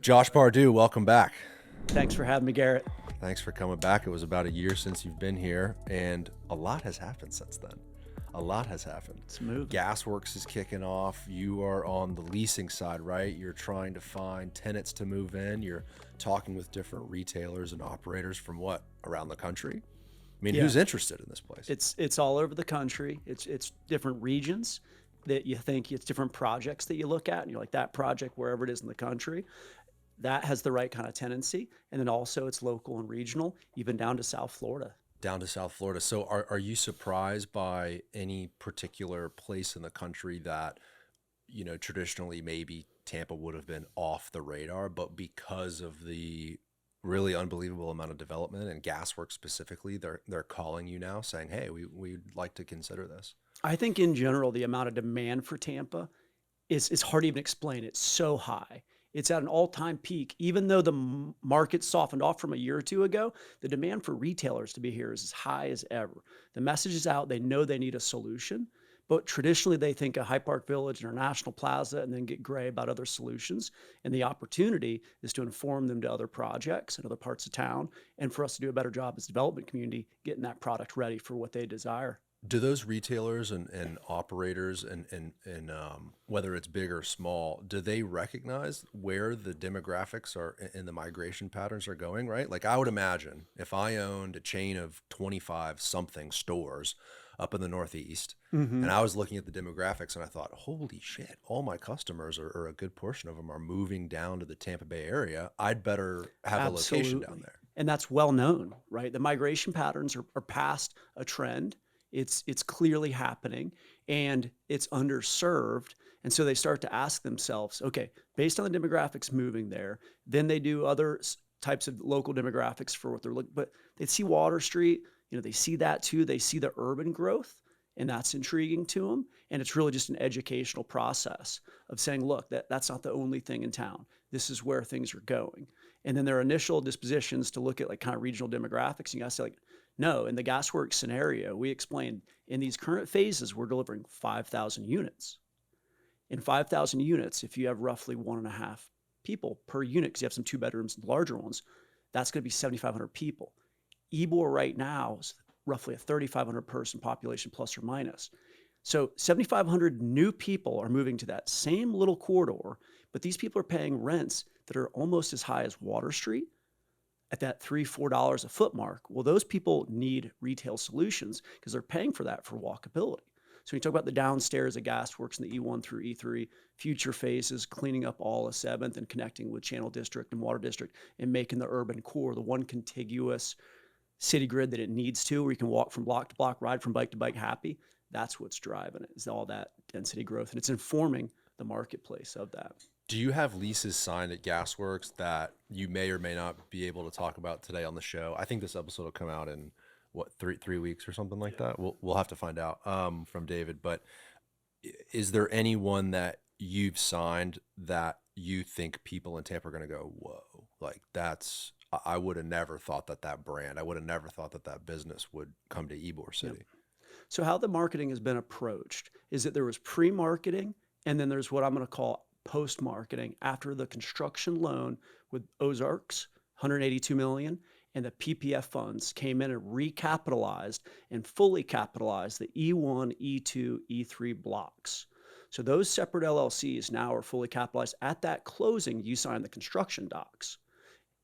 Josh Pardue, welcome back. Thanks for having me, Garrett. Thanks for coming back. It was about a year since you've been here, and a lot has happened since then. A lot has happened. It's moving. Gasworx is kicking off. You are on the leasing side, right? You're trying to find tenants to move in. You're talking with different retailers and operators from around the country? I mean, who's interested in this place? It's all over the country. It's different regions that you think, it's different projects that you look at, and you're like, that project, wherever it is in the country, that has the right kind of tenancy. And then also it's local and regional, even down to South Florida. Down to South Florida. So are you surprised by any particular place in the country that, traditionally maybe Tampa would have been off the radar, but because of the really unbelievable amount of development and Gasworks specifically, they're calling you now saying, hey, we'd like to consider this? I think in general, the amount of demand for Tampa is hard to even explain. It's so high. It's at an all-time peak. Even though the market softened off from a year or two ago, the demand for retailers to be here is as high as ever. The message is out. They know they need a solution, but traditionally they think of Hyde Park Village, International Plaza, and then get gray about other solutions. And the opportunity is to inform them to other projects in other parts of town, and for us to do a better job as a development community, getting that product ready for what they desire. Do those retailers and operators and whether it's big or small, do they recognize where the demographics are and the migration patterns are going, right? Like I would imagine if I owned a chain of 25 something stores up in the Northeast and I was looking at the demographics and I thought, holy shit, all my customers or a good portion of them are moving down to the Tampa Bay area. I'd better have a location down there. And that's well known, right? The migration patterns are past a trend. It's clearly happening and it's underserved. And so they start to ask themselves, okay, based on the demographics moving there, then they do other types of local demographics for what they're looking, but they see Water Street, they see that too. They see the urban growth and that's intriguing to them. And it's really just an educational process of saying, look, that's not the only thing in town. This is where things are going. And then their initial dispositions to look at like kind of regional demographics. And you gotta say like, no, in the Gasworks scenario, we explained in these current phases, we're delivering 5,000 units. In 5,000 units, if you have roughly 1.5 people per unit, because you have some 2 bedrooms and larger ones, that's going to be 7,500 people. Ybor right now is roughly a 3,500 person population plus or minus. So 7,500 new people are moving to that same little corridor, but these people are paying rents that are almost as high as Water Street at that $3-4 a foot mark. Well, those people need retail solutions because they're paying for that for walkability. So when you talk about the downstairs of Gasworks and the E1 through E3, future phases, cleaning up all of 7th and connecting with Channel District and Water District and making the urban core the one contiguous city grid that it needs to, where you can walk from block to block, ride from bike to bike happy. That's what's driving it, is all that density growth. And it's informing the marketplace of that. Do you have leases signed at Gasworks that you may or may not be able to talk about today on the show? I think this episode will come out in three weeks or something like that. We'll have to find out from David. But is there anyone that you've signed that you think people in Tampa are going to go, whoa, like I would have never thought that brand, I would have never thought that business would come to Ybor City. Yep. So how the marketing has been approached is that there was pre-marketing and then there's what I'm going to call post-marketing after the construction loan with Ozarks, $182 million, and the PPF funds came in and recapitalized and fully capitalized the E1, E2, E3 blocks. So those separate LLCs now are fully capitalized. At that closing, you sign the construction docs.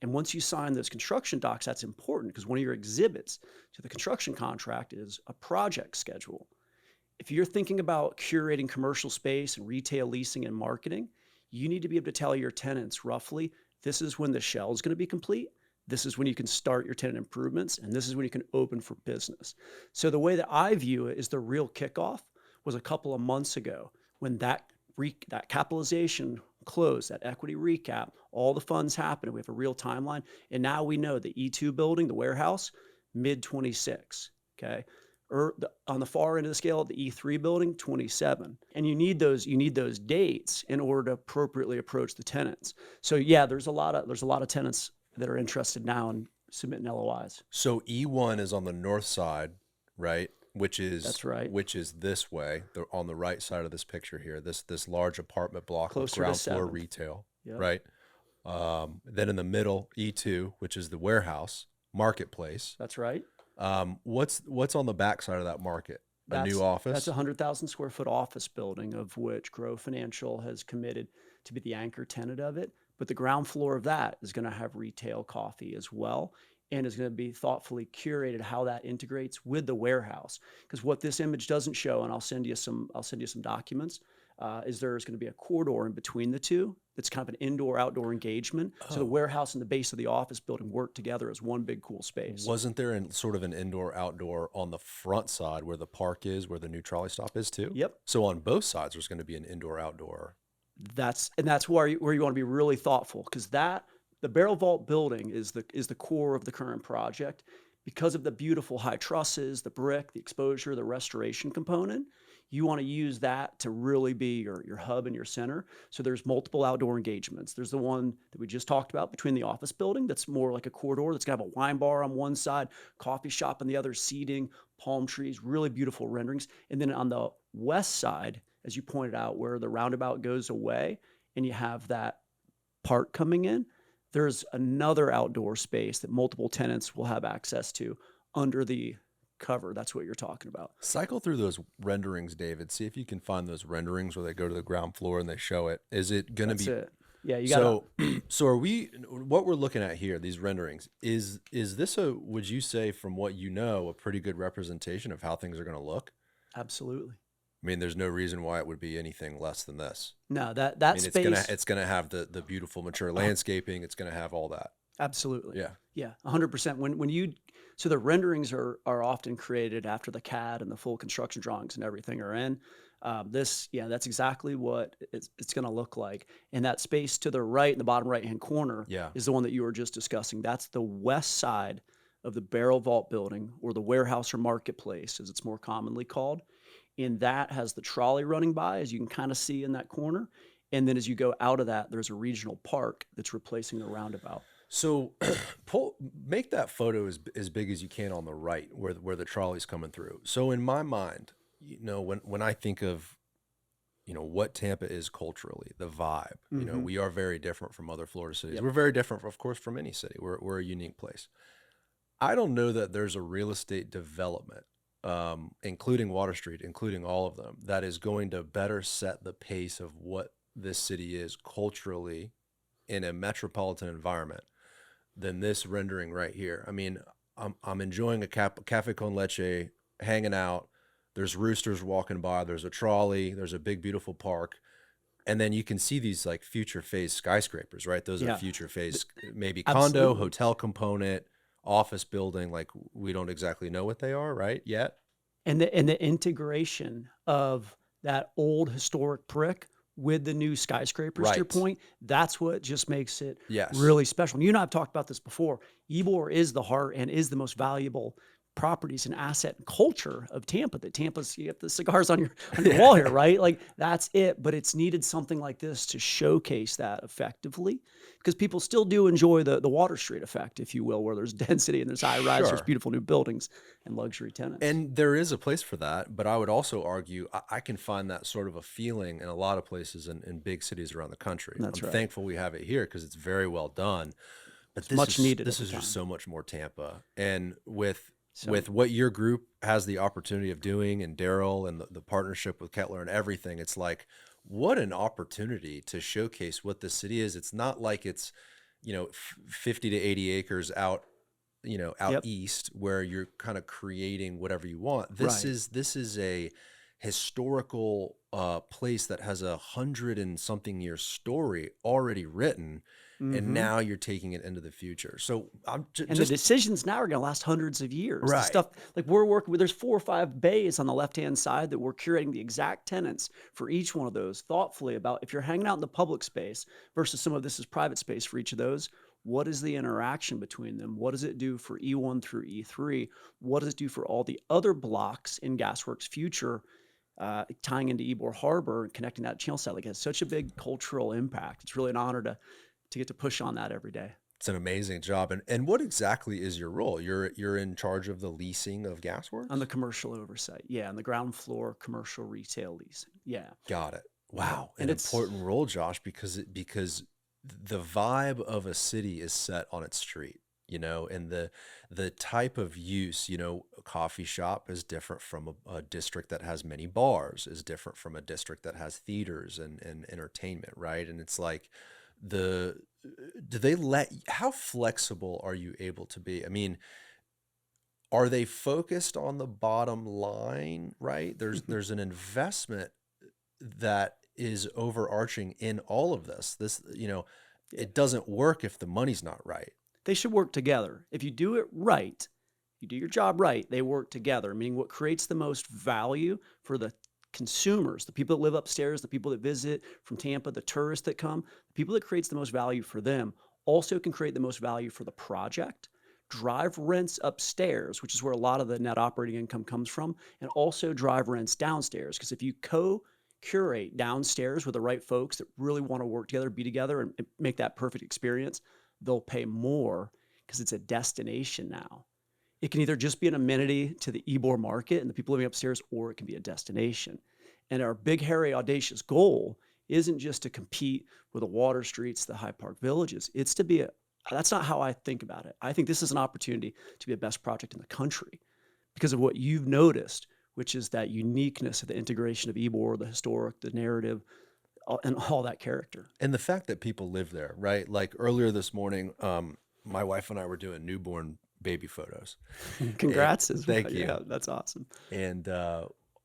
And once you sign those construction docs, that's important because one of your exhibits to the construction contract is a project schedule. If you're thinking about curating commercial space and retail leasing and marketing, you need to be able to tell your tenants roughly, this is when the shell is going to be complete. This is when you can start your tenant improvements, and this is when you can open for business. So the way that I view it is the real kickoff was a couple of months ago when that capitalization closed, that equity recap, all the funds happened. We have a real timeline. And now we know the E2 building, the warehouse, mid-26, okay? On the far end of the scale, the E3 building, 27. And you need those dates in order to appropriately approach the tenants. So yeah, there's a lot of tenants that are interested now in submitting LOIs. So E1 is on the north side, right? That's right. Which is this way, on the right side of this picture here, this large apartment block with Closer ground to floor 7th. retail, Yep. right? Then in the middle, E2, which is the warehouse marketplace. That's right. What's on the back side of that market? A new That's a office? 100,000 square foot office building, of which Grow Financial has committed to be the anchor tenant of it. But the ground floor of that is going to have retail coffee as well, and is going to be thoughtfully curated how that integrates with the warehouse. Because what this image doesn't show, and I'll send you some documents, is there's going to be a corridor in between the two. That's kind of an indoor-outdoor engagement. So the warehouse and the base of the office building work together as one big cool space. Wasn't there sort of an indoor-outdoor on the front side where the park is, where the new trolley stop is too? Yep. So on both sides, there's going to be an indoor-outdoor. That's where you want to be really thoughtful, because the barrel vault building is the core of the current project, because of the beautiful high trusses, the brick, the exposure, the restoration component. You want to use that to really be your hub and your center. So there's multiple outdoor engagements. There's the one that we just talked about between the office building that's more like a corridor that's going to have a wine bar on one side, coffee shop on the other, seating, palm trees, really beautiful renderings. And then on the west side, as you pointed out, where the roundabout goes away and you have that park coming in, there's another outdoor space that multiple tenants will have access to under the cover. That's what you're talking about. Cycle through those renderings, David. See if you can find those renderings where they go to the ground floor and they show it. Is it going to be? That's it. Yeah, you got So are we? What we're looking at here, these renderings, is this a? Would you say, from what you know, a pretty good representation of how things are going to look? Absolutely. I mean, there's no reason why it would be anything less than this. No, that I mean, space. it's gonna have the beautiful mature landscaping. It's gonna have all that. Absolutely. Yeah. Yeah, 100%. So the renderings are often created after the CAD and the full construction drawings and everything are in. That's exactly what it's going to look like. And that space to the right, in the bottom right-hand corner, Yeah. is the one that you were just discussing. That's the west side of the barrel vault building, or the warehouse or marketplace, as it's more commonly called. And that has the trolley running by, as you can kind of see in that corner. And then as you go out of that, there's a regional park that's replacing the roundabout. So make that photo as big as you can on the right, where the trolley's coming through. So in my mind, when I think of, what Tampa is culturally, the vibe, we are very different from other Florida cities. Yep. We're very different, of course, from any city. We're a unique place. I don't know that there's a real estate development, including Water Street, including all of them, that is going to better set the pace of what this city is culturally in a metropolitan environment than this rendering right here. I mean, I'm enjoying a cafe con leche, hanging out. There's roosters walking by. There's a trolley. There's a big, beautiful park. And then you can see these like future phase skyscrapers, right? Those are future phase, maybe condo, Absolutely. hotel component, office building. Like, we don't exactly know what they are, right? Yet. And the integration of that old historic brick with the new skyscrapers, to your Right. point, that's what just makes it Yes. really special. And you and I have talked about this before. Ybor is the heart and is the most valuable properties and asset and culture of Tampa. You have the cigars on your wall here, right? Like, that's it. But it's needed something like this to showcase that effectively, because people still do enjoy the Water Street effect, if you will, where there's density and there's high rise, there's Sure. beautiful new buildings and luxury tenants. And there is a place for that, but I would also argue I can find that sort of a feeling in a lot of places in big cities around the country. That's I'm right. thankful we have it here because it's very well done. But this much is, needed This at is the just time. so much more Tampa, and with So- what your group has the opportunity of doing, and Daryl and the partnership with Kettler and everything, it's like, what an opportunity to showcase what this city is. It's not like it's 50 to 80 acres out Yep. east where you're kind of creating whatever you want. This Right. is a historical place that has 100 and something year story already written, Mhm. and now you're taking it into the future. So I'm And just the decisions now are going to last hundreds of years. The Right. stuff like we're working with, there's 4 or 5 bays on the left-hand side that we're curating the exact tenants for each one of those thoughtfully, about if you're hanging out in the public space versus some of this is private space for each of those. What is the interaction between them? What does it do for E1 through E3? What does it do for all the other blocks in Gasworx Future, tying into Ybor Harbor and connecting that channel side? Like, it has such a big cultural impact. It's really an honor to get to push on that every day. It's an amazing job. And what exactly is your role? You're in charge of the leasing of Gasworks? On the commercial oversight. Yeah, on the ground floor commercial retail leasing. Yeah. Got it. Wow. And An it's- important role, Josh, because the vibe of a city is set on its street, and the type of use, a coffee shop is different from a district that has many bars, is different from a district that has theaters and entertainment, right? And it's like the do they let how flexible are you able to be? I mean, are they focused on the bottom line, right? There's an investment that is overarching in all of this. It doesn't work if the money's not right. They should work together. If you do it right, you do your job right, they work together, meaning what creates the most value for the consumers, the people that live upstairs, the people that visit from Tampa, the tourists that come, the people that creates the most value for them also can create the most value for the project, drive rents upstairs, which is where a lot of the net operating income comes from, and also drive rents downstairs. Because if you curate downstairs with the right folks that really want to work together, be together, and make that perfect experience, they'll pay more because it's a destination now. It can either just be an amenity to the Ybor market and the people living upstairs, or it can be a destination. And our big, hairy, audacious goal isn't just to compete with the Water Streets, the Hyde Park Villages. It's to be that's not how I think about it. I think this is an opportunity to be a best project in the country because of what you've noticed, which is that uniqueness of the integration of Ybor, the historic, the narrative, and all that character. And the fact that people live there, right? Like earlier this morning, my wife and I were doing newborn baby photos. Congrats as well. Thank you. Yeah, that's awesome. And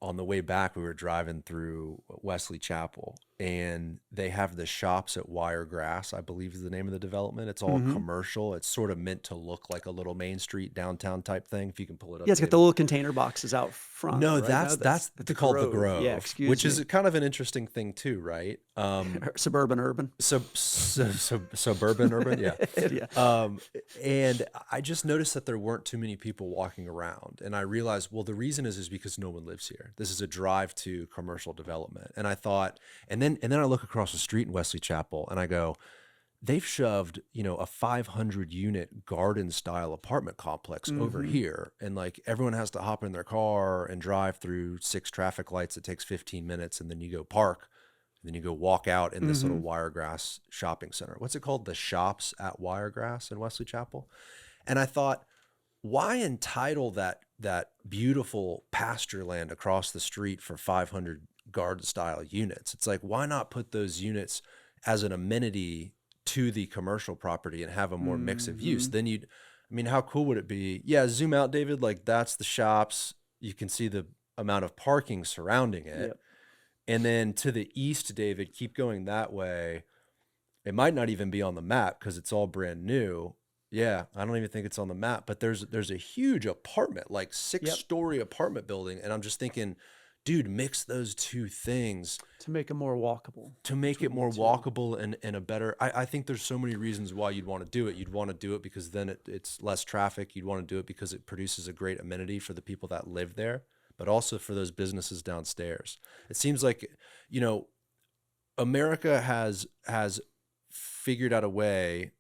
on the way back, we were driving through Wesley Chapel, and they have the shops at Wiregrass, I believe is the name of the development. It's all commercial. It's sort of meant to look like a little Main Street downtown type thing. If you can pull it up. Yeah, it's got the little container boxes out front. No, right? that's called the Grove. Yeah, excuse which me. is kind of an interesting thing too, right? Suburban urban. Suburban urban, yeah. Yeah. And I just noticed that there weren't too many people walking around, and I realized, well, the reason is because no one lives here. This is a drive to commercial development, and I thought, and then I look across the street in Wesley Chapel, and I go, they've shoved, a 500 unit garden style apartment complex over here. And like everyone has to hop in their car and drive through 6 traffic lights. It takes 15 minutes. And then you go park, and then you go walk out in this little Wiregrass shopping center. What's it called? The Shops at Wiregrass in Wesley Chapel. And I thought, why entitle that beautiful pasture land across the street for 500 garden style units? It's like, why not put those units as an amenity to the commercial property and have a more mix of use? Then how cool would it be? Yeah, zoom out, David. Like that's the shops. You can see the amount of parking surrounding it. Yep. And then to the east, David, keep going that way. It might not even be on the map because it's all brand new. Yeah, I don't even think it's on the map, but there's a huge apartment, like 6-story apartment building. And I'm just thinking, dude, mix those two things to make it more walkable. To make it more walkable and a better, I think there's so many reasons why you'd want to do it. You'd want to do it because then it's less traffic. You'd want to do it because it produces a great amenity for the people that live there, but also for those businesses downstairs. It seems like, America has figured out a way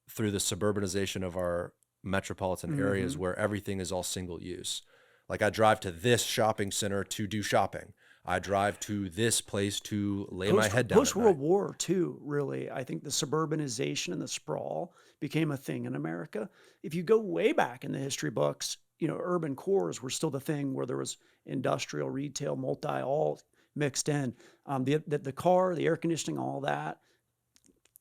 through the suburbanization of our metropolitan areas where everything is all single use. Like I drive to this shopping center to do shopping. I drive to this place to lay my head down. Post-World War too, really. I think the suburbanization and the sprawl became a thing in America. If you go way back in the history books, urban cores were still the thing where there was industrial, retail, multi, all mixed in. The car, the air conditioning, all that,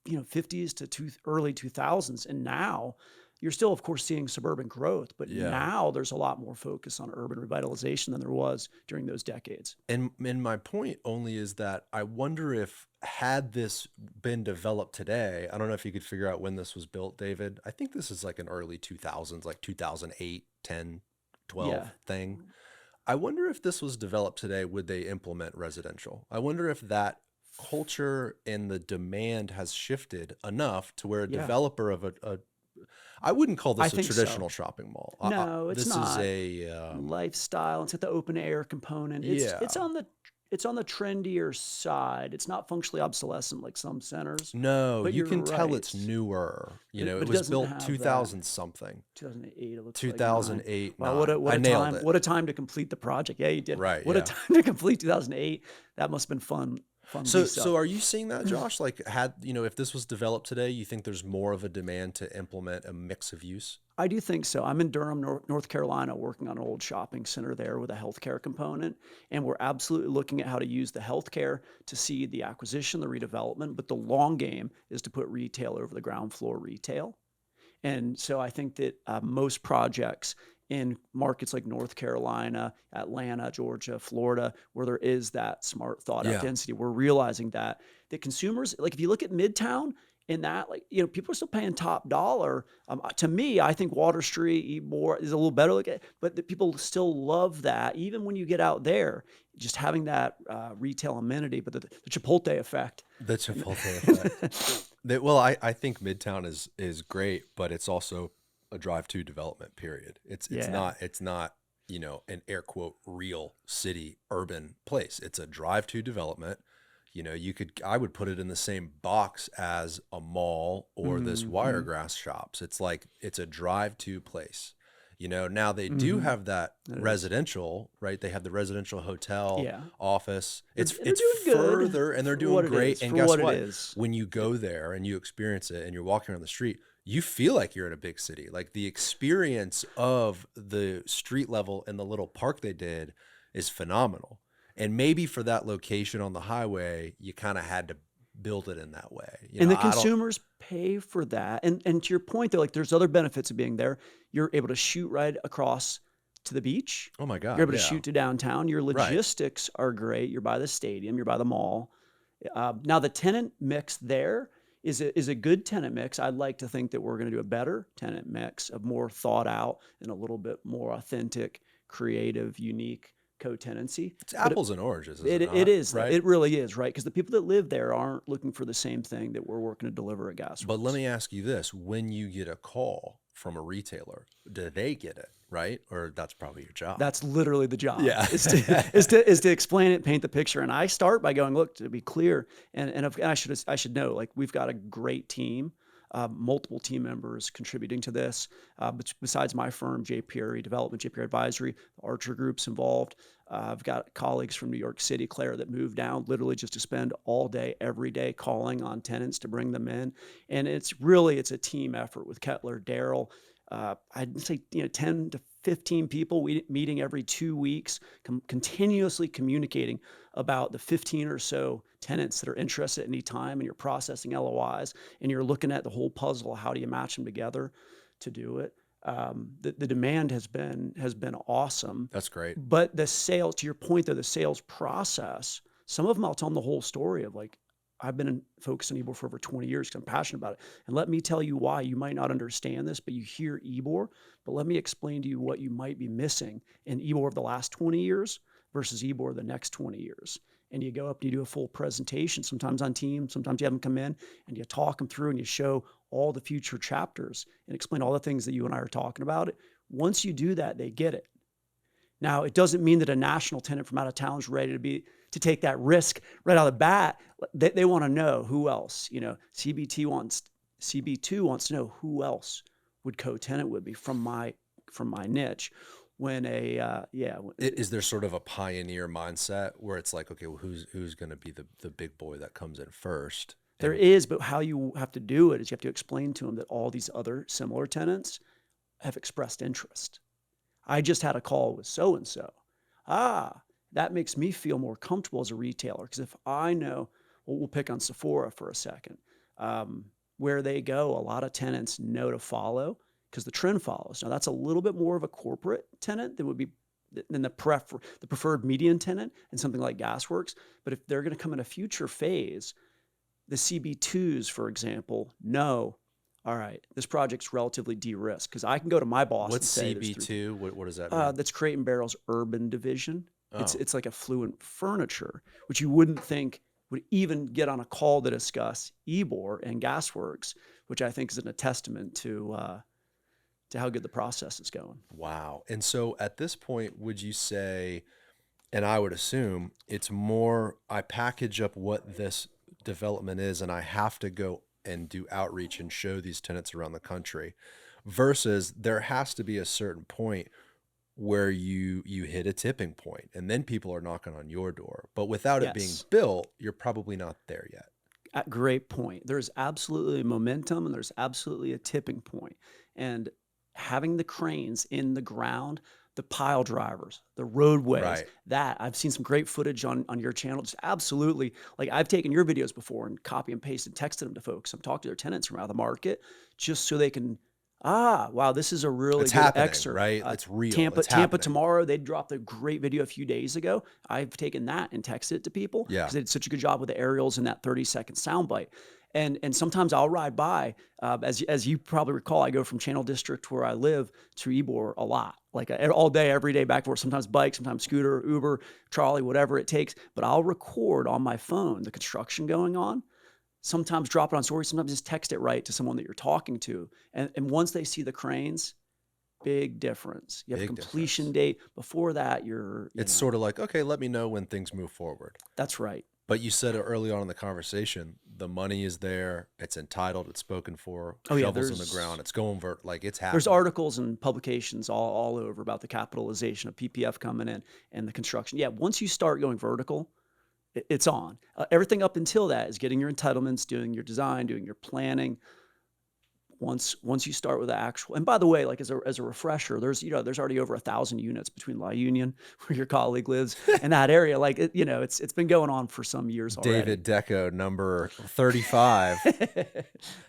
50s to early 2000s. And now you're still, of course, seeing suburban growth, but now there's a lot more focus on urban revitalization than there was during those decades. And my point only is that I wonder if had this been developed today, I don't know if you could figure out when this was built, David. I think this is like an early 2000s, like 2008, 10, 12 thing. I wonder if this was developed today, would they implement residential? I wonder if that culture and the demand has shifted enough to where a developer of I wouldn't call this a traditional shopping mall. No, it's not. This is a lifestyle. It's got the open air component. It's on the trendier side. It's not functionally obsolescent like some centers. No, but you can right. tell it's newer. It was built 2000 something. 2008. It looks 2008. Like wow, I nailed it. What a time to complete the project. Yeah, you did. Right. What a time to complete 2008. That must have been fun. fun So, lease up. so are you seeing that, Josh? Like, if this was developed today, you think there's more of a demand to implement a mix of use? I do think so. I'm in Durham, North Carolina, working on an old shopping center there with a healthcare component. And we're absolutely looking at how to use the healthcare to seed the acquisition, the redevelopment. But the long game is to put retail over the ground floor retail. And so I think that most projects in markets like North Carolina, Atlanta, Georgia, Florida, where there is that smart thought out Yeah. density, we're realizing that consumers, like if you look at Midtown, in that, like, people are still paying top dollar. To me, I think Water Street, Ybor is a little better look at, but the people still love that. Even when you get out there, just having that retail amenity, but the Chipotle effect. The Chipotle effect. Well, I think Midtown is great, but it's also a drive-to development period. It's Yeah. not an air quote real city urban place. It's a drive-to development. I would put it in the same box as a mall or this Mm-hmm. Wiregrass shops. It's like it's a drive-to place. Now they do Mm-hmm. have that That is. residential, right? They have the residential hotel, Yeah. office. It's They're doing good further, and they're for doing what it great. is, And for guess what it what? is. When you go there and you experience it and you're walking around the street, you feel like you're in a big city. Like the experience of the street level and the little park they did is phenomenal. And maybe for that location on the highway, you kind of had to build it in that way. And the I don't. consumers pay for that. And to your point, though, like there's other benefits of being there. You're able to shoot right across to the beach. Oh my You're God, able to yeah, shoot to downtown. Your right. logistics are great. You're by the stadium. You're by the mall. Now the tenant mix there is a good tenant mix. I'd like to think that we're going to do a better tenant mix of more thought out and a little bit more authentic, creative, unique co-tenancy. It's apples and oranges, is It it not? is. Right? It really is, right? Because the people that live there aren't looking for the same thing that we're working to deliver at Gasworx. But let me ask you this: when you get a call from a retailer, do they get it, right? Or that's probably your job. That's literally the job. Yeah. is to explain it, paint the picture. And I start by going, look, to be clear, and I should know, like we've got a great team. Multiple team members contributing to this. Besides my firm, JPR Development, JPR Advisory, Archer Group's involved. I've got colleagues from New York City, Claire, that moved down literally just to spend all day, every day calling on tenants to bring them in. And it's a team effort with Kettler, Daryl. I'd say 10 to 15 people meeting every 2 weeks, continuously communicating about the 15 or so tenants that are interested at any time, and you're processing LOIs and you're looking at the whole puzzle. How do you match them together to do it? The demand has been awesome. That's great. But the sales, to your point though, the sales process, some of them I'll tell them the whole story of like, I've been focused on Ybor for over 20 years because I'm passionate about it. And let me tell you why. You might not understand this, but you hear Ybor, but let me explain to you what you might be missing in Ybor of the last 20 years versus Ybor the next 20 years. And you go up and you do a full presentation, sometimes on Teams, sometimes you have them come in and you talk them through and you show all the future chapters and explain all the things that you and I are talking about. Once you do that, they get it. Now, it doesn't mean that a national tenant from out of town is ready to take that risk right out of the bat. They want to know who else. CB2 wants to know who else would co-tenant with me from my niche. Is there sort of a pioneer mindset where it's like, okay, well, who's going to be the big boy that comes in first? There is, but how you have to do it is you have to explain to them that all these other similar tenants have expressed interest. I just had a call with so-and-so. That makes me feel more comfortable as a retailer because if I know, we'll pick on Sephora for a second, where they go, a lot of tenants know to follow because the trend follows. Now that's a little bit more of a corporate tenant than would be than the preferred median tenant and something like Gasworx. But if they're going to come in a future phase, the CB2s, for example, know, all right, this project's relatively de-risked because I can go to my boss and say, CB2? What does that mean? That's Crate and Barrel's urban division. Oh. It's like affluent furniture, which you wouldn't think would even get on a call to discuss Ybor and Gasworx, which I think is a testament to how good the process is going. Wow. And so at this point, would you say, and I would assume it's more, I package up what this development is and I have to go and do outreach and show these tenants around the country versus there has to be a certain point where you hit a tipping point and then people are knocking on your door. But without it being Yes. built, you're probably not there yet. Great point. There's absolutely momentum and there's absolutely a tipping point. And having the cranes in the ground, the pile drivers, the roadways, Right. that I've seen some great footage on your channel. Just absolutely, like I've taken your videos before and copy and pasted, texted them to folks. I'm talking to their tenants from out of the market just so they can, wow, this is a really It's good happening, excerpt. right? It's real. Tampa, It's Tampa happening. tomorrow. They dropped a great video a few days ago. I've taken that and texted it to people Yeah. because they did such a good job with the aerials and that 30-second soundbite. And sometimes I'll ride by, as you probably recall, I go from Channel District where I live to Ybor a lot, like all day, every day, back and forth. Sometimes bike, sometimes scooter, Uber, trolley, whatever it takes. But I'll record on my phone the construction going on. Sometimes drop it on stories. Sometimes just text it right to someone that you're talking to. And once they see the cranes, big difference. You have a Big completion difference. date. Before that, It's sort of like, okay, let me know when things move forward. That's right. But you said it early on in the conversation, the money is there, it's entitled, it's spoken for, Oh, yeah, shovels in the ground, it's going like it's happening. There's articles and publications all over about the capitalization of PPF coming in and the construction. Yeah, once you start going vertical, it's on. Everything up until that is getting your entitlements, doing your design, doing your planning. Once you start with the actual, and by the way, like as a refresher, there's already over 1,000 units between La Union, where your colleague lives, and that area. Like it's been going on for some years already. David Deco, number 35. Number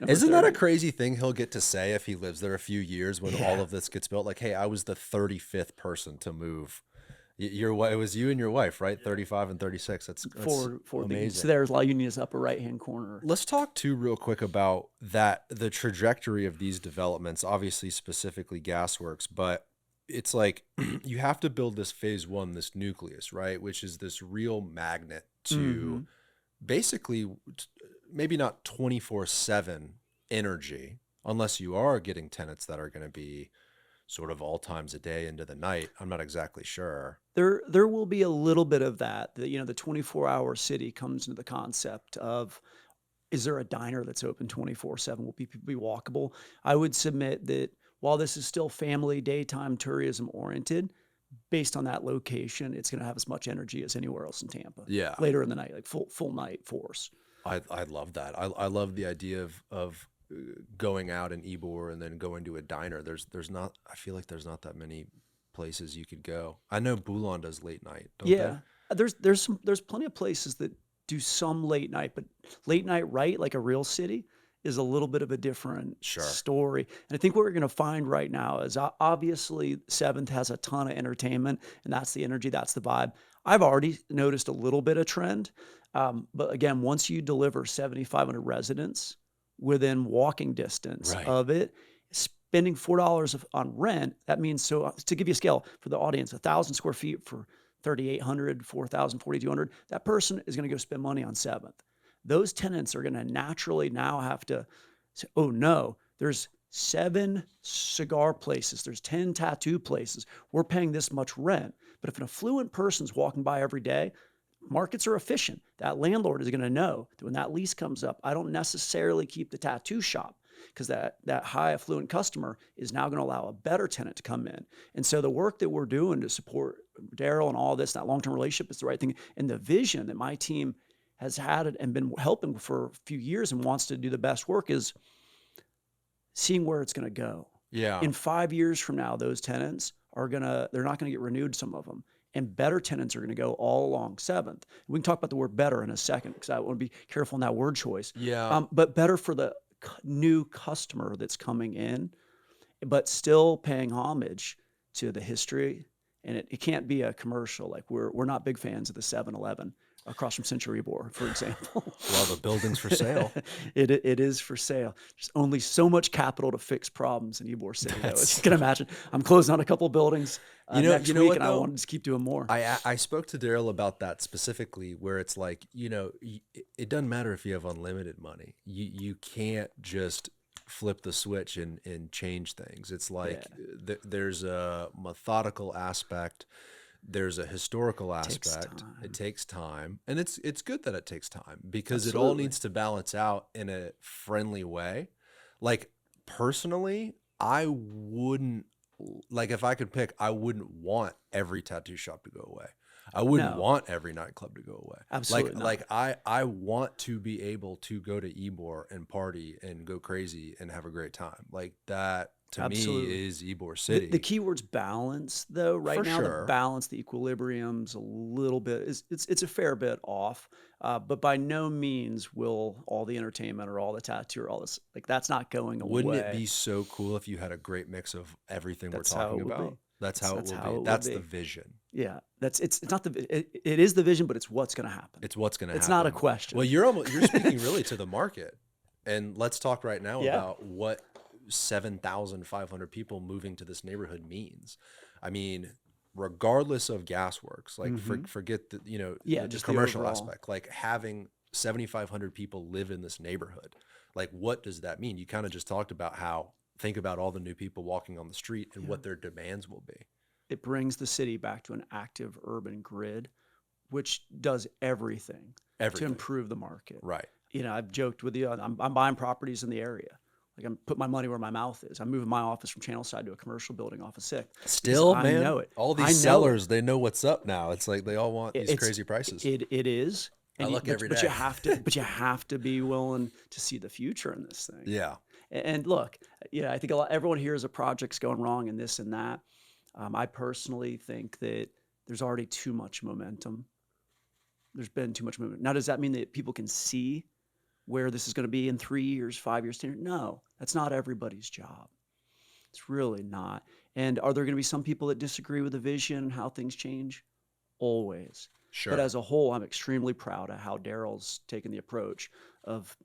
Isn't that a 30. crazy thing he'll get to say if he lives there a few years when all of this gets built? Like, hey, I was the 35th person to move. It was you and your wife, right? 35 and 36. That's for amazing. So there's La Union's upper right hand corner. Let's talk too real quick about the trajectory of these developments, obviously specifically Gasworks, but it's like you have to build this phase one, this nucleus, right? Which is this real magnet to basically maybe not 24/7 energy, unless you are getting tenants that are going to be sort of all times a day into the night. I'm not exactly sure. There will be a little bit of that. The 24-hour city comes into the concept of, is there a diner that's open 24/7? Will people be walkable? I would submit that while this is still family daytime tourism oriented, based on that location, it's going to have as much energy as anywhere else in Tampa. Yeah. Later in the night, like full night force. I love that. I love the idea of going out in Ybor and then going to a diner. There's not, I feel like there's not that many places you could go. I know Boulon does late night, don't Yeah. There's plenty of places that do some late night, but late night, right? Like a real city is a little bit of a different story. And I think what we're going to find right now is obviously 7th has a ton of entertainment, and that's the energy, that's the vibe. I've already noticed a little bit of trend. But again, once you deliver 7,500 residents within walking distance of it, spending $4 on rent, that means, so to give you a scale for the audience, 1,000 square feet for 3,800, 4,000, 4,200, that person is going to go spend money on 7th. Those tenants are going to naturally now have to say, oh no, there's 7 cigar places, there's 10 tattoo places, we're paying this much rent. But if an affluent person's walking by every day, markets are efficient. That landlord is going to know that when that lease comes up, I don't necessarily keep the tattoo shop, because that high affluent customer is now going to allow a better tenant to come in. And so the work that we're doing to support Daryl and all this, that long-term relationship is the right thing. And the vision that my team has had and been helping for a few years and wants to do the best work is seeing where it's going to go. Yeah. In 5 years from now, those tenants they're not going to get renewed, some of them. And better tenants are going to go all along 7th. We can talk about the word better in a second, because I want to be careful in that word choice. Yeah. But better for the new customer that's coming in, but still paying homage to the history. And it can't be a commercial. Like we're not big fans of the 7-Eleven across from Century Ybor, for example. Well, the building's for sale. It is for sale. There's only so much capital to fix problems in Ybor City, though, as you can imagine. I'm closing on a couple of buildings next week, and I want to just keep doing more. I spoke to Daryl about that specifically, where it's like, it doesn't matter if you have unlimited money. You can't just flip the switch and change things. It's like there's a methodical aspect. There's a historical aspect. It takes time. And it's good that it takes time, because it all needs to balance out in a friendly way. Like, personally, I wouldn't like if I could pick, I wouldn't want every tattoo shop to go away. I wouldn't No, want every nightclub to go away. absolutely not. Like I want to be able to go to Ybor and party and go crazy and have a great time. Like that to Absolutely. me is Ybor The City. keyword's balance, though. Right For now, the sure. balance, the equilibrium's a little bit it's a fair bit off, but by no means will all the entertainment or all the tattoo or all this that's not going Wouldn't it away. be so cool if you had a great mix of everything That's we're how talking it would about? be. That's how it That's will how be. it would That's the be. vision. Yeah, it's not it is the vision, but it's what's going to happen. It's what's going to It's happen. not a question. Well, you're speaking really to the market. And let's talk right now Yeah. about what 7,500 people moving to this neighborhood means. I mean, regardless of Gasworks, like forget the, the just the commercial overall. aspect, like having 7,500 people live in this neighborhood, like what does that mean? You kind of just talked about how, think about all the new people walking on the street and what their demands will be. It brings the city back to an active urban grid, which does everything to Everything. improve the market. Right. I've joked with you. I'm buying properties in the area. Like I'm putting my money where my mouth is. I'm moving my office from Channelside to a commercial building off of Sick. Still, I man, know it. all I know these sellers, they know what's up now. It's like they all want these It's- crazy prices. It is. I look but, every but day. you have to be willing to see the future in this thing. Yeah. And look, I think everyone hears a project's going wrong and this and that. I personally think that there's already too much momentum. There's been too much momentum. Now, does that mean that people can see where this is going to be in 3 years, 5 years, 10 years? No, that's not everybody's job. It's really not. And are there going to be some people that disagree with the vision and how things change? Always. Sure. But as a whole, I'm extremely proud of how Daryl's taken the approach of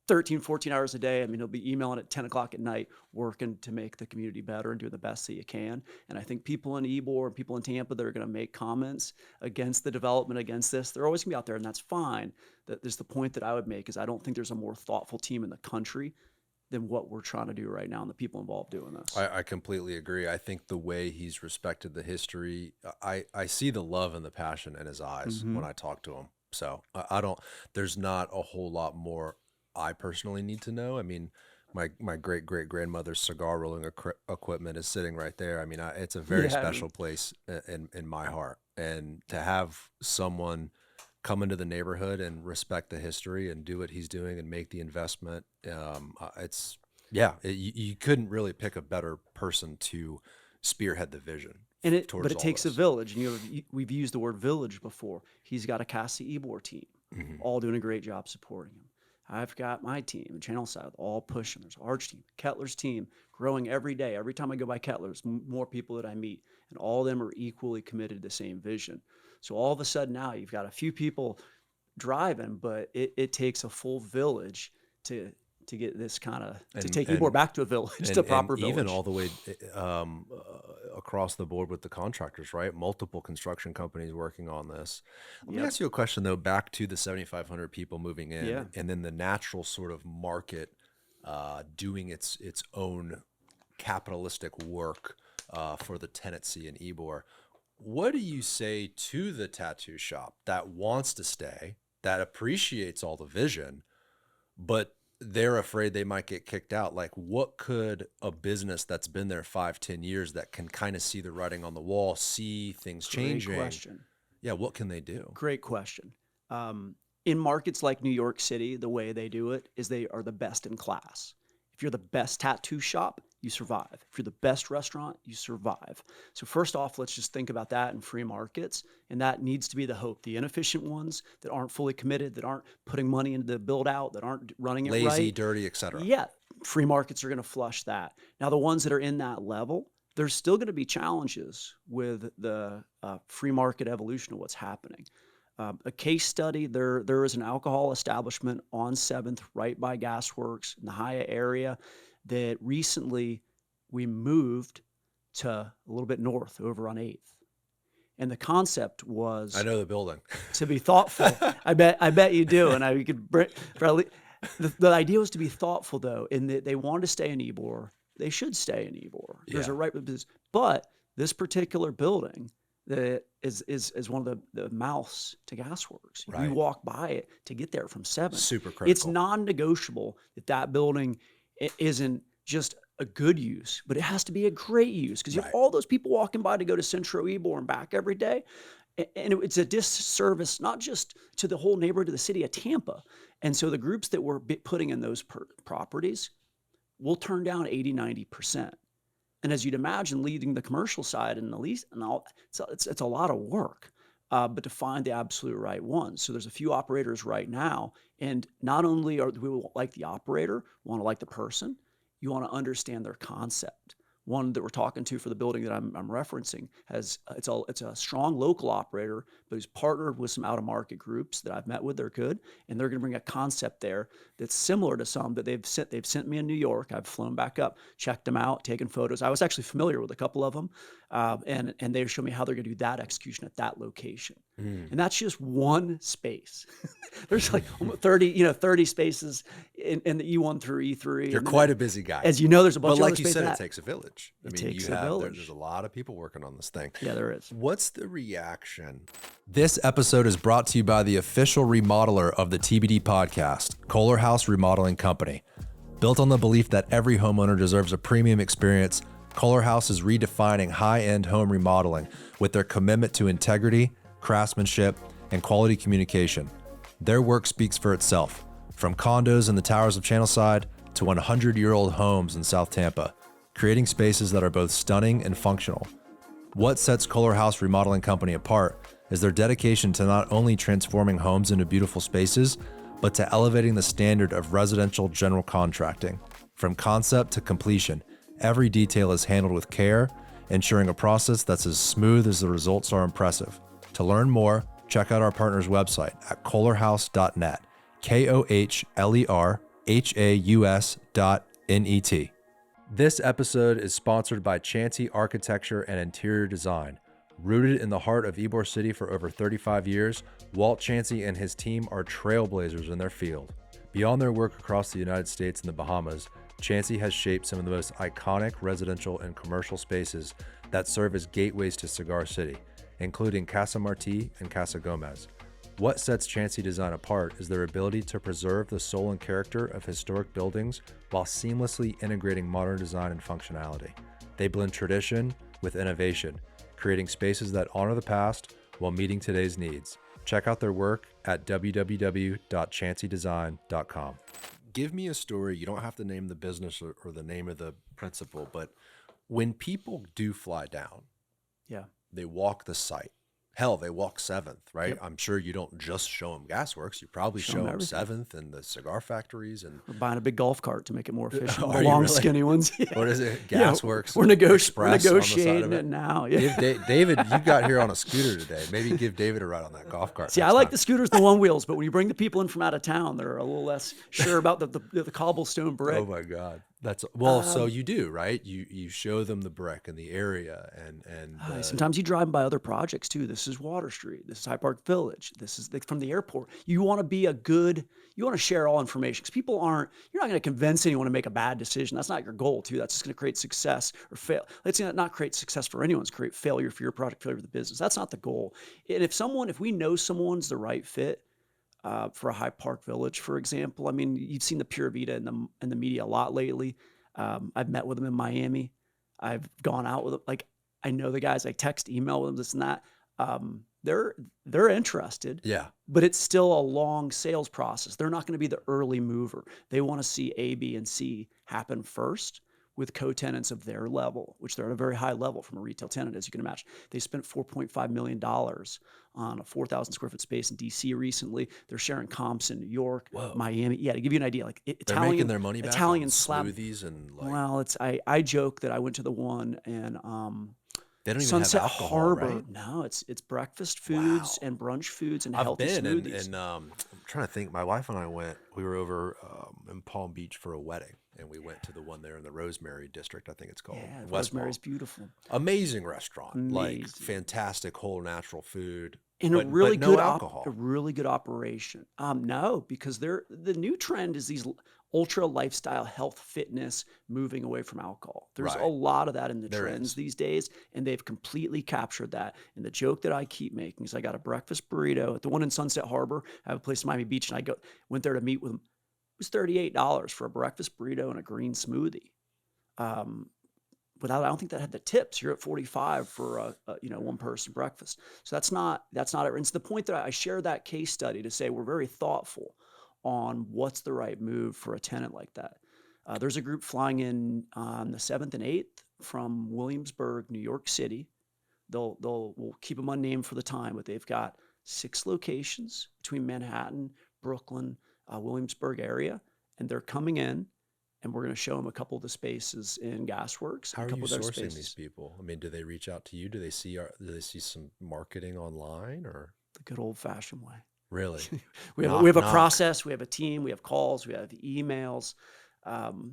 13, 14 hours a day. I mean, he'll be emailing at 10 o'clock at night, working to make the community better and doing the best that you can. And I think people in Ybor and people in Tampa that are going to make comments against the development, against this, they're always going to be out there, and that's fine. There's the point that I would make is I don't think there's a more thoughtful team in the country than what we're trying to do right now and the people involved doing this. I completely agree. I think the way he's respected the history, I see the love and the passion in his eyes when I talk to him. So I don't, there's not a whole lot more I personally need to know. I mean, my great grandmother's cigar rolling equipment is sitting right there. I mean, it's a very special place in my heart. And to have someone come into the neighborhood and respect the history and do what he's doing and make the investment, you couldn't really pick a better person to spearhead the vision. But it towards takes all a village. And we've used the word village before. He's got a Casa Ybor team, all doing a great job supporting him. I've got my team, Channel South, all pushing. There's Arch team, Kettler's team, growing every day. Every time I go by Kettler's, more people that I meet, and all of them are equally committed to the same vision. So all of a sudden now you've got a few people driving, but it takes a full village to get this kind of to take Ybor back to a village, to a proper village. Even all the way across the board with the contractors, right? Multiple construction companies working on this. Let me ask you a question though, back to the 7,500 people moving in, and then the natural sort of market doing its own capitalistic work for the tenancy in Ybor. What do you say to the tattoo shop that wants to stay, that appreciates all the vision, but they're afraid they might get kicked out? Like, what could a business that's been there 5-10 years that can kind of see the writing on the wall, see things changing? Great question. Yeah, what can they do? Great question. In markets like New York City, the way they do it is they are the best in class. If you're the best tattoo shop, you survive. If you're the best restaurant, you survive. So first off, let's just think about that in free markets. And that needs to be the hope. The inefficient ones that aren't fully committed, that aren't putting money into the build out, that aren't running it right. Lazy, dirty, etc. Yeah, free markets are going to flush that. Now, the ones that are in that level, there's still going to be challenges with the free market evolution of what's happening. A case study, there is an alcohol establishment on 7th right by Gasworks in the Hyatt area that recently we moved to a little bit north over on 8th. And the concept was, I know the building. to be thoughtful. I bet you do. And we could probably, the idea was to be thoughtful though, in that they wanted to stay in Ybor. They should stay in Ybor. There's a right business. But this particular building that is one of the mouths to Gasworks. Right. You walk by it to get there from 7th. Super critical. It's non-negotiable that building isn't just a good use, but it has to be a great use because you have Right. all those people walking by to go to Centro Ybor and back every day. And it's a disservice, not just to the whole neighborhood of the city of Tampa. And so the groups that we're putting in those properties will turn down 80, 90%. And as you'd imagine, leading the commercial side and the lease and all, it's a lot of work. But to find the absolute right one. So there's a few operators right now, and not only do we like the operator, we want to like the person, you want to understand their concept. One that we're talking to for the building that I'm referencing it's a strong local operator, but he's partnered with some out-of-market groups that I've met with. They're good, and they're going to bring a concept there that's similar to some that they've sent me in New York. I've flown back up, checked them out, taken photos. I was actually familiar with a couple of them, and they show me how they're going to do that execution at that location. And that's just one space. There's like 30 spaces in the E1 through E3. You're quite a busy guy. As you know, there's a bunch but of like other you space said, in it that. takes a village. It takes a village. There's a lot of people working on this thing. Yeah, there is. What's the reaction? This episode is brought to you by the official remodeler of the TBD podcast, Kohler House Remodeling Company. Built on the belief that every homeowner deserves a premium experience, Kohler House is redefining high-end home remodeling with their commitment to integrity, craftsmanship, and quality communication. Their work speaks for itself, from condos in the towers of Channelside to 100-year-old homes in South Tampa, creating spaces that are both stunning and functional. What sets Kohler House Remodeling Company apart is their dedication to not only transforming homes into beautiful spaces, but to elevating the standard of residential general contracting. From concept to completion, every detail is handled with care, ensuring a process that's as smooth as the results are impressive. To learn more, check out our partner's website at kohlerhouse.net, KOHLERHAUS.net. This episode is sponsored by Chansey Architecture and Interior Design. Rooted in the heart of Ybor City for over 35 years, Walt Chansey and his team are trailblazers in their field. Beyond their work across the United States and the Bahamas, Chansey has shaped some of the most iconic residential and commercial spaces that serve as gateways to Cigar City, including Casa Marti and Casa Gomez. What sets Chansey Design apart is their ability to preserve the soul and character of historic buildings while seamlessly integrating modern design and functionality. They blend tradition with innovation, creating spaces that honor the past while meeting today's needs. Check out their work at www.chanseydesign.com. Give me a story. You don't have to name the business or the name of the principal, but when people do fly down, Yeah. they walk the site. Hell, they walk 7th, right? Yep. I'm sure you don't just show them Gasworks. You probably show them everything. 7th and the cigar factories and We're buying a big golf cart to make it more efficient. Are The you long, really? skinny ones. Yeah. what is it? Yeah, Gasworks. We're Express on the side negotiating of it now. Yeah. Give David, you got here on a scooter today. Maybe give David a ride on that golf cart. See, I next like time. the scooters, the one wheels, but when you bring the people in from out of town, they're a little less sure about the cobblestone brick. Oh my God. That's well, so you do, right? You show them the brick and the area and Sometimes you drive by other projects too. This is Water Street. This is High Park Village. This is from the airport. You want to you want to share all information because you're not going to convince anyone to make a bad decision. That's not your goal too. That's just going to create success or fail. Let's not create success for anyone. It's create failure for your product, failure for the business. That's not the goal. And if we know someone's the right fit, for a High Park Village, for example. I mean, you've seen the Pura Vida in the media a lot lately. I've met with them in Miami. I've gone out with them. Like, I know the guys. I text, email with them, this and that. They're interested. yeah. But it's still a long sales process. They're not going to be the early mover. They want to see A, B, and C happen first with co-tenants of their level, which they're at a very high level from a retail tenant, as you can imagine. They spent $4.5 million on a 4,000 square foot space in DC recently. They're sharing comps in New York, Whoa. Miami. Yeah, to give you an idea, like They're Italian, making their money back Italian on slab. smoothies and like Well, I joke that I went to the one and they don't even Sunset have alcohol, Harbor. right? No, it's breakfast foods Wow. and brunch foods and I've healthy been smoothies. and I'm trying to think. My wife and I we were over in Palm Beach for a wedding and we went to the one there in the Rosemary district, I think it's called. Yeah, West Rosemary's Palm. beautiful. Amazing restaurant, like Amazing. fantastic whole natural food. And but, a really but no good alcohol. a really good operation. No, because the new trend is these ultra lifestyle health fitness moving away from alcohol. There's Right. a lot of that in the There trends is. these days, and they've completely captured that. And the joke that I keep making is I got a breakfast burrito at the one in Sunset Harbor. I have a place in Miami Beach, and went there to meet with them. It was $38 for a breakfast burrito and a green smoothie. I don't think that had the tips. You're at 45 for a one person breakfast. So that's not it. And it's the point that I share that case study to say we're very thoughtful on what's the right move for a tenant like that. There's a group flying in on the 7th and 8th from Williamsburg, New York City. We'll keep them unnamed for the time, but they've got 6 locations between Manhattan, Brooklyn, Williamsburg area, and they're coming in, and we're going to show them a couple of the spaces in Gasworx. How a are couple you of their sourcing spaces. these people? I mean, do they reach out to you? Do they see some marketing online, or The good old fashioned way. really? we have a Knock. process. We have a team. We have calls. We have emails.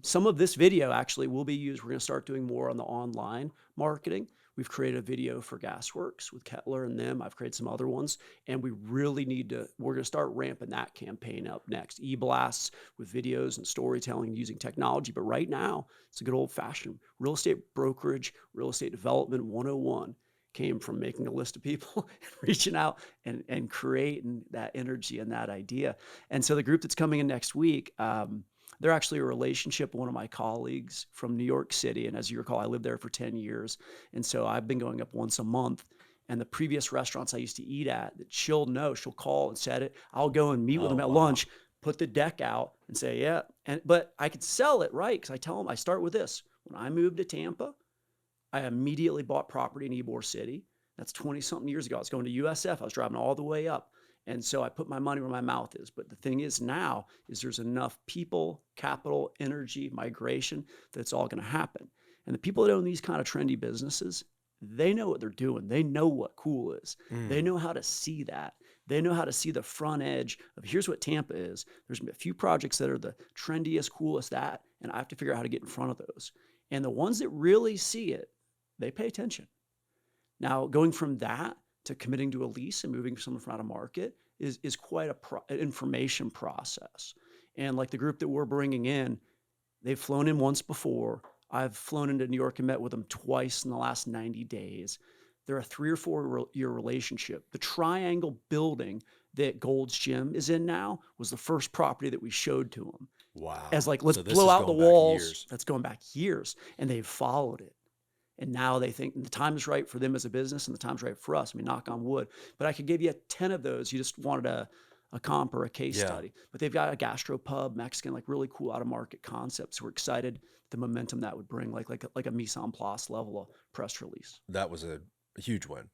Some of this video actually will be used. We're going to start doing more on the online marketing. We've created a video for Gasworx with Kettler and them. I've created some other ones, and we're going to start ramping that campaign up next. E-blasts with videos and storytelling using technology. But right now, it's a good old fashioned real estate brokerage, real estate development 101. Came from making a list of people and reaching out and creating that energy and that idea. And so the group that's coming in next week, they're actually a relationship with one of my colleagues from New York City. And as you recall, I lived there for 10 years. And so I've been going up once a month. And the previous restaurants I used to eat at, that she'll call and set it. I'll go and meet with them at lunch, put the deck out and say, yeah. But I could sell it, right? Because I tell them, I start with this. When I moved to Tampa, I immediately bought property in Ybor City. That's 20-something years ago. I was going to USF. I was driving all the way up. And so I put my money where my mouth is. But the thing is now is there's enough people, capital, energy, migration that it's all going to happen. And the people that own these kind of trendy businesses, they know what they're doing. They know what cool is. They know how to see that. They know how to see the front edge of here's what Tampa is. There's a few projects that are the trendiest, coolest that, and I have to figure out how to get in front of those. And the ones that really see it, they pay attention. Now, going from that to committing to a lease and moving someone from out of market is quite an information process. And like the group that we're bringing in, they've flown in once before. I've flown into New York and met with them twice in the last 90 days. They're a 3 or 4 year relationship. The triangle building that Gold's Gym is in now was the first property that we showed to them. Wow. As like, let's blow out the walls. That's going back years. And they've followed it. And now they think the time is right for them as a business and the time's right for us. I mean, knock on wood. But I could give you 10 of those. You just wanted a comp or a case study. But they've got a gastropub, Mexican, like really cool out-of-market concepts. We're excited the momentum that would bring, like a mise en place level of press release. That was a huge win.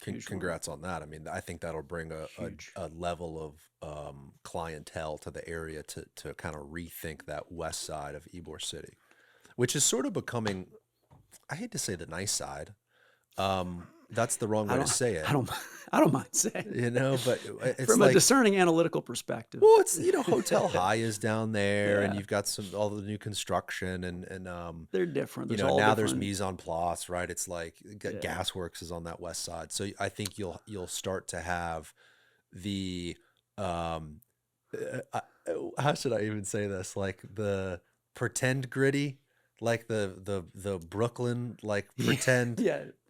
Congrats on that. I mean, I think that'll bring a level of clientele to the area to kind of rethink that west side of Ybor City, which is sort of becoming, I hate to say the nice side. That's the wrong way to say it. I don't mind saying, but it's from a discerning analytical perspective. Well, it's, Hotel High is down there, and you've got all the new construction, and they're different. There's mise en place, right? It's like Gasworx is on that west side, so I think you'll start to have the how should I even say this? Like the pretend gritty. Like the Brooklyn, like pretend,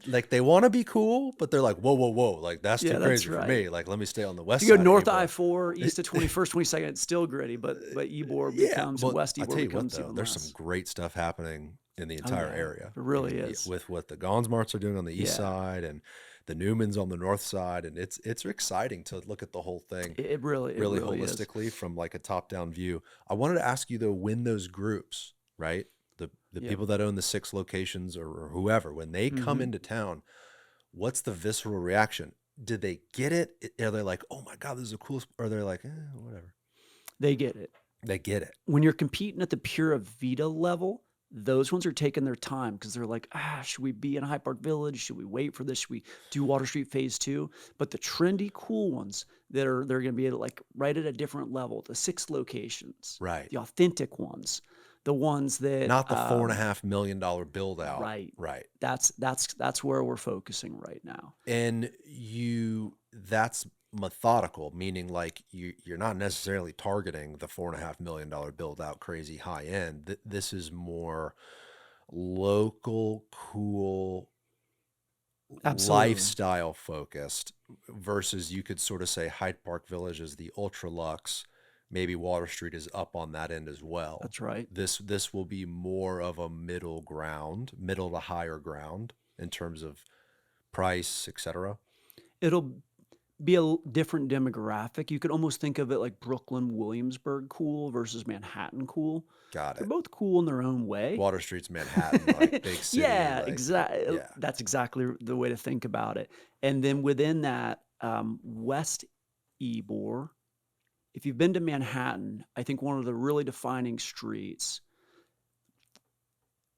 like they want to be cool, but they're like, whoa, like that's too crazy for me. Like, let me stay on the west side. You go north I-4, east of 21st, 22nd, it's still gritty, but Ybor becomes West Ybor becomes even there's less. some great stuff happening in the entire area. It really is. With what the Gansmarts are doing on the east side and the Newmans on the north side, and it's exciting to look at the whole thing. It really holistically is. From like a top-down view. I wanted to ask you though, when those groups, right? The people that own the 6 locations or whoever, when they come into town, what's the visceral reaction? Did they get it? Are they like, oh my God, this is the coolest? Or they're like, whatever. They get it. They get it. When you're competing at the Pura Vida level, those ones are taking their time because they're like, should we be in Hyde Park Village? Should we wait for this? Should we do Water Street Phase 2? But the trendy, cool ones they're going to be like right at a different level, the 6 locations, right? The authentic ones. The ones that not the $4.5 million build out. Right. That's where we're focusing right now. And that's methodical, meaning like you're not necessarily targeting the $4.5 million build out crazy high end. This is more local, cool, lifestyle focused versus you could sort of say Hyde Park Village is the ultra luxe. maybe Water Street is up on that end as well. That's right. This will be more of a middle to higher ground in terms of price, etc. It'll be a different demographic. You could almost think of it like Brooklyn, Williamsburg cool versus Manhattan cool. Got They're it. both cool in their own way. Water Street's Manhattan, like big city. Yeah, like, exactly. yeah. That's exactly the way to think about it. And then within that, West Ybor, if you've been to Manhattan, I think one of the really defining streets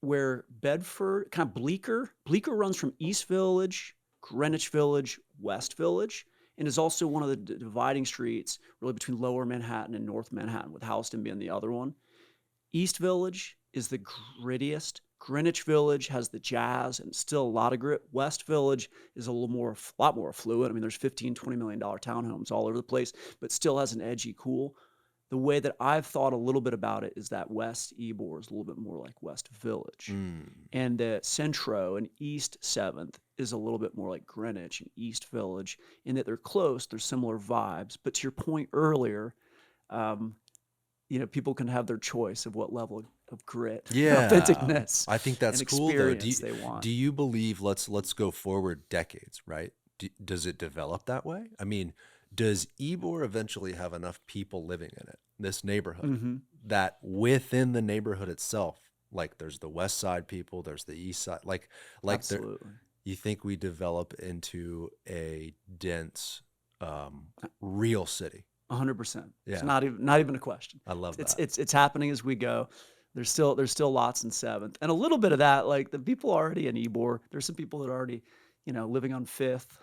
where Bedford, kind of Bleecker runs from East Village, Greenwich Village, West Village, and is also one of the dividing streets really between Lower Manhattan and North Manhattan, with Houston being the other one. East Village is the grittiest. Greenwich Village has the jazz and still a lot of grit. West Village is a lot more affluent. I mean, there's $15-20 million townhomes all over the place, but still has an edgy cool. The way that I've thought a little bit about it is that West Ybor is a little bit more like West Village. And the Centro and East 7th is a little bit more like Greenwich and East Village, in that they're close, they're similar vibes. But to your point earlier, people can have their choice of what level of grit, authenticness, I think that's and cool. Though. experience they want. Do you believe? Let's go forward decades, right? Does it develop that way? I mean, does Ybor eventually have enough people living in it, this neighborhood, that within the neighborhood itself, like there's the West Side people, there's the East Side, like Absolutely. You think we develop into a dense, real city? 100%. Yeah. It's not even a question. I love that. It's happening as we go. There's still lots in 7th, and a little bit of that, like the people already in Ybor. There's some people that are already, living on 5th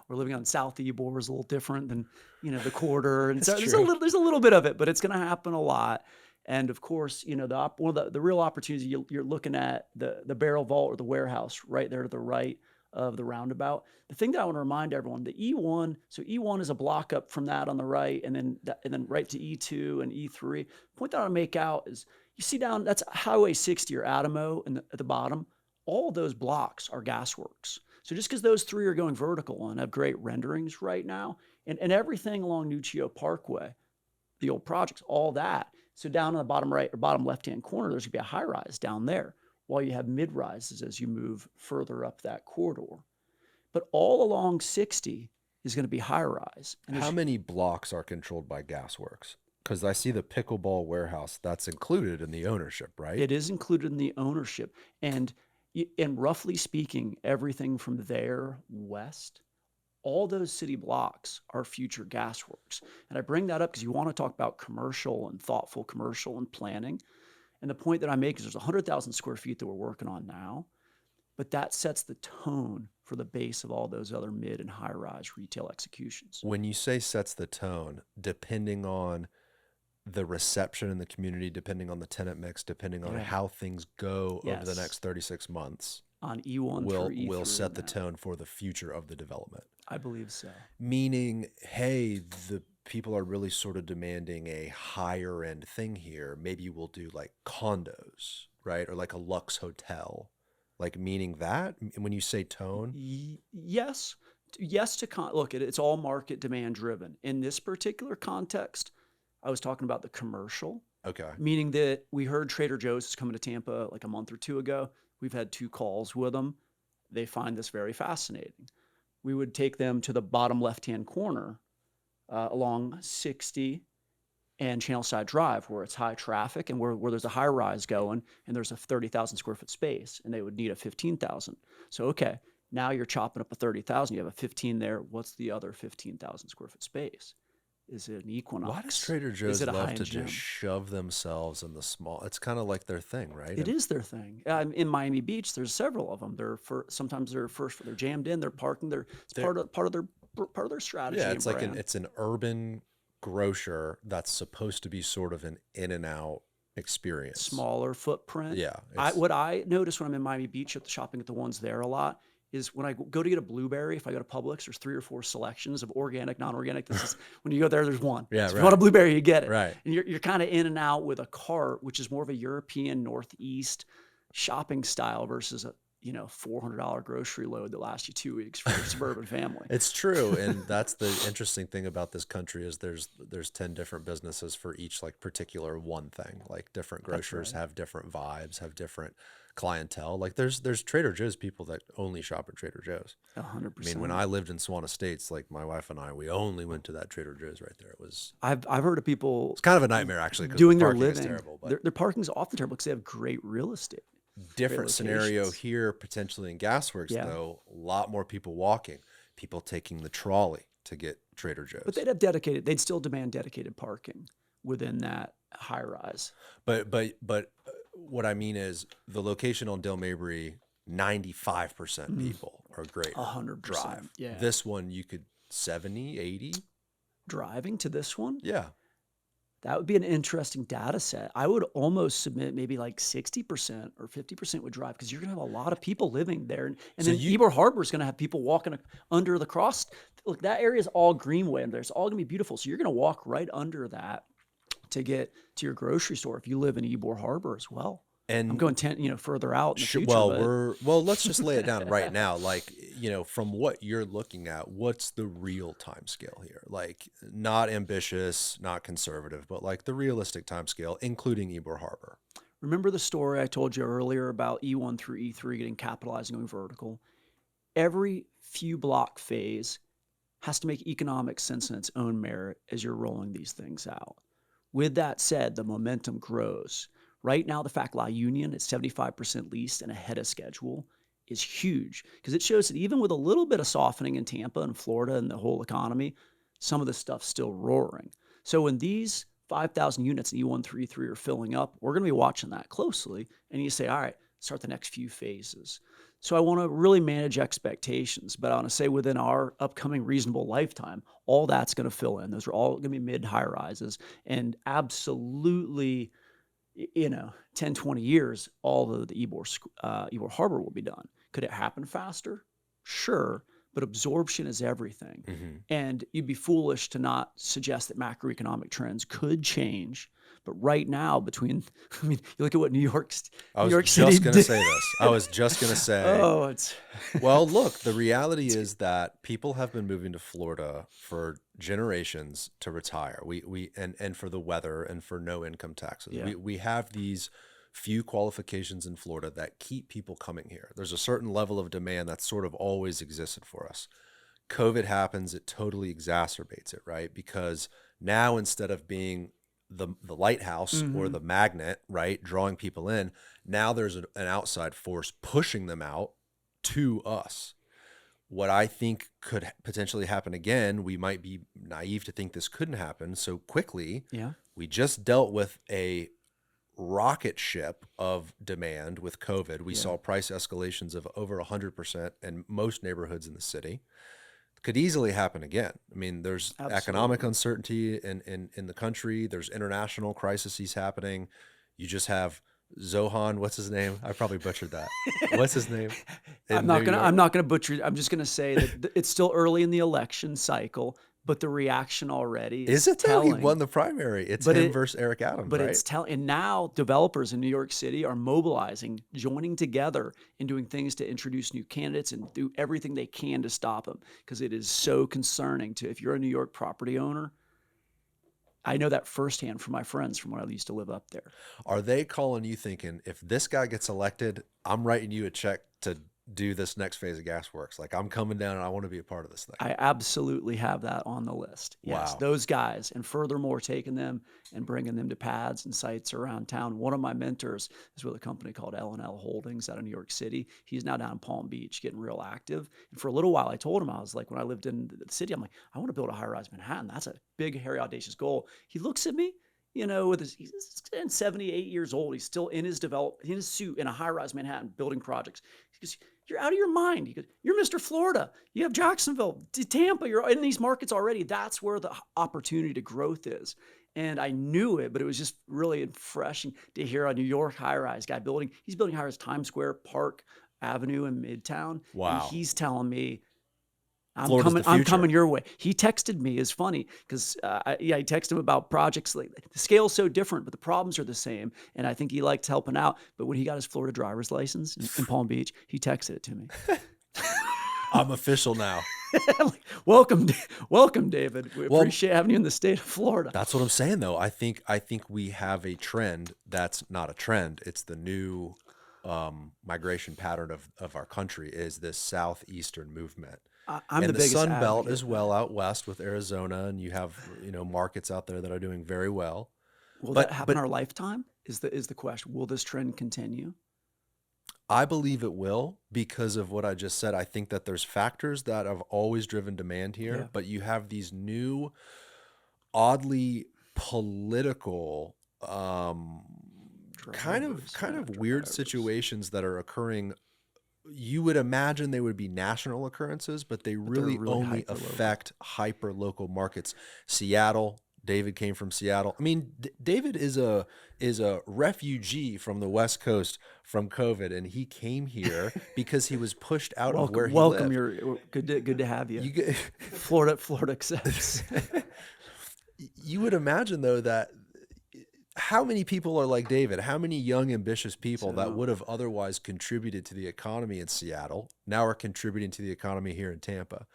or living on South Ybor is a little different than the quarter, and so there's a little bit of it, but it's going to happen a lot. And of course, one of the real opportunities, you're looking at the barrel vault or the warehouse right there to the right of the roundabout. The thing that I want to remind everyone, the E1, so E1 is a block up from that on the right, and then right to E2 and E3. Point that I want to make out is, you see down, that's Highway 60 or Adamo at the bottom. All of those blocks are Gasworx. So just because those 3 are going vertical and have great renderings right now, and everything along Nuccio Parkway, the old projects, all that. So down on the bottom right or bottom left-hand corner, there's going to be a high-rise down there, while you have mid-rises as you move further up that corridor. But all along 60 is going to be high-rise. How many blocks are controlled by Gasworx? Because I see the pickleball warehouse, that's included in the ownership, right? It is included in the ownership. And roughly speaking, everything from there west, all those city blocks are future Gasworx. And I bring that up because you want to talk about commercial and thoughtful commercial and planning. And the point that I make is there's 100,000 square feet that we're working on now, but that sets the tone for the base of all those other mid and high rise retail executions. When you say sets the tone, depending on the reception in the community, depending on the tenant mix, depending on how things go over the next 36 months, on E1 will set the tone for the future of the development. I believe so. Meaning, hey, the people are really sort of demanding a higher end thing here. Maybe we'll do like condos, right? Or like a luxe hotel, like meaning that when you say tone. Yes. Look, it's all market demand driven. In this particular context, I was talking about the commercial. Okay. Meaning that we heard Trader Joe's is coming to Tampa like a month or 2 ago. We've had 2 calls with them. They find this very fascinating. We would take them to the bottom left-hand corner along 60 and Channelside Drive, where it's high traffic and where there's a high rise going, and there's a 30,000 square foot space, and they would need a 15,000. So, okay, now you're chopping up a 30,000. You have a 15 there. What's the other 15,000 square foot space? Is it an Equinox? Why does Trader Joe's love to just shove themselves in the small? It's kind of like their thing, right? It is their thing. In Miami Beach, there's several of them. Sometimes they're first. They're jammed in. They're parking. It's part of their strategy. Yeah, it's like it's an urban grocer that's supposed to be sort of an in and out experience. Smaller footprint. Yeah. What I notice when I'm in Miami Beach shopping at the ones there a lot is when I go to get a blueberry, if I go to Publix, there's 3 or 4 selections of organic, non-organic. This is when you go there's one. Yeah, so if you want a blueberry, you get it. Right. And you're kind of in and out with a cart, which is more of a European Northeast shopping style versus $400 grocery load that lasts you 2 weeks for a suburban family. It's true, and that's the interesting thing about this country is there's 10 different businesses for each like particular one thing. Like different grocers have different vibes, have different clientele. Like there's Trader Joe's people that only shop at Trader Joe's. 100%. I mean, when I lived in Swan Estates, like my wife and I, we only went to that Trader Joe's right there. I've heard of people It's kind of a nightmare actually because doing the their parking is living. terrible. But Their parking's often terrible because they have great real estate. different scenario locations. here potentially in Gasworks Yeah. though. A lot more people walking, people taking the trolley to get Trader Joe's. But they'd still demand dedicated parking within that high rise. But what I mean is the location on Dale Mabry, 95% people are great. 100%. Drive. Yeah. This one you could 70, 80. Driving to this one, Yeah. that would be an interesting data set. I would almost submit maybe like 60% or 50% would drive because you're going to have a lot of people living there. And So then Ybor Harbor is going to have people walking under the cross. Look, that area is all greenway and there's all going to be beautiful. So you're going to walk right under that to get to your grocery store if you live in Ybor Harbor as well. And I'm going further out in the future. well, let's just lay it down right now. Like, from what you're looking at, what's the real time scale here? Like, not ambitious, not conservative, but like the realistic time scale, including Ybor Harbor. Remember the story I told you earlier about E1 through E3 getting capitalized and going vertical? Every few block phase has to make economic sense in its own merit as you're rolling these things out. With that said, the momentum grows. Right now, the fact La Union is 75% leased and ahead of schedule is huge because it shows that even with a little bit of softening in Tampa and Florida and the whole economy, some of the stuff's still roaring. So when these 5,000 units in E1 through E3 are filling up, we're going to be watching that closely. And you say, all right, start the next few phases. So I want to really manage expectations, but I want to say within our upcoming reasonable lifetime, all that's going to fill in. Those are all going to be mid-high rises and absolutely 10, 20 years, all of the Ybor Harbor will be done. Could it happen faster? Sure, but absorption is everything. Mm-hmm. And you'd be foolish to not suggest that macroeconomic trends could change. But right now, you look at what New York City I was just going to say this. I was just going to say, well, look, the reality is that people have been moving to Florida for generations to retire. And for the weather and for no income taxes. Yeah. We have these few qualifications in Florida that keep people coming here. There's a certain level of demand that's sort of always existed for us. COVID happens, it totally exacerbates it, right? Because now instead of being the lighthouse or the magnet, right, drawing people in, now there's an outside force pushing them out to us. What I think could potentially happen again, we might be naive to think this couldn't happen so quickly. Yeah. We just dealt with a rocket ship of demand with COVID. We saw price escalations of over 100% in most neighborhoods in the city. Could easily happen again. I mean, there's economic uncertainty in the country. There's international crises happening. You just have Zohan. What's his name? I probably butchered that. What's his name? I'm not gonna butcher it. I'm just gonna say that it's still early in the election cycle, but the reaction already is it though? He telling. won the primary. It's him versus Eric Adams, But right? it's telling. And now developers in New York City are mobilizing, joining together and doing things to introduce new candidates and do everything they can to stop them because it is so concerning if you're a New York property owner. I know that firsthand from my friends from when I used to live up there. Are they calling you thinking, if this guy gets elected, I'm writing you a check to do this next phase of Gasworks? Like, I'm coming down and I want to be a part of this thing. I absolutely have that on the list. Yes, Wow. those guys. And furthermore, taking them and bringing them to pads and sites around town. One of my mentors is with a company called L&L Holdings out of New York City. He's now down in Palm Beach getting real active. And for a little while, I told him, I was like, when I lived in the city, I'm like, I want to build a high-rise Manhattan. That's a big, hairy, audacious goal. He looks at me, he's 78 years old. He's still in his suit in a high-rise Manhattan building projects. He goes, you're out of your mind. He goes, you're Mr. Florida. You have Jacksonville, Tampa. You're in these markets already. That's where the opportunity to growth is. And I knew it, but it was just really refreshing to hear a New York high-rise guy he's building high-rise Times Square, Park Avenue in Midtown. Wow. And he's telling me, Florida's the I'm future. coming your way. He texted me. It's funny because he texted him about projects. Like, the scale's so different, but the problems are the same. And I think he liked helping out. But when he got his Florida driver's license in Palm Beach, he texted it to me. I'm official now. Like, welcome, welcome, David. We Well, appreciate having you in the state of Florida. That's what I'm saying, though. I think we have a trend that's not a trend. It's the new migration pattern of our country, is this southeastern movement. I'm And the the biggest Sun Belt advocate as of well out west with Arizona, and you have markets out there that are doing very well. Will that But happen in our lifetime? Is the question. Will this trend continue? I believe it will, because of what I just said. I think that there's factors that have always driven demand here, Yeah. but you have these new, oddly political, kind of weird situations that are occurring. You would imagine they would be national occurrences, but they really only affect hyper local markets. Seattle. David came from Seattle. I mean, David is a refugee from the West Coast from COVID, and he came here because he was pushed out of where he welcome. lived. You're good to have you. Florida accepts. You would imagine, though, that how many people are like David? How many young, ambitious people that would have otherwise contributed to the economy in Seattle now are contributing to the economy here in Tampa?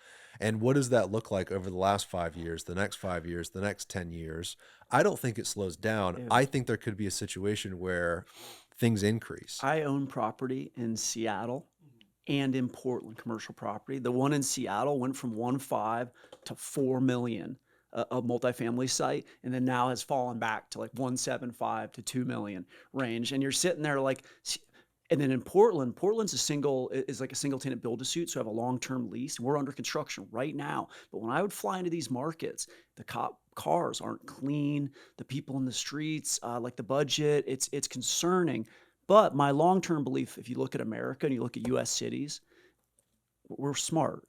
And what does that look like over the last 5 years, the next 5 years, the next 10 years? I don't think it slows down. Yeah. I think there could be a situation where things increase. I own property in Seattle and in Portland, commercial property. The one in Seattle went from 1.5 to 4 million, a multifamily site, and then now has fallen back to like 1.75 to 2 million range. And you're sitting there like, and then in Portland's like a single tenant build to suit, so I have a long-term lease. We're under construction right now. But when I would fly into these markets, the cars aren't clean, the people in the streets, like the budget, it's concerning. But my long-term belief, if you look at America and you look at US cities, we're smart.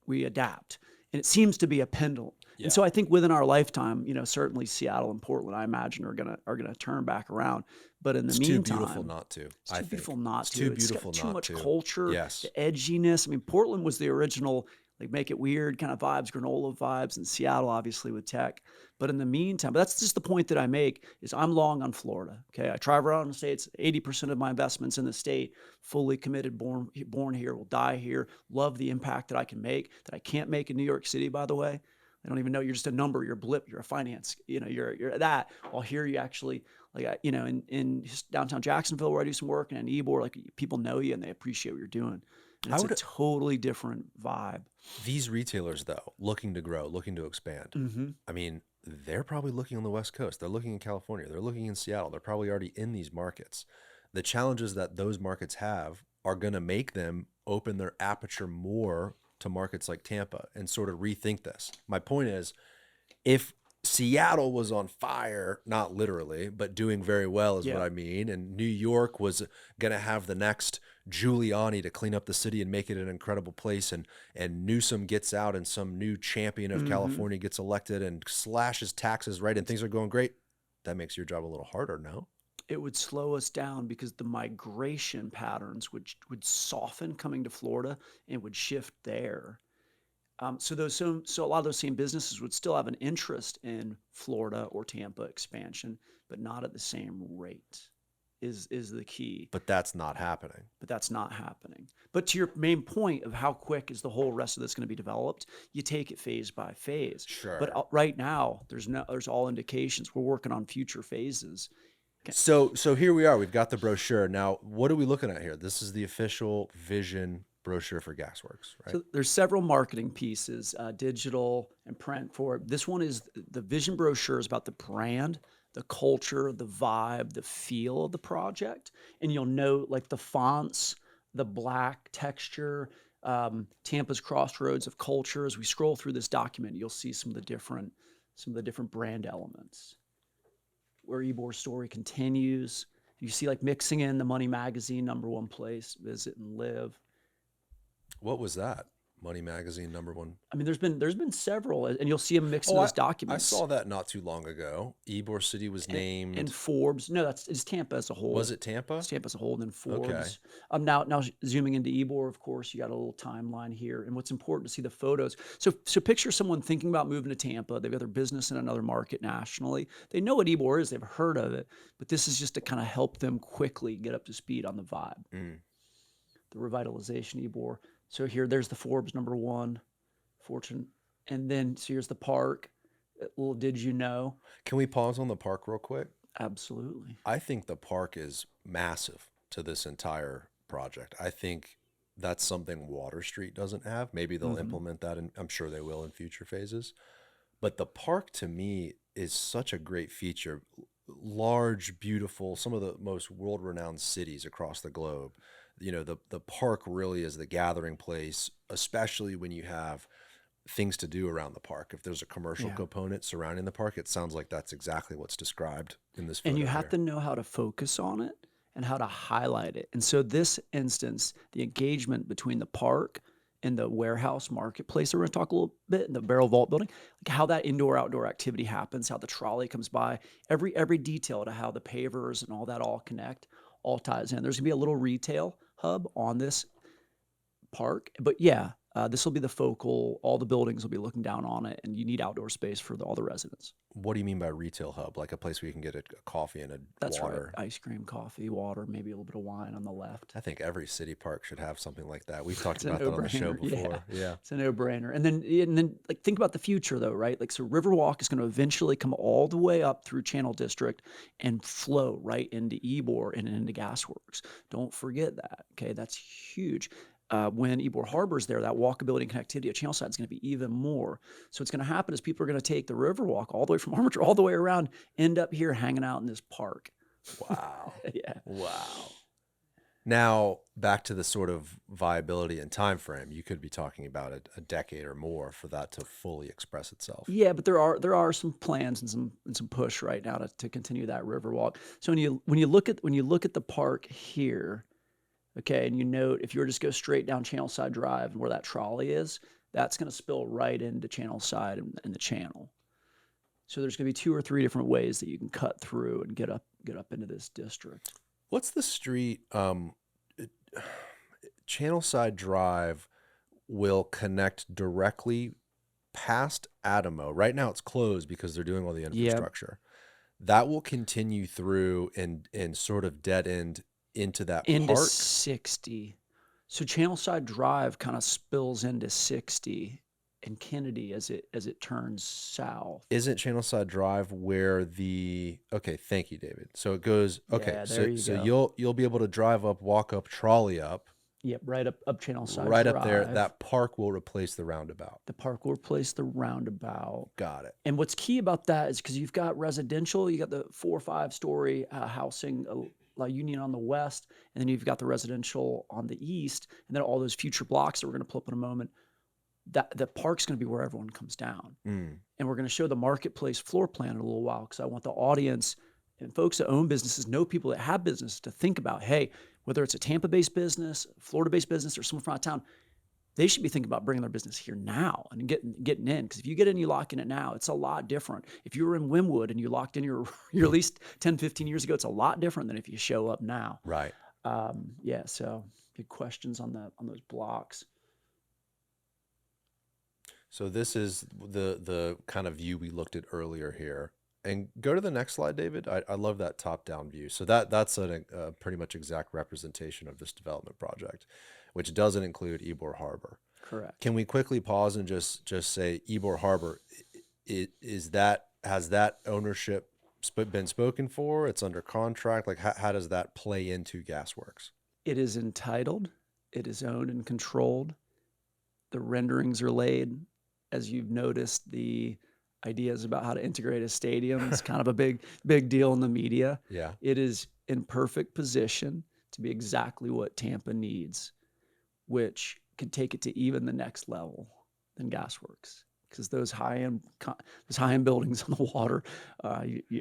We adapt. And it seems to be a pendulum. Yeah. And so I think within our lifetime, certainly Seattle and Portland, I imagine, are gonna turn back around. But in the meantime, too beautiful not to. It's too beautiful not to. Too beautiful it's got not too much to. culture, yes. The edginess. I mean, Portland was the original, like, make it weird kind of vibes, granola vibes, and Seattle, obviously, with tech. But in the meantime, but that's just the point that I make, is I'm long on Florida. Okay, I drive around the states. 80% of my investments in the state, fully committed, born here, will die here. Love the impact that I can make, that I can't make in New York City, by the way. I don't even know. You're just a number. You're a blip. You're a finance. You're that. While here, you actually, like, in downtown Jacksonville, where I do some work, and in Ybor, like, people know you and they appreciate what you're doing. And it's a totally different vibe. These retailers, though, looking to grow, looking to expand. Mm-hmm. I mean, they're probably looking on the West Coast. They're looking in California. They're looking in Seattle. They're probably already in these markets. The challenges that those markets have are going to make them open their aperture more to markets like Tampa and sort of rethink this. My point is, if Seattle was on fire, not literally, but doing very well is what I mean, and New York was going to have the next Giuliani to clean up the city and make it an incredible place, and Newsom gets out and some new champion of California gets elected and slashes taxes, right, and things are going great, that makes your job a little harder, no? It would slow us down because the migration patterns would soften coming to Florida and would shift there. So a lot of those same businesses would still have an interest in Florida or Tampa expansion, but not at the same rate. Is the key. But that's not happening. But to your main point of how quick is the whole rest of this going to be developed, you take it phase by phase. Sure. But right now, there's all indications. We're working on future phases. Okay. So here we are. We've got the brochure. Now, what are we looking at here? This is the official vision brochure for Gasworx, right? So there's several marketing pieces, digital and print for it. This one is the vision brochure is about the brand, the culture, the vibe, the feel of the project. And you'll note, like, the fonts, the black texture, Tampa's crossroads of culture. As we scroll through this document, you'll see some of the different brand elements. Where Ybor's story continues. You see, like, mixing in the Money Magazine #1 place, visit and live. What was that? Money Magazine #1. I mean, there's been several, and you'll see them mixed in Oh, those I documents. saw that not too long ago. Ybor City was And named. Forbes. No, it's Tampa as a Was whole. it Tampa? It's Tampa as a whole, and then Okay. Forbes. Now zooming into Ybor, of course, you got a little timeline here, and what's important to see the photos. So picture someone thinking about moving to Tampa. They've got their business in another market nationally. They know what Ybor is. They've heard of it, but this is just to kind of help them quickly get up to speed on the vibe. Mm. The revitalization Ybor. So there's the Forbes #1, Fortune, and then so here's the park. Little did you know? Can we pause on the park real quick? Absolutely. I think the park is massive to this entire project. I think that's something Water Street doesn't have. Maybe they'll implement that, and I'm sure they will in future phases. But the park to me is such a great feature. Large, beautiful, some of the most world-renowned cities across the globe. The park really is the gathering place, especially when you have things to do around the park. If there's a commercial Yeah. component surrounding the park, it sounds like that's exactly what's described in this photo And you have here. to know how to focus on it and how to highlight it. And so this instance, the engagement between the park and the warehouse marketplace, we're going to talk a little bit, in the barrel vault building, like how that indoor-outdoor activity happens, how the trolley comes by, every detail to how the pavers and all that all connect, all ties in. There's going to be a little retail hub on this park, but yeah, this will be the focal. All the buildings will be looking down on it, and you need outdoor space for all the residents. What do you mean by retail hub? Like a place where you can get a coffee and a That's water? right. Ice cream, coffee, water, maybe a little bit of wine on the left. I think every city park should have something like that. We've talked It's a about that on the show no-brainer. before. Yeah. It's a no-brainer. And then like think about the future though, right? Like so Riverwalk is going to eventually come all the way up through Channel District and flow right into Ybor and into Gasworks. Don't forget that. Okay, that's huge. When Ybor Harbor's there, that walkability and connectivity at Channel Side is going to be even more. So what's going to happen is people are going to take the Riverwalk all the way from Armature all the way around, end up here hanging out in this park. Wow. Yeah. Wow. Now, back to the sort of viability and time frame. You could be talking about a decade or more for that to fully express itself. Yeah, but there are some plans and some push right now to continue that Riverwalk. So when you look at the park here, okay, and you note if you were to just go straight down Channel Side Drive and where that trolley is, that's going to spill right into Channel Side and the channel. So there's going to be 2 or 3 different ways that you can cut through and get up into this district. What's the street? Channel Side Drive will connect directly past Adamo. Right now it's closed because they're doing all the infrastructure. That will continue through and sort of dead end into that Into park. 60. So Channel Side Drive kind of spills into 60 and Kennedy as it turns south. Isn't Channel Side Drive where okay, thank you, David. So it goes, okay, Yeah, there you so go. you'll be able to drive up, walk up, trolley up, Yep, right up Channel Side right Drive. up there. That park will replace the roundabout. The park will replace the roundabout. Got it. And what's key about that is because you've got residential, you got the 4 or 5 story housing, La Union on the west, and then you've got the residential on the east, and then all those future blocks that we're going to pull up in a moment. That the park's going to be where everyone comes down, and we're going to show the marketplace floor plan in a little while because I want the audience and folks that own businesses, know people that have business, to think about, hey, whether it's a Tampa-based business, Florida-based business, or someone from out of town, they should be thinking about bringing their business here now and getting in. Because if you get in, you lock in it now, it's a lot different. If you were in Wynwood and you locked in your lease 10, 15 years ago, it's a lot different than if you show up now. Right. Yeah. So good questions on those blocks. So this is the kind of view we looked at earlier here. And go to the next slide, David. I love that top-down view. So that's a pretty much exact representation of this development project, which doesn't include Ybor Harbor. Correct. Can we quickly pause and just say Ybor Harbor, has that ownership been spoken for? It's under contract. Like how does that play into Gasworks? It is entitled. It is owned and controlled. The renderings are laid. As you've noticed, the ideas about how to integrate a stadium is kind of a big deal in the media. Yeah. It is in perfect position to be exactly what Tampa needs, which could take it to even the next level than Gasworks. because those high end buildings on the water,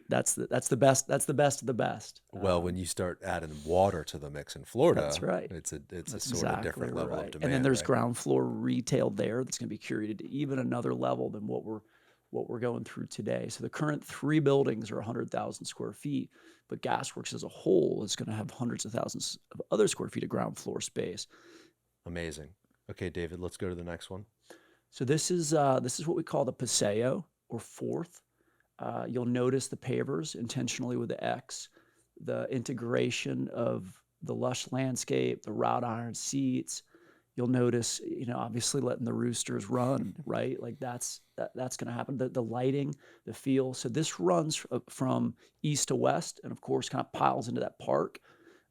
that's the best. That's the best of the best. Well, when you start adding water to the mix in Florida, That's right. it's a That's sort of exactly different level of right. demand, And then there's right? ground floor retail there that's going to be curated to even another level than what we're going through today. So the current 3 buildings are 100,000 square feet, but Gasworks as a whole is going to have hundreds of thousands of other square feet of ground floor space. Amazing. Okay, David, let's go to the next one. So this is what we call the Paseo or fourth. You'll notice the pavers intentionally with the X, the integration of the lush landscape, the wrought iron seats. You'll notice, obviously letting the roosters run, right? Like that's going to happen. The lighting, the feel. So this runs from east to west, and of course, kind of piles into that park.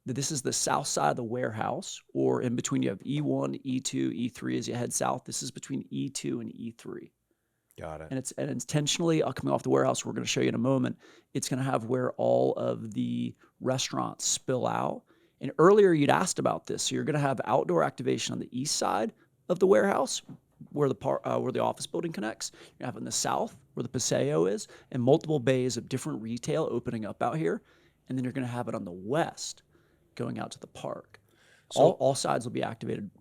This is the south side of the warehouse, or in between you have E1, E2, E3 as you head south. This is between E2 and E3. Got it. And it's intentionally coming off the warehouse. We're going to show you in a moment. It's going to have where all of the restaurants spill out. And earlier you'd asked about this. So you're going to have outdoor activation on the east side of the warehouse, where the office building connects. You have in the south where the Paseo is, and multiple bays of different retail opening up out here. And then you're going to have it on the west, going out to the park. So All sides will be activated.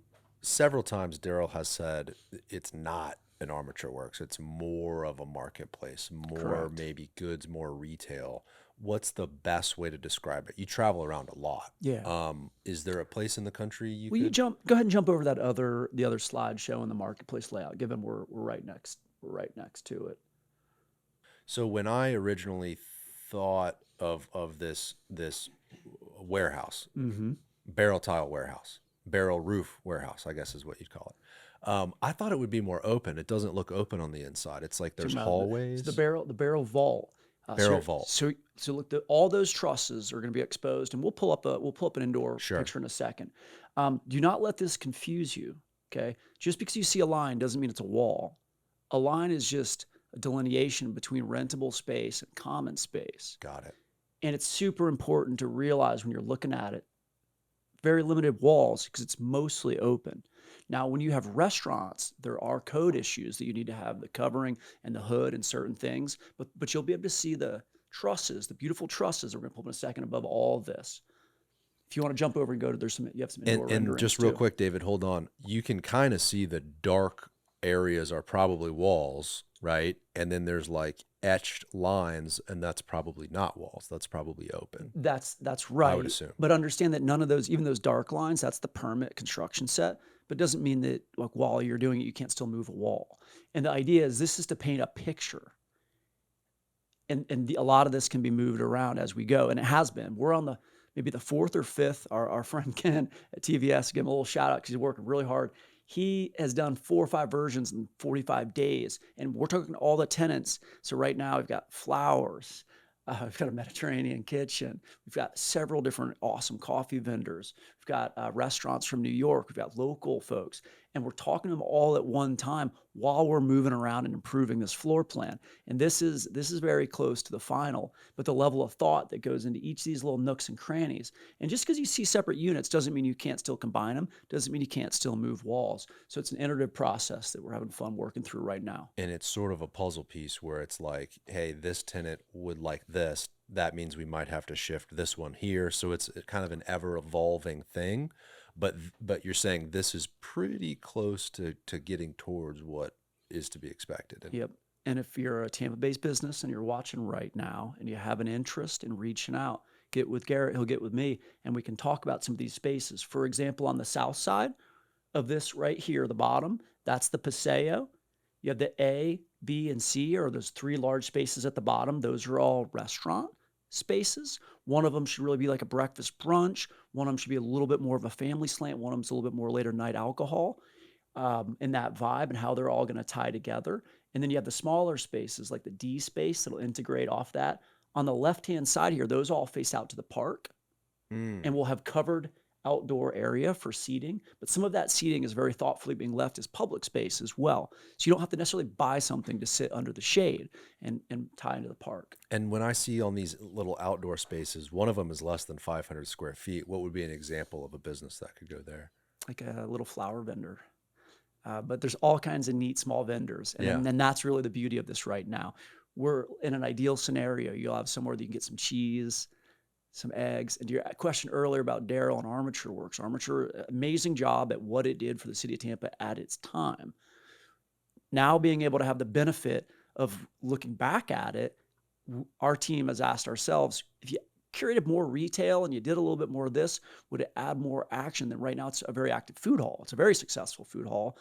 several times Daryl has said it's not an armature works. It's more of a marketplace, more Correct. maybe goods, more retail. What's the best way to describe it? You travel around a lot. Yeah. Is there a place in the country you Will you could? go ahead and jump over the other slide showing the marketplace layout, given we're right next to it. So when I originally thought of this warehouse, barrel tile warehouse, barrel roof warehouse, I guess is what you'd call it. I thought it would be more open. It doesn't look open on the inside. It's like there's hallways. It's the barrel vault. Barrel vault. So look, all those trusses are going to be exposed, and we'll pull up an indoor Sure. picture in a second. Do not let this confuse you. Okay, just because you see a line doesn't mean it's a wall. A line is just a delineation between rentable space and common space. Got it. And it's super important to realize when you're looking at it, very limited walls because it's mostly open. Now, when you have restaurants, there are code issues that you need to have the covering and the hood and certain things, but you'll be able to see the trusses, the beautiful trusses that we're going to pull up in a second above all of this. If you want to jump over and go to, you have some indoor renderings And just real too. quick, David, hold on. You can kind of see the dark areas are probably walls, right? And then there's like etched lines, and that's probably not walls. That's probably open. That's right. I would assume. But understand that none of those, even those dark lines, that's the permit construction set. But doesn't mean that like while you're doing it, you can't still move a wall. And the idea is this is to paint a picture. And a lot of this can be moved around as we go, and it has been. We're on maybe the 4th or 5th. Our friend Ken at TVS, give him a little shout out because he's working really hard. He has done 4 or 5 versions in 45 days, and we're talking all the tenants. So right now we've got flowers. We've got a Mediterranean kitchen. We've got several different awesome coffee vendors. We've got restaurants from New York. We've got local folks. And we're talking to them all at one time while we're moving around and improving this floor plan. And this is very close to the final, but the level of thought that goes into each of these little nooks and crannies. And just because you see separate units doesn't mean you can't still combine them, doesn't mean you can't still move walls. So it's an iterative process that we're having fun working through right now. And it's sort of a puzzle piece where it's like, hey, this tenant would like this. That means we might have to shift this one here. So it's kind of an ever evolving thing. But you're saying this is pretty close to getting towards what is to be expected. Yep. And if you're a Tampa-based business and you're watching right now and you have an interest in reaching out, get with Garrett, he'll get with me, and we can talk about some of these spaces. For example, on the south side of this right here, the bottom, that's the Paseo. You have the A, B, and C, or those 3 large spaces at the bottom. Those are all restaurant spaces. One of them should really be like a breakfast brunch. One of them should be a little bit more of a family slant. One of them's a little bit more later night alcohol, and that vibe and how they're all going to tie together. And then you have the smaller spaces like the D space that'll integrate off that. On the left-hand side here, those all face out to the park, and we'll have covered outdoor area for seating, but some of that seating is very thoughtfully being left as public space as well. So you don't have to necessarily buy something to sit under the shade and tie into the park. And when I see on these little outdoor spaces, one of them is less than 500 square feet. What would be an example of a business that could go there? Like a little flower vendor. But there's all kinds of neat small vendors. And Yeah. then that's really the beauty of this right now. We're in an ideal scenario. You'll have somewhere that you can get some cheese, some eggs. And to your question earlier about Daryl and Armature Works, Armature, amazing job at what it did for the city of Tampa at its time. Now being able to have the benefit of looking back at it, our team has asked ourselves, if you curated more retail and you did a little bit more of this, would it add more action? Than right now it's a very active food hall. It's a very successful food hall.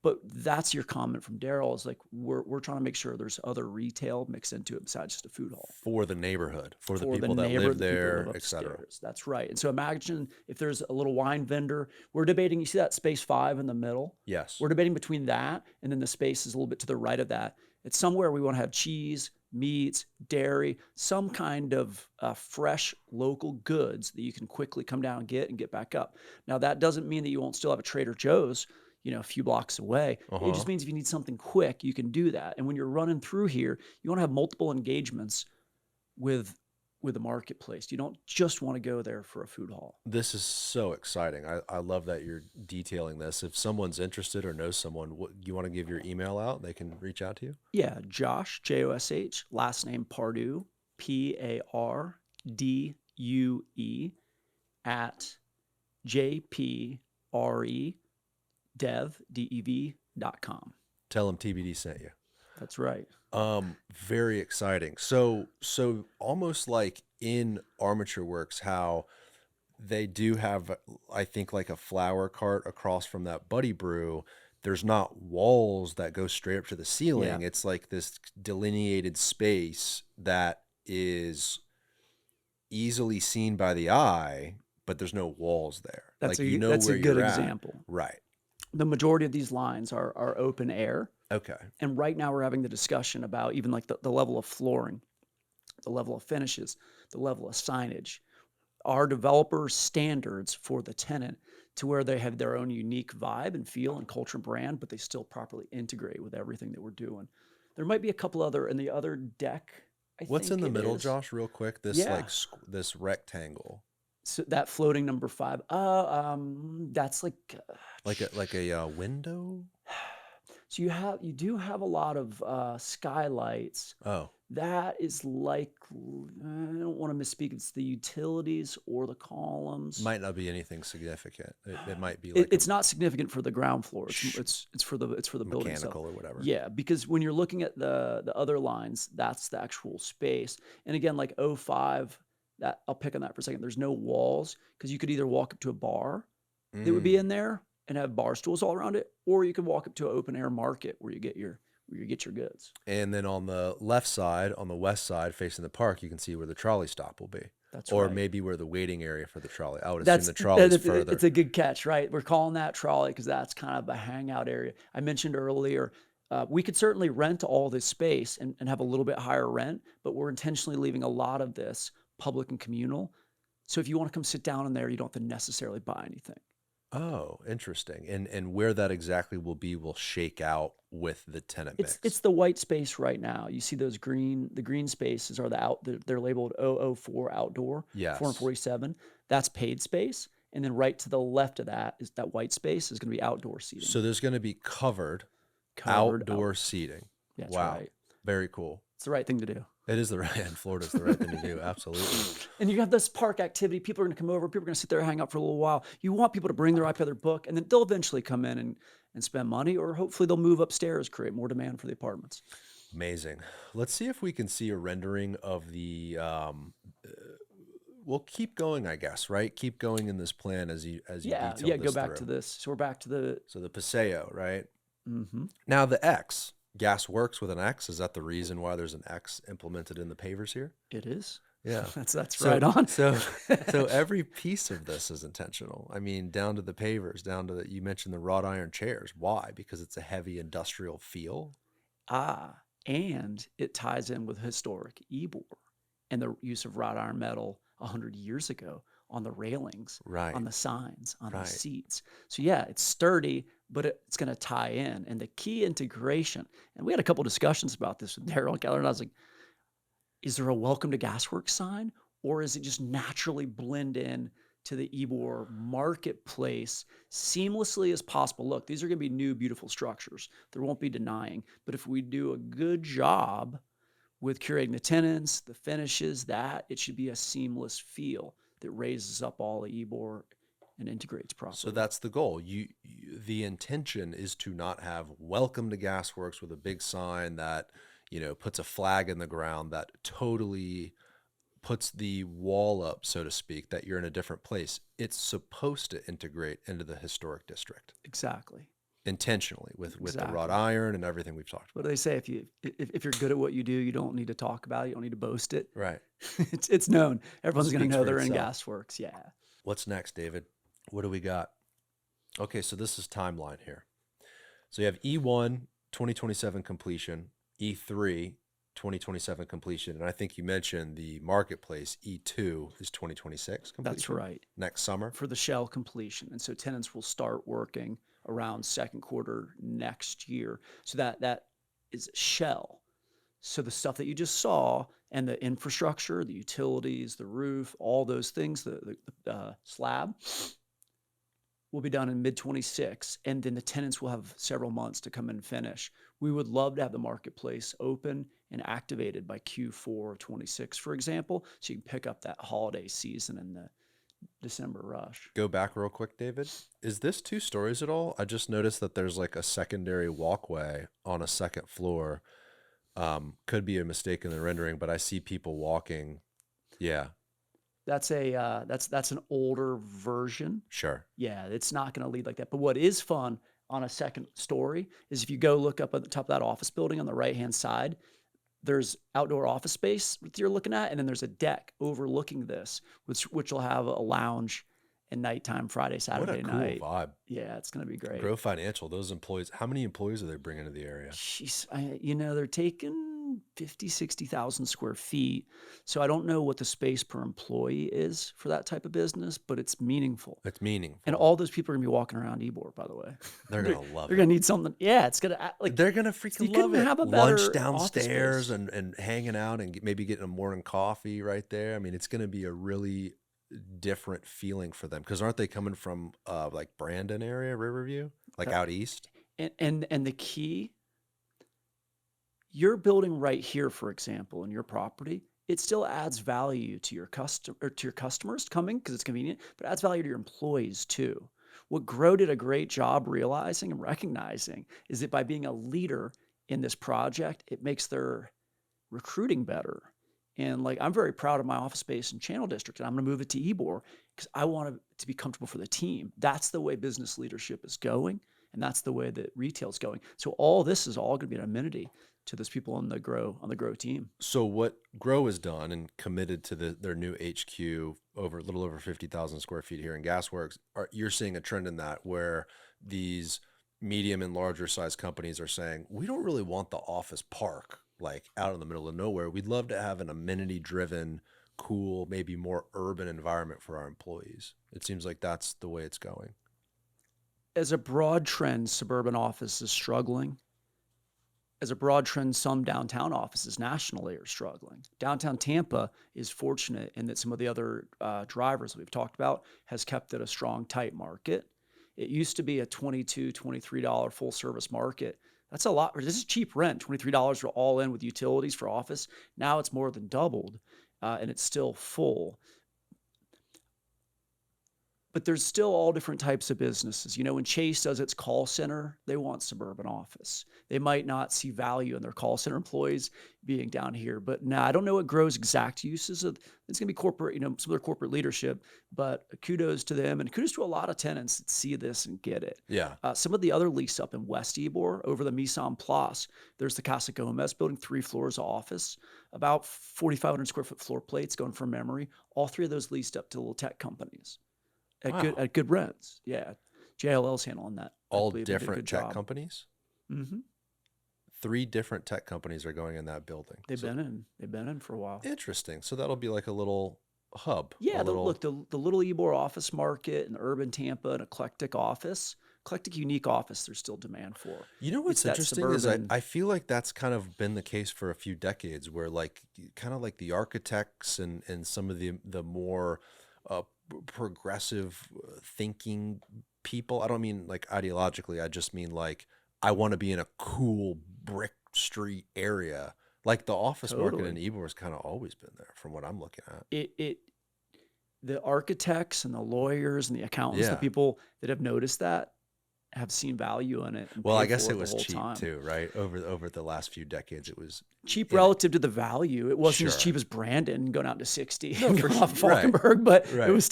But that's your comment from Daryl, is like, we're trying to make sure there's other retail mixed into it besides just a food hall. For the neighborhood, for the people that live there, et cetera. That's right. And so imagine if there's a little wine vendor. We're debating, you see that space 5 in the middle? Yes. We're debating between that and then the space is a little bit to the right of that. It's somewhere we want to have cheese, meats, dairy, some kind of fresh local goods that you can quickly come down and get back up. Now, that doesn't mean that you won't still have a Trader Joe's, a few blocks away. It just means if you need something quick, you can do that. And when you're running through here, you want to have multiple engagements with the marketplace. You don't just want to go there for a food hall. This is so exciting. I love that you're detailing this. If someone's interested or knows someone, you want to give your email out, they can reach out to you? Yeah, Josh, Josh, last name Pardue, Pardue, at jpredev.com. Tell them TBD sent you. That's right. Very exciting. So almost like in Armature Works, how they do have, I think, like a flower cart across from that Buddy Brew. There's not walls that go straight up to the ceiling. Yeah. It's like this delineated space that is easily seen by the eye, but there's no walls there. That's like, that's where a good you're at. example. Right. The majority of these lines are open air. Okay. And right now we're having the discussion about even like the level of flooring, the level of finishes, the level of signage, our developers' standards for the tenant, to where they have their own unique vibe and feel and culture brand, but they still properly integrate with everything that we're doing. There might be a couple other in the other deck. What's in the middle, Josh, real quick? This this rectangle. So that floating number 5. That's like a window. So you do have a lot of skylights. Oh. That is like, I don't want to misspeak. It's the utilities or the columns. Might not be anything significant. It might be like it's not significant for the ground floor. It's for the building mechanical or whatever. Yeah, because when you're looking at the other lines, that's the actual space. And again, like 05, that I'll pick on that for a second. There's no walls, because you could either walk up to a bar that would be in there and have bar stools all around it, or you could walk up to an open air market where you get your goods. And then on the left side, on the west side, facing the park, you can see where the trolley stop will be. That's or right. maybe where the waiting area for the trolley. I would assume the trolley's further. It's a good catch, right? We're calling that trolley because that's kind of a hangout area. I mentioned earlier, we could certainly rent all this space and have a little bit higher rent, but we're intentionally leaving a lot of this public and communal. So if you want to come sit down in there, you don't have to necessarily buy anything. Oh, interesting. And where that exactly will be will shake out with the tenant mix. It's the white space right now. You see those the green spaces are they're labeled 004 outdoor, Yes. 447. That's paid space. And then right to the left of that is that white space is going to be outdoor seating. So there's going to be covered outdoor seating. That's wow. right. Very cool. It's the right thing to do. It is the right, and Florida's the right thing to do. Absolutely. And you have this park activity. People are going to come over. People are going to sit there and hang out for a little while. You want people to bring their iPad, their book, and then they'll eventually come in and spend money, or hopefully they'll move upstairs, create more demand for the apartments. Amazing. Let's see if we can see a rendering of the, we'll keep going, I guess, right? Keep going in this plan as you detail this go back through. to this. So we're back to the Paseo, right? Mm-hmm. Now the X, Gasworx with an X, is that the reason why there's an X implemented in the pavers here? It is. Yeah. That's right on. So every piece of this is intentional. I mean, down to the pavers, down to you mentioned the wrought iron chairs. Why? Because it's a heavy industrial feel. And it ties in with historic Ybor and the use of wrought iron metal 100 years ago on the railings, right, on the signs, on right, the seats. So yeah, it's sturdy, but it's going to tie in. And the key integration, and we had a couple discussions about this with Daryl and Keller, and I was like, is there a welcome to Gasworks sign, or is it just naturally blend in to the Ybor marketplace seamlessly as possible. Look, these are going to be new, beautiful structures. There won't be denying. But if we do a good job with curating the tenants, the finishes, that it should be a seamless feel that raises up all the Ybor and integrates properly. So that's the goal. The intention is to not have "Welcome to Gasworks" with a big sign that, puts a flag in the ground that totally puts the wall up, so to speak, that you're in a different place. It's supposed to integrate into the historic district Exactly. intentionally with the Exactly. wrought iron and everything we've talked What about. do they say? If you're good at what you do, you don't need to talk about it. You don't need to boast it. Right. It's known. Everyone's going to Speaks know for they're in itself. Gasworks. Yeah. What's next, David? What do we got? Okay, so this is timeline here. So you have E1 2027 completion, E3 2027 completion, and I think you mentioned the marketplace E2 is 2026 completion. That's right. Next summer. For the shell completion. And so tenants will start working around second quarter next year. So that is shell. So the stuff that you just saw and the infrastructure, the utilities, the roof, all those things, the slab will be done in mid-26, and then the tenants will have several months to come and finish. We would love to have the marketplace open and activated by Q4 of 26, for example, so you can pick up that holiday season and the December rush. Go back real quick, David. Is this 2 stories at all? I just noticed that there's like a secondary walkway on a second floor. Could be a mistake in the rendering, but I see people walking. Yeah. That's an older version. Sure. Yeah, it's not going to lead like that. But what is fun on a second story is if you go look up at the top of that office building on the right-hand side, there's outdoor office space that you're looking at, and then there's a deck overlooking this, which will have a lounge and nighttime Friday, Saturday What a cool night. vibe. Yeah, it's going to be great. Grow Financial, those employees, how many employees are they bringing to the area? Jeez, they're taking 50, 60,000 square feet. So I don't know what the space per employee is for that type of business, but it's meaningful. It's meaningful. And all those people are going to be walking around Ybor, by the way. They're going to love They're it. going to need something. Yeah, it's going to like They're going to you freaking couldn't love it. have a better Lunch office downstairs space. and hanging out and maybe getting a morning coffee right there. I mean, it's going to be a really different feeling for them, because aren't they coming from like Brandon area, Riverview, like out east? And the key, you're building right here, for example, in your property, it still adds value to your customers coming because it's convenient, but it adds value to your employees too. What Grow did a great job realizing and recognizing is that by being a leader in this project, it makes their recruiting better. And like, I'm very proud of my office space in Channel District, and I'm going to move it to Ybor because I want it to be comfortable for the team. That's the way business leadership is going, and that's the way that retail is going. So all this is all going to be an amenity to those people on the Grow team. So what Grow has done and committed to their new HQ over a little over 50,000 square feet here in Gasworks, you're seeing a trend in that where these medium and larger size companies are saying, we don't really want the office park like out in the middle of nowhere. We'd love to have an amenity driven, cool, maybe more urban environment for our employees. It seems like that's the way it's going. As a broad trend, suburban office is struggling. As a broad trend, some downtown offices nationally are struggling. Downtown Tampa is fortunate in that some of the other drivers that we've talked about has kept it a strong, tight market. It used to be a $22, $23 full service market. That's a lot. This is cheap rent, $23 for all in with utilities for office. Now it's more than doubled, and it's still full. But there's still all different types of businesses. When Chase does its call center, they want suburban office. They might not see value in their call center employees being down here. But now I don't know what Grow's exact uses of. It's going to be corporate, some of their corporate leadership. But kudos to them, and kudos to a lot of tenants that see this and get it. Yeah. Some of the other lease up in West Ybor over the Misan Place, there's the Casa Gomez building, 3 floors of office, about 4,500 square foot floor plates going from memory. All 3 of those leased up to little tech companies. At good rents. Yeah. JLL's handling that. All different tech companies? Mm-hmm. 3 different tech companies are going in that building. They've been in for a while. Interesting. So that'll be like a little hub. Yeah. The little Ybor office market and urban Tampa and eclectic unique office there's still demand for. You know what's interesting is I feel like that's kind of been the case for a few decades, where like kind of like the architects and some of the more progressive thinking people. I don't mean like ideologically. I just mean like I want to be in a cool brick street area. Like the office market in Totally. Ybor has kind of always been there from what I'm looking at. It the architects and the lawyers and the accountants, the Yeah. people that have noticed that have seen value in it and Well, I paid guess for it it the was whole cheap time. too, right? Over the last few decades, it was Cheap in relative to the value. It wasn't as sure. cheap as Brandon going out to 60 No, and for going sure. off Right. Falkenberg, but Right. it was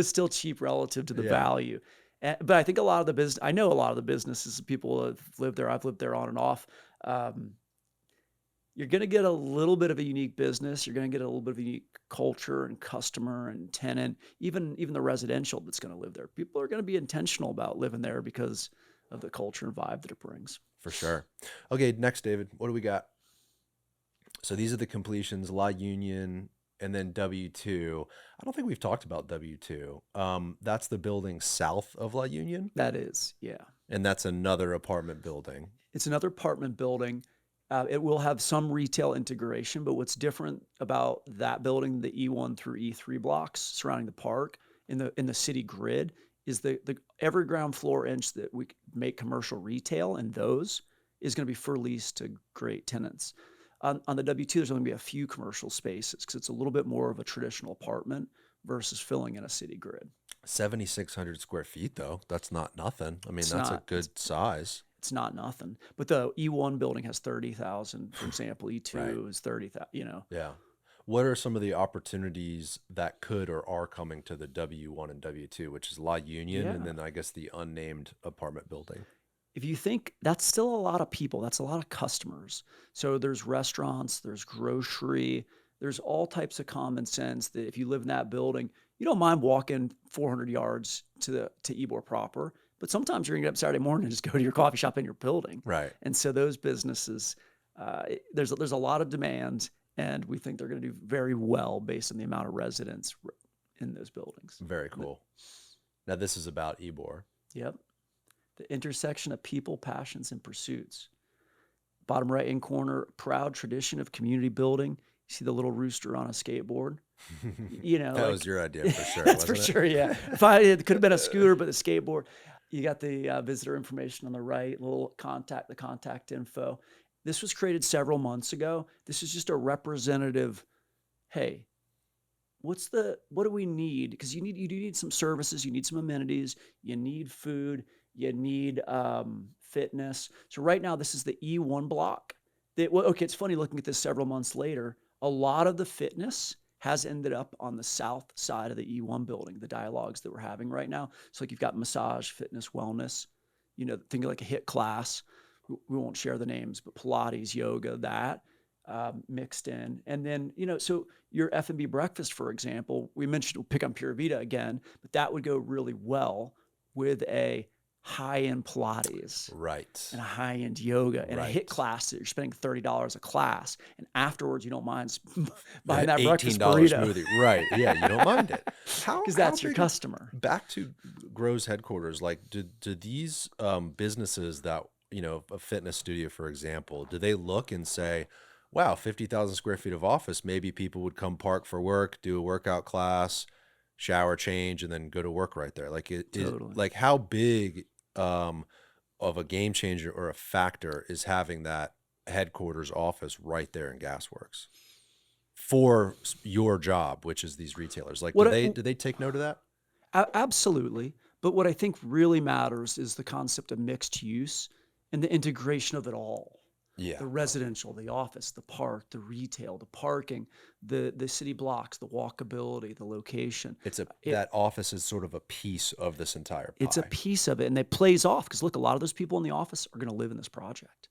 still cheap relative to the Yeah. value. But I think a lot of the business, I know a lot of the businesses, people have lived there. I've lived there on and off. Um, you're going to get a little bit of a unique business. You're going to get a little bit of a unique culture and customer and tenant, even the residential that's going to live there. People are going to be intentional about living there because of the culture and vibe that it brings. For sure. Okay, next, David, what do we got? So these are the completions, La Union, and then W2. I don't think we've talked about W2. That's the building south of La Union, That is, yeah. and that's another apartment building. It's another apartment building. It will have some retail integration, but what's different about that building, the E1 through E3 blocks surrounding the park in the city grid, is the every ground floor inch that we make commercial retail, and those is going to be for lease to great tenants. On the W2, there's only going to be a few commercial spaces because it's a little bit more of a traditional apartment versus filling in a city grid. 7,600 square feet, though. That's not nothing. I mean, It's that's a not. good size. It's not nothing. But the E1 building has 30,000, for example. E2 Right. is 30,000. Yeah. What are some of the opportunities that could or are coming to the W1 and W2, which is La Union, Yeah. and then I guess the unnamed apartment building? If you think that's still a lot of people, that's a lot of customers. So there's restaurants, there's grocery, there's all types of common sense that if you live in that building, you don't mind walking 400 yards to Ybor proper, but sometimes you're gonna get up Saturday morning and just go to your coffee shop in your building. Right. And so those businesses, there's a lot of demand, and we think they're going to do very well based on the amount of residents in those buildings. Very cool. Now, this is about Ybor. Yep. The intersection of people, passions, and pursuits. Bottom right hand corner, proud tradition of community building. You see the little rooster on a skateboard. That was your idea for sure. That's for wasn't it? sure. Yeah. It could have been a scooter, but the skateboard. You got the visitor information on the right, the contact info. This was created several months ago. This is just a representative. Hey, what do we need? Because you do need some services, you need some amenities, you need food, you need fitness. So right now, this is the E1 block. It's funny looking at this several months later. A lot of the fitness has ended up on the south side of the E1 building, the dialogues that we're having right now. So like you've got massage, fitness, wellness, think of like a HIIT class. We won't share the names, but Pilates, yoga, that mixed in. And then, so your F&B breakfast, for example, we mentioned we'll pick on Pura Vida again, but that would go really well with a high-end Pilates. Right. And a high-end yoga and a Right. HIIT class that you're spending $30 a class. And afterwards, you don't mind buying that $18 breakfast burrito. smoothie. Right. Yeah, you don't mind it. Because that's your customer. Back to Grow's headquarters, like do these businesses that, a fitness studio, for example, do they look and say, wow, 50,000 square feet of office, maybe people would come park for work, do a workout class, shower, change, and then go to work right there? Like Totally. like how big of a game changer or a factor is having that headquarters office right there in Gasworx for your job, which is these retailers? Like, do they take note of that? Absolutely. But what I think really matters is the concept of mixed use and the integration of it all. Yeah. The residential, the office, the park, the retail, the parking, the city blocks, the walkability, the location. That office is sort of a piece of this entire pie. It's a piece of it, and it plays off because look, a lot of those people in the office are going to live in this project.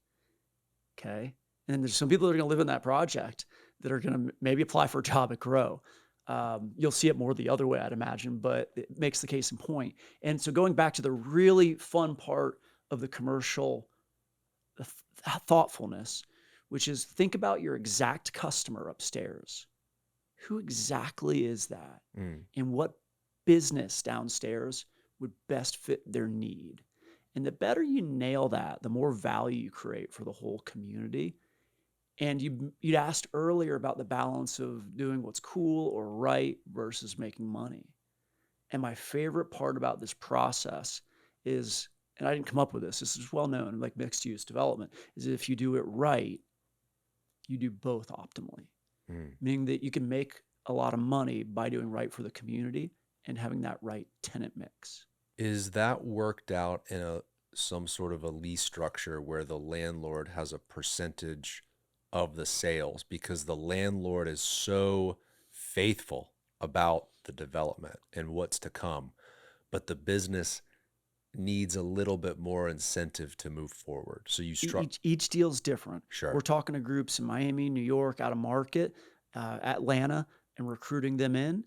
Okay, and there's some people that are going to live in that project that are going to maybe apply for a job at Grow. You'll see it more the other way, I'd imagine, but it makes the case in point. And so going back to the really fun part of the commercial thoughtfulness, which is think about your exact customer upstairs. Who exactly is that? And what business downstairs would best fit their need? And the better you nail that, the more value you create for the whole community. And you'd asked earlier about the balance of doing what's cool or right versus making money. And my favorite part about this process is, and I didn't come up with this is well known, like mixed use development, is if you do it right, you do both optimally, meaning that you can make a lot of money by doing right for the community and having that right tenant mix. Is that worked out in some sort of a lease structure where the landlord has a percentage of the sales because the landlord is so faithful about the development and what's to come, but the business needs a little bit more incentive to move forward. So you Each deal's different. Sure. We're talking to groups in Miami, New York, out of market, Atlanta, and recruiting them in.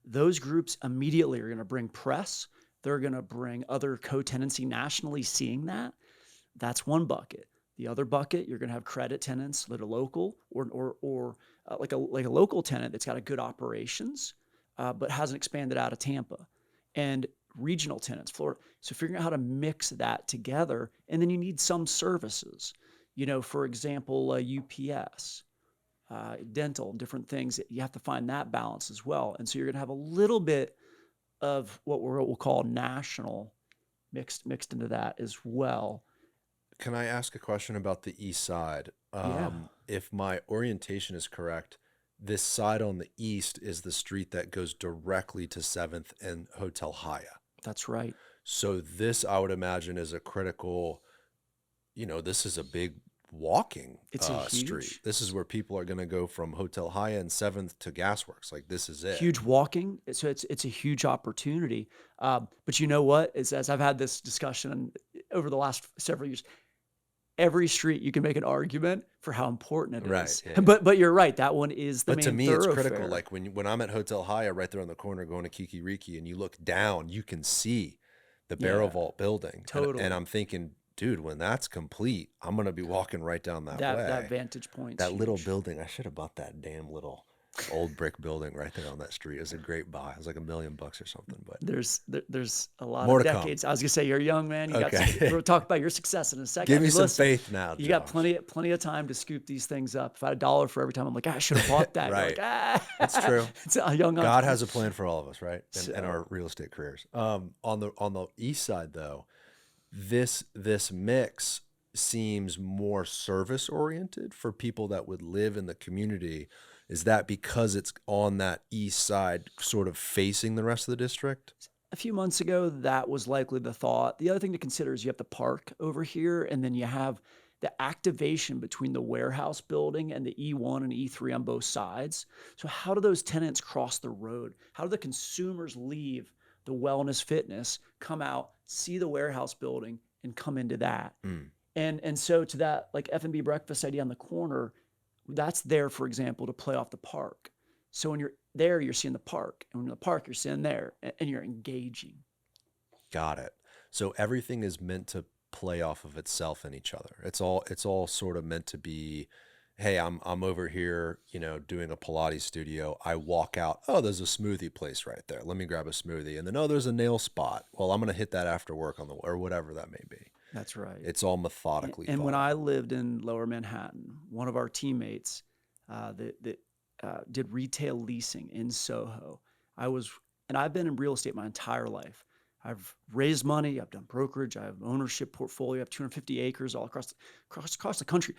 Those groups immediately are going to bring press. They're going to bring other co-tenancy nationally seeing that. That's one bucket. The other bucket, you're going to have credit tenants that are local or like a local tenant that's got a good operations, but hasn't expanded out of Tampa. And regional tenants, Florida. So figuring out how to mix that together. And then you need some services, for example, UPS, dental, different things. You have to find that balance as well. And so you're going to have a little bit of what we'll call national mixed into that as well. Can I ask a question about the east side? Yeah. If my orientation is correct, this side on the east is the street that goes directly to 7th and Hotel Haya. That's right. So this, I would imagine, is a critical, this is a big walking street. This is where people are going to go from Hotel Haya and 7th to Gasworx. Like, this is it. Huge walking. So it's a huge opportunity. But you know what? As I've had this discussion over the last several years, every street you can make an argument for how important it is. Yeah. But you're right. That one is the main thoroughfare. But to me, it's critical. Like when I'm at Hotel Haya right there on the corner going to Kikiriki and you look down, you can see the Barrel Vault building. Totally. And I'm thinking, dude, when that's complete, I'm going to be walking right down that way. That vantage point. That little building. I should have bought that damn little old brick building right there on that street. It was a great buy. It was like $1 million or something. But there's a lot more of decades. Come. I was gonna say you're young, man. You got we'll talk about your success in a second. Give me some faith now. You got plenty of time to scoop these things up. If I had $1 for every time, I'm like, I should have bought that. Right. Like, That's true. It's a young. God has a plan for all of us, right? And our real estate careers. On the east side, though, this mix seems more service oriented for people that would live in the community. Is that because it's on that east side, sort of facing the rest of the district? A few months ago, that was likely the thought. The other thing to consider is you have the park over here, and then you have the activation between the warehouse building and the E1 and E3 on both sides. So how do those tenants cross the road? How do the consumers leave the wellness fitness, come out, see the warehouse building, and come into that? And so to that, like F&B breakfast idea on the corner, that's there, for example, to play off the park. So when you're there, you're seeing the park. And when you're in the park, you're seeing there and you're engaging. Got it. So everything is meant to play off of itself and each other. It's all sort of meant to be, hey, I'm over here, doing a Pilates studio. I walk out, oh, there's a smoothie place right there. Let me grab a smoothie. And then, oh, there's a nail spot. Well, I'm going to hit that after work or whatever that may be. That's right. It's all methodically. And when I lived in Lower Manhattan, one of our teammates that did retail leasing in Soho, I've been in real estate my entire life. I've raised money. I've done brokerage. I have ownership portfolio. I have 250 acres all across the country.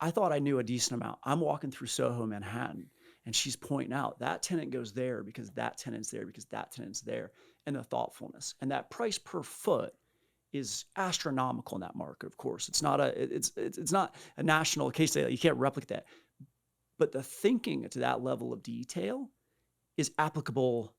I thought I knew a decent amount. I'm walking through Soho, Manhattan, and she's pointing out that tenant goes there because that tenant's there because that tenant's there, and the thoughtfulness and that price per foot is astronomical in that market. Of course, it's not a national case study. You can't replicate that, but the thinking to that level of detail is applicable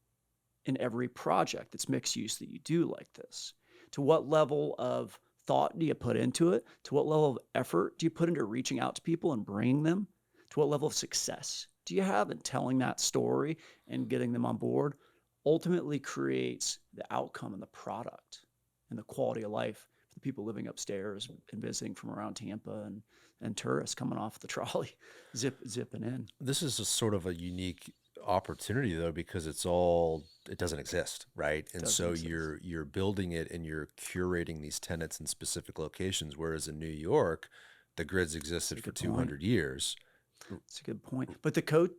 in every project that's mixed use that you do like this. To what level of thought do you put into it? To what level of effort do you put into reaching out to people and bringing them? To what level of success do you have in telling that story and getting them on board? Ultimately creates the outcome and the product and the quality of life for the people living upstairs and visiting from around Tampa and tourists coming off the trolley, zipping in. This is a sort of a unique opportunity though, because it doesn't exist, right? And so you're building it and you're curating these tenants in specific locations, whereas in New York, the grids existed for 200 years. It's a good point. But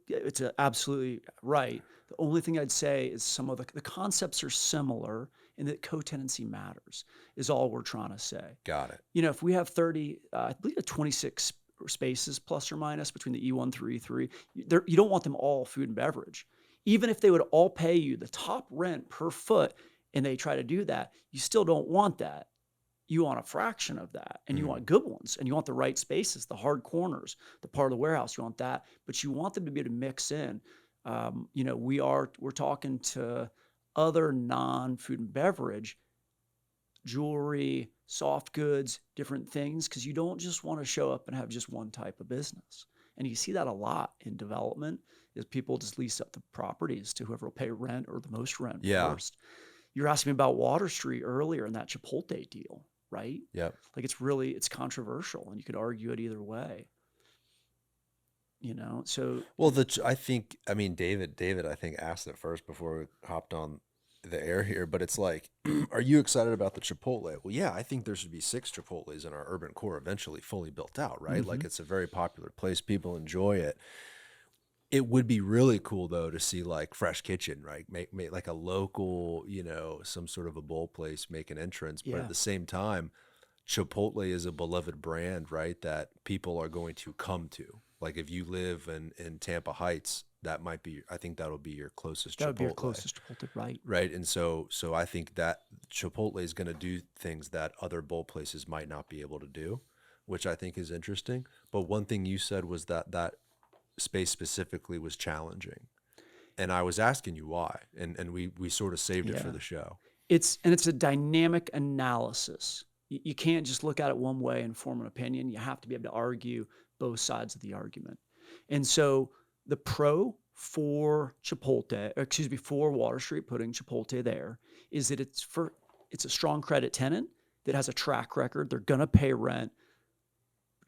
it's absolutely right. The only thing I'd say is some of the concepts are similar in that co-tenancy matters is all we're trying to say. Got it. You know, if we have 30, I believe 26 spaces plus or minus between the E1 through E3, you don't want them all food and beverage. Even if they would all pay you the top rent per foot and they try to do that, you still don't want that. You want a fraction of that, and you want good ones, and you want the right spaces, the hard corners, the part of the warehouse. You want that, but you want them to be able to mix in. You know, we're talking to other non-food and beverage, jewelry, soft goods, different things, because you don't just want to show up and have just one type of business. And you see that a lot in development is people just lease up the properties to whoever will pay rent or the most rent first. You're asking me about Water Street earlier in that Chipotle deal, right? Yeah. Like it's controversial, and you could argue it either way. You know, so well, David, I think asked it first before we hopped on the air here, but it's like, are you excited about the Chipotle? Well, yeah, I think there should be 6 Chipotles in our urban core eventually fully built out, right? Like it's a very popular place. People enjoy it. It would be really cool though to see like Fresh Kitchen, right? Make like a local, you know, some sort of a bowl place make an entrance, but at the same time, Chipotle is a beloved brand, right? That people are going to come to. Like if you live in Tampa Heights, that might be, I think that'll be your closest Chipotle. That would be your closest Chipotle, right? Right. And so I think that Chipotle is going to do things that other bowl places might not be able to do, which I think is interesting. But one thing you said was that space specifically was challenging. And I was asking you why. And we sort of saved it for the show. It's a dynamic analysis. You can't just look at it one way and form an opinion. You have to be able to argue both sides of the argument. And so the pro for for Water Street putting Chipotle there is that it's a strong credit tenant that has a track record. They're going to pay rent.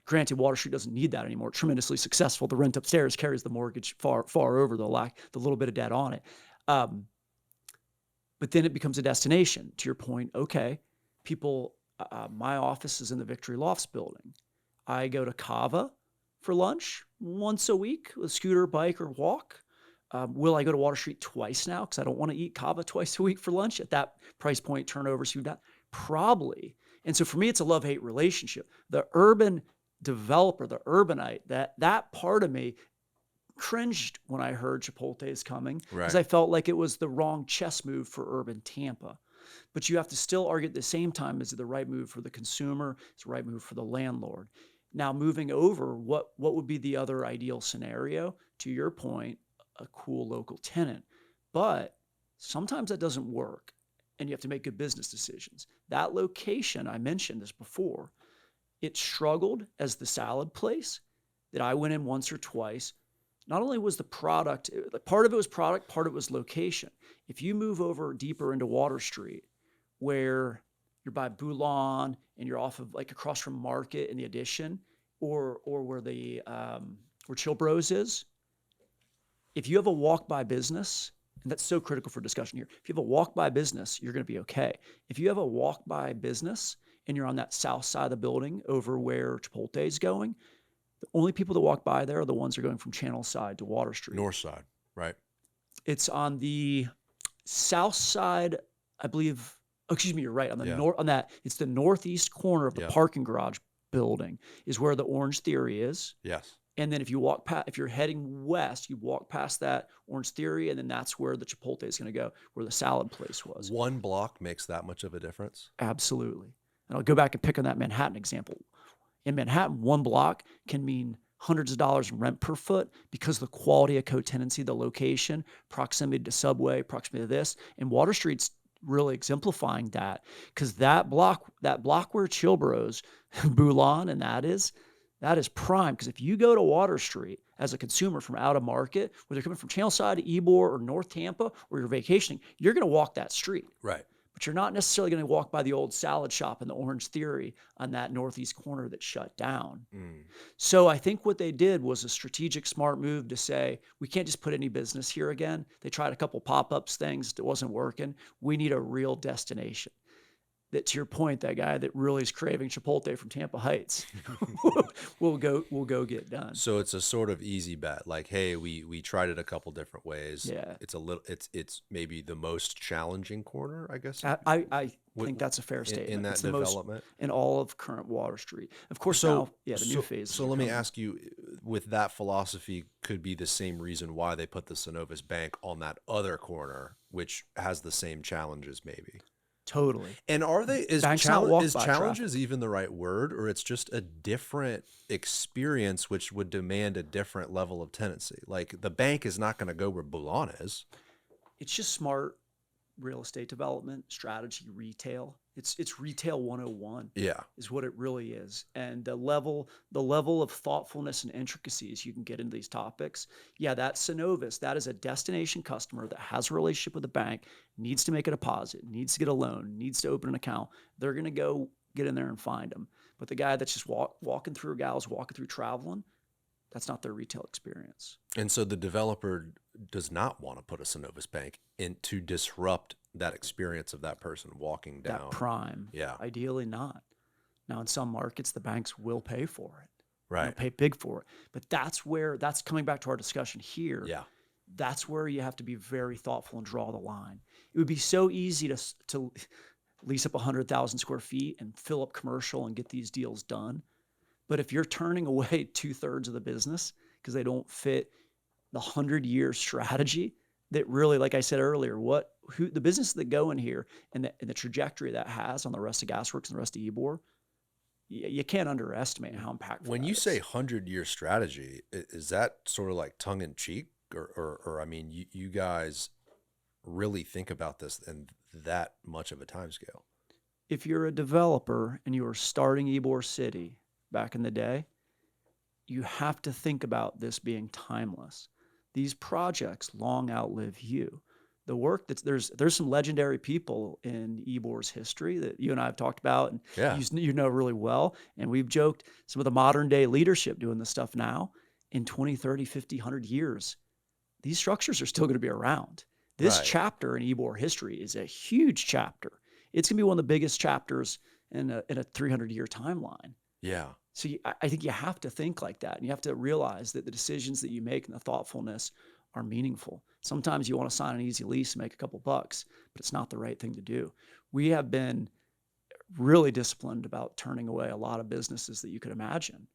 Granted, Water Street doesn't need that anymore. It's tremendously successful. The rent upstairs carries the mortgage far over the little bit of debt on it. But then it becomes a destination. To your point, okay, people, my office is in the Victory Lofts building. I go to Cava for lunch once a week with a scooter, bike, or walk. Will I go to Water Street twice now? Because I don't want to eat Cava twice a week for lunch at that price point turnover. So probably. And so for me, it's a love-hate relationship. The urban developer, the urbanite, that part of me cringed when I heard Chipotle is coming because I felt like it was the wrong chess move for urban Tampa. But you have to still argue at the same time, is it the right move for the consumer? It's the right move for the landlord. Now, moving over, what would be the other ideal scenario? To your point, a cool local tenant. But sometimes that doesn't work, and you have to make good business decisions. That location, I mentioned this before, it struggled as the salad place that I went in once or twice. Not only was the product, part of it was product, part of it was location. If you move over deeper into Water Street, where you're by Boulon and you're off of like across from Market in the Addition, or where where Chill Bros is, if you have a walk-by business, and that's so critical for discussion here, if you have a walk-by business, you're going to be okay. If you have a walk-by business and you're on that south side of the building over where Chipotle is going, the only people that walk by there are the ones that are going from Channel Side to Water Street. North side, right? It's on the south side, I believe. Oh, excuse me, you're right. On the north, on that, it's the northeast corner of the parking garage building is where the Orange Theory is. Yes. And then if you walk past, if you're heading west, you walk past that Orange Theory, and then that's where the Chipotle is going to go, where the salad place was. One block makes that much of a difference? Absolutely. And I'll go back and pick on that Manhattan example. In Manhattan, one block can mean hundreds of dollars in rent per foot because of the quality of co-tenancy, the location, proximity to subway, proximity to this. And Water Street's really exemplifying that because that block where Chill Bros, Boulon, and that is prime. Because if you go to Water Street as a consumer from out of market, whether you're coming from Channel Side to Ybor or North Tampa or you're vacationing, you're going to walk that street. Right. But you're not necessarily going to walk by the old salad shop in the Orange Theory on that northeast corner that shut down. So I think what they did was a strategic, smart move to say, we can't just put any business here again. They tried a couple pop-ups things that wasn't working. We need a real destination. that, to your point, that guy that really is craving Chipotle from Tampa Heights will go get done. So it's a sort of easy bet. Like, hey, we tried it a couple different ways. Yeah. It's maybe the most challenging corner, I guess. I Wi- think that's a fair statement. in that It's the most development. in all of current Water Street. Of course, So now, yeah, the new phases. so are let me coming. ask you, with that philosophy, could be the same reason why they put the Synovus Bank on that other corner, which has the same challenges, maybe. Totally. And are they Bank's not walked is by challenges even the right word, or it's just a different experience which would demand a different level of tenancy? Like the bank is not going to go where Boulogne is. It's just smart real estate development strategy, retail. It's retail 101 Yeah. is what it really is. And the level of thoughtfulness and intricacies you can get into these topics. Yeah, that Synovus, that is a destination customer that has a relationship with the bank, needs to make a deposit, needs to get a loan, needs to open an account. They're going to go get in there and find them. But the guy that's just walking through traveling, that's not their retail experience. And so the developer does not want to put a Synovus Bank in to disrupt that experience of that person walking down. That prime. Yeah. Ideally not. Now, in some markets, the banks will pay for it. Right. They'll pay big for it. But that's coming back to our discussion here. Yeah. That's where you have to be very thoughtful and draw the line. It would be so easy to lease up 100,000 square feet and fill up commercial and get these deals done. But if you're turning away 2/3 of the business because they don't fit the 100-year strategy that really, like I said earlier, the businesses that go in here and the trajectory that has on the rest of Gasworx and the rest of Ybor, you can't underestimate how impactful. When you say 100-year strategy, is that sort of like tongue in cheek, or I mean, you guys really think about this in that much of a time scale? If you're a developer and you were starting Ybor City back in the day, you have to think about this being timeless. These projects long outlive you. The work there's some legendary people in Ybor's history that you and I have talked about, and Yeah. you know really well. And we've joked some of the modern day leadership doing this stuff now. In 20, 30, 50, 100 years, these structures are still going to be around. This Right. chapter in Ybor history is a huge chapter. It's going to be one of the biggest chapters in a 300-year timeline. Yeah. So I think you have to think like that. And you have to realize that the decisions that you make and the thoughtfulness are meaningful. Sometimes you want to sign an easy lease and make a couple bucks, but it's not the right thing to do. We have been really disciplined about turning away a lot of businesses that you could imagine.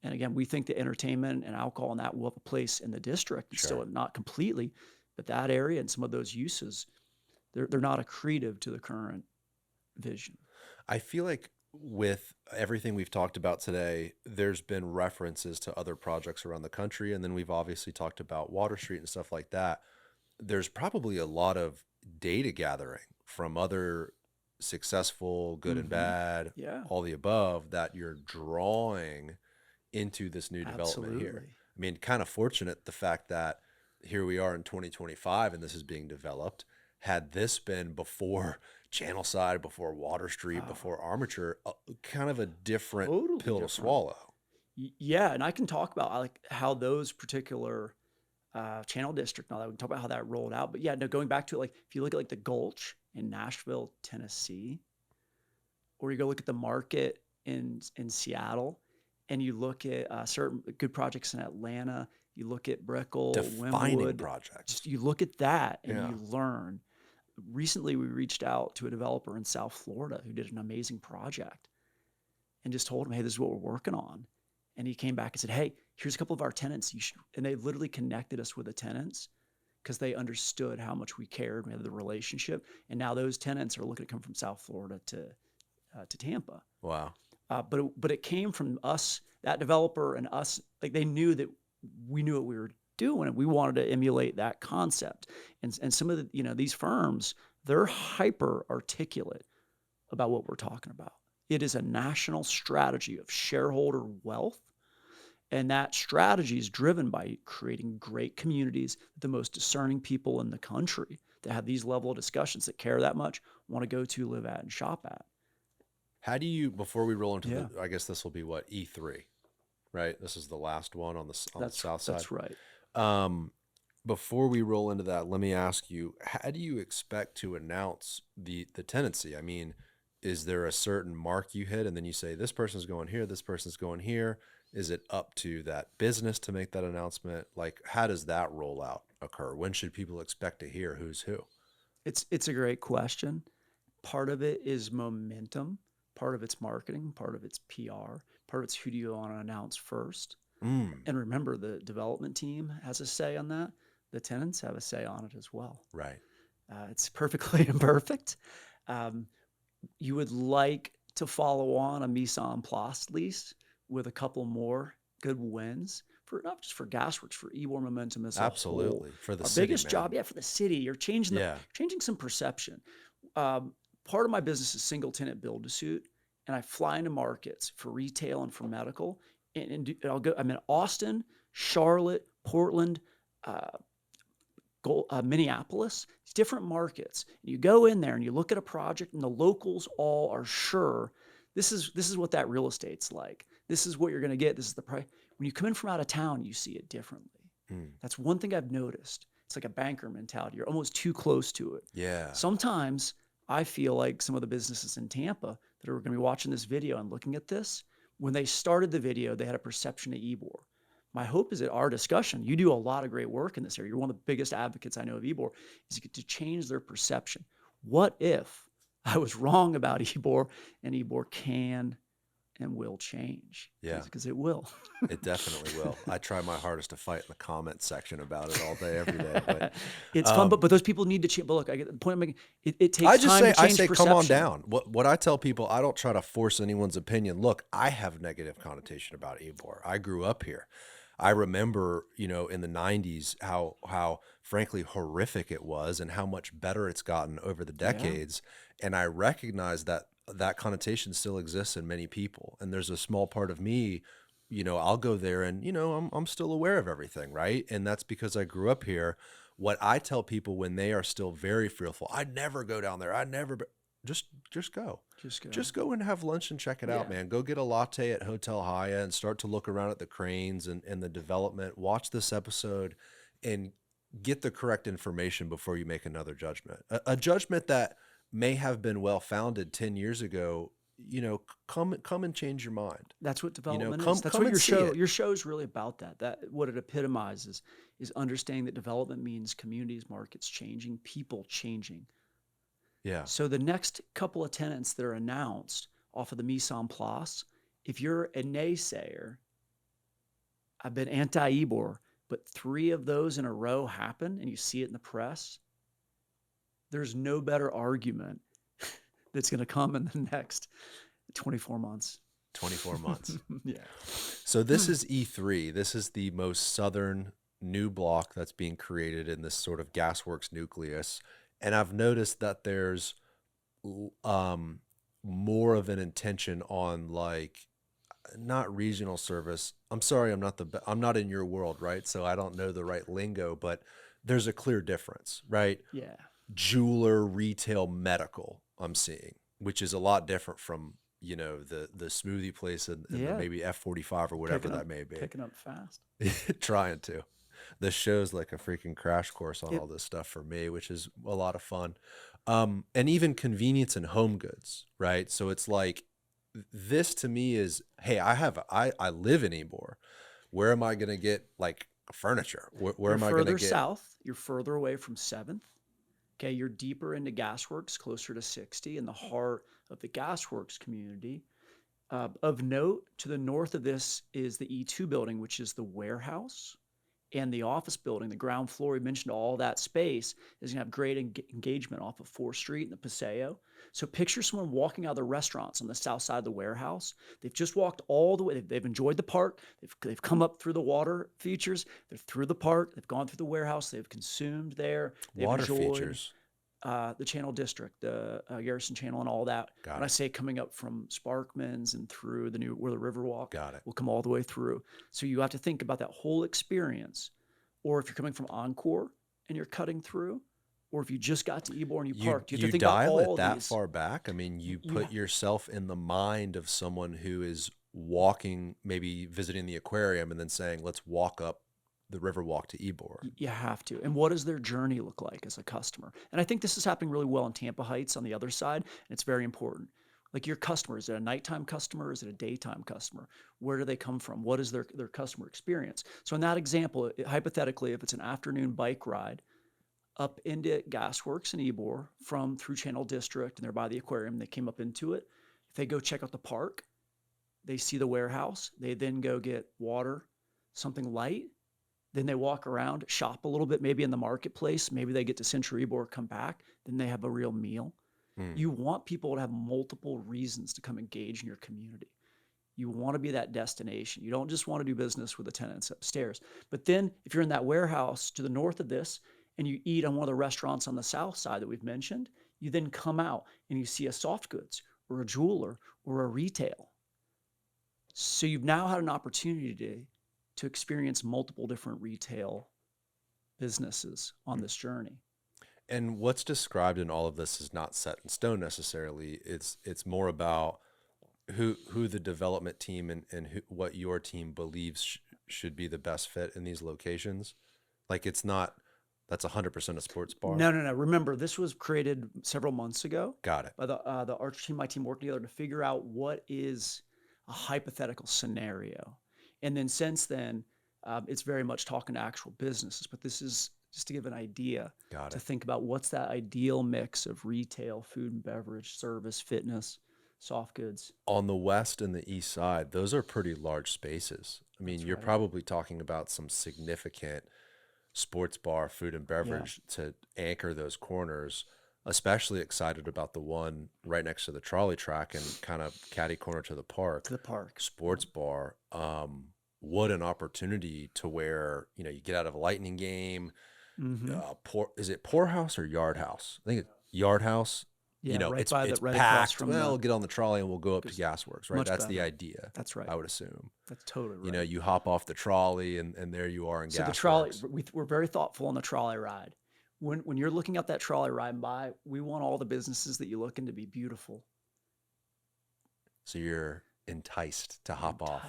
And again, we think that entertainment and alcohol and that will have a place in the district. Sure. Still not completely, but that area and some of those uses, they're not accretive to the current vision. I feel like with everything we've talked about today, there's been references to other projects around the country. And then we've obviously talked about Water Street and stuff like that. There's probably a lot of data gathering from other successful, good and bad, Yeah. all the above, that you're drawing into this new development here. Absolutely. I mean, kind of fortunate the fact that here we are in 2025 and this is being developed. Had this been before Channelside, before Water Street, before Armature, kind of a different Totally pill to different. swallow. Yeah, and I can talk about like how those particular channel district and all that. We can talk about how that rolled out. But yeah, no, going back to it, like if you look at like the Gulch in Nashville, Tennessee, or you go look at the market in Seattle, and you look at certain good projects in Atlanta, you look at Brickell, Defining Wynwood, projects. just you look at that and Yeah. you learn. Recently, we reached out to a developer in South Florida who did an amazing project and just told him, hey, this is what we're working on. And he came back and said, hey, here's a couple of our tenants. And they literally connected us with the tenants because they understood how much we cared. We had the relationship. And now those tenants are looking to come from South Florida to Tampa. Wow. But it came from us, that developer and us. Like they knew that we knew what we were doing, and we wanted to emulate that concept. And some of the these firms, they're hyper articulate about what we're talking about. It is a national strategy of shareholder wealth, and that strategy is driven by creating great communities, the most discerning people in the country that have these level of discussions, that care that much, want to go to, live at, and shop at. How do you, before we roll into Yeah. I guess this will be what, E3, right? This is the last one on the south side. That's right. Before we roll into that, let me ask you, how do you expect to announce the tenancy? I mean, is there a certain mark you hit and then you say, this person's going here, this person's going here? Is it up to that business to make that announcement? Like, how does that rollout occur? When should people expect to hear who's who? It's a great question. Part of it is momentum. Part of it's marketing. Part of it's PR. Part of it's who do you want to announce first. And remember, the development team has a say on that. The tenants have a say on it as well. Right. It's perfectly imperfect. You would like to follow on a mise en place lease with a couple more good wins for not just for Gasworx, for Ybor momentum as a Absolutely. whole. For the Our city, biggest man. job, for the city. You're changing changing some perception. Part of my business is single tenant build to suit, and I fly into markets for retail and for medical. And I'm in Austin, Charlotte, Portland, Minneapolis. It's different markets. And you go in there and you look at a project, and the locals all are sure this is what that real estate's like. This is what you're going to get. This is the price. When you come in from out of town, you see it differently. That's one thing I've noticed. It's like a banker mentality. You're almost too close to it. Yeah. Sometimes I feel like some of the businesses in Tampa that are going to be watching this video and looking at this, when they started the video, they had a perception of Ybor. My hope is that our discussion, you do a lot of great work in this area. You're one of the biggest advocates I know of Ybor, is to change their perception. What if I was wrong about Ybor and Ybor can and will change? Yeah. Because it will. It definitely will. I try my hardest to fight in the comments section about it all day, every day. But it's fun, but those people need to change. But look, I get the point I'm making. It takes time to change I say, perception. come on down. What I tell people, I don't try to force anyone's opinion. Look, I have negative connotation about Ybor. I grew up here. I remember, in the 90s, how frankly horrific it was and how much better it's gotten over the decades. Yeah. And I recognize that connotation still exists in many people. And there's a small part of me, I'll go there and, I'm still aware of everything, right? And that's because I grew up here. What I tell people when they are still very fearful, I'd never go down there. I'd never just go. Just go and have lunch and check it out, man. Go get a latte at Hotel Haya and start to look around at the cranes and the development. Watch this episode and get the correct information before you make another judgment. A judgment that may have been well-founded 10 years ago, come and change your mind. That's what development is. That's what your show is really about. That what it epitomizes is understanding that development means communities, markets changing, people changing. Yeah. So the next couple of tenants that are announced off of the mise en place, if you're a naysayer, I've been anti-Ybor, but 3 of those in a row happen and you see it in the press, there's no better argument that's going to come in the next 24 months. 24 months. Yeah. So this is E3. This is the most southern new block that's being created in this sort of Gasworx nucleus. And I've noticed that there's more of an intention on not regional service. I'm sorry, I'm not in your world, right? So I don't know the right lingo, but there's a clear difference, right? Yeah. Jeweler, retail, medical, I'm seeing, which is a lot different from, the smoothie place and maybe F45 or whatever that may be. Picking up fast. Trying to. The show's like a freaking crash course on all this stuff for me, which is a lot of fun. And even convenience and home goods, right? So it's like, this to me is, hey, I live in Ybor. Where am I going to get furniture? Where am I going to get? Further south, you're further away from 7th. Okay, you're deeper into Gasworx, closer to 60, in the heart of the Gasworx community. Of note, to the north of this is the E2 building, which is the warehouse, and the office building, the ground floor. We mentioned all that space is going to have great engagement off of 4th Street and the Paseo. So picture someone walking out of the restaurants on the south side of the warehouse. They've just walked all the way. They've enjoyed the park. They've come up through the water features. They're through the park. They've gone through the warehouse. They've consumed there. They've water enjoyed, features. The Channel District, the Garrison Channel and all that. Got when it. I say coming up from Sparkman's and through where the Riverwalk Got it. will come all the way through. So you have to think about that whole experience. Or if you're coming from Encore and you're cutting through, or if you just got to Ybor and you parked, you have to think about all dial it that these. far back. I mean, you put yourself in the mind of someone who is walking, maybe visiting the aquarium, and then saying, "Let's walk up the Riverwalk to Ybor." You have to. And what does their journey look like as a customer? And I think this is happening really well in Tampa Heights on the other side, and it's very important. Like your customer, is it a nighttime customer? Is it a daytime customer? Where do they come from? What is their customer experience? So in that example, hypothetically, if it's an afternoon bike ride up into Gasworx and Ybor from through Channel District and they're by the aquarium, they came up into it. If they go check out the park, they see the warehouse, they then go get water, something light. Then they walk around, shop a little bit, maybe in the marketplace. Maybe they get to Century Ybor, come back. Then they have a real meal. You want people to have multiple reasons to come engage in your community. You want to be that destination. You don't just want to do business with the tenants upstairs. But then if you're in that warehouse to the north of this and you eat on one of the restaurants on the south side that we've mentioned, you then come out and you see a soft goods or a jeweler or a retail. So you've now had an opportunity to experience multiple different retail businesses on this journey. And what's described in all of this is not set in stone necessarily. It's more about who the development team and what your team believes should be the best fit in these locations. Like it's not, that's 100% a sports bar. No. Remember, this was created several months ago. Got it. By the Arch team, my team worked together to figure out what is a hypothetical scenario. And then since then, it's very much talking to actual businesses, but this is just to give an idea to think about what's that ideal mix of retail, food and beverage, service, fitness, soft goods. On the west and the east side, those are pretty large spaces. I mean, you're probably talking about some significant sports bar, food and beverage to anchor those corners. Especially excited about the one right next to the trolley track and kind of catty corner to the park. Sports bar. What an opportunity to where, you get out of a Lightning game. Is it Poorhouse or Yard House? I think it's Yard House. Yeah, it's right packed. We'll get on the trolley and we'll go up to Gasworx, right? That's the idea. That's right. I would assume. That's totally right. You hop off the trolley and there you are in Gasworx. So the trolley, we're very thoughtful on the trolley ride. When you're looking at that trolley riding by, we want all the businesses that you look in to be beautiful. So you're enticed to hop off.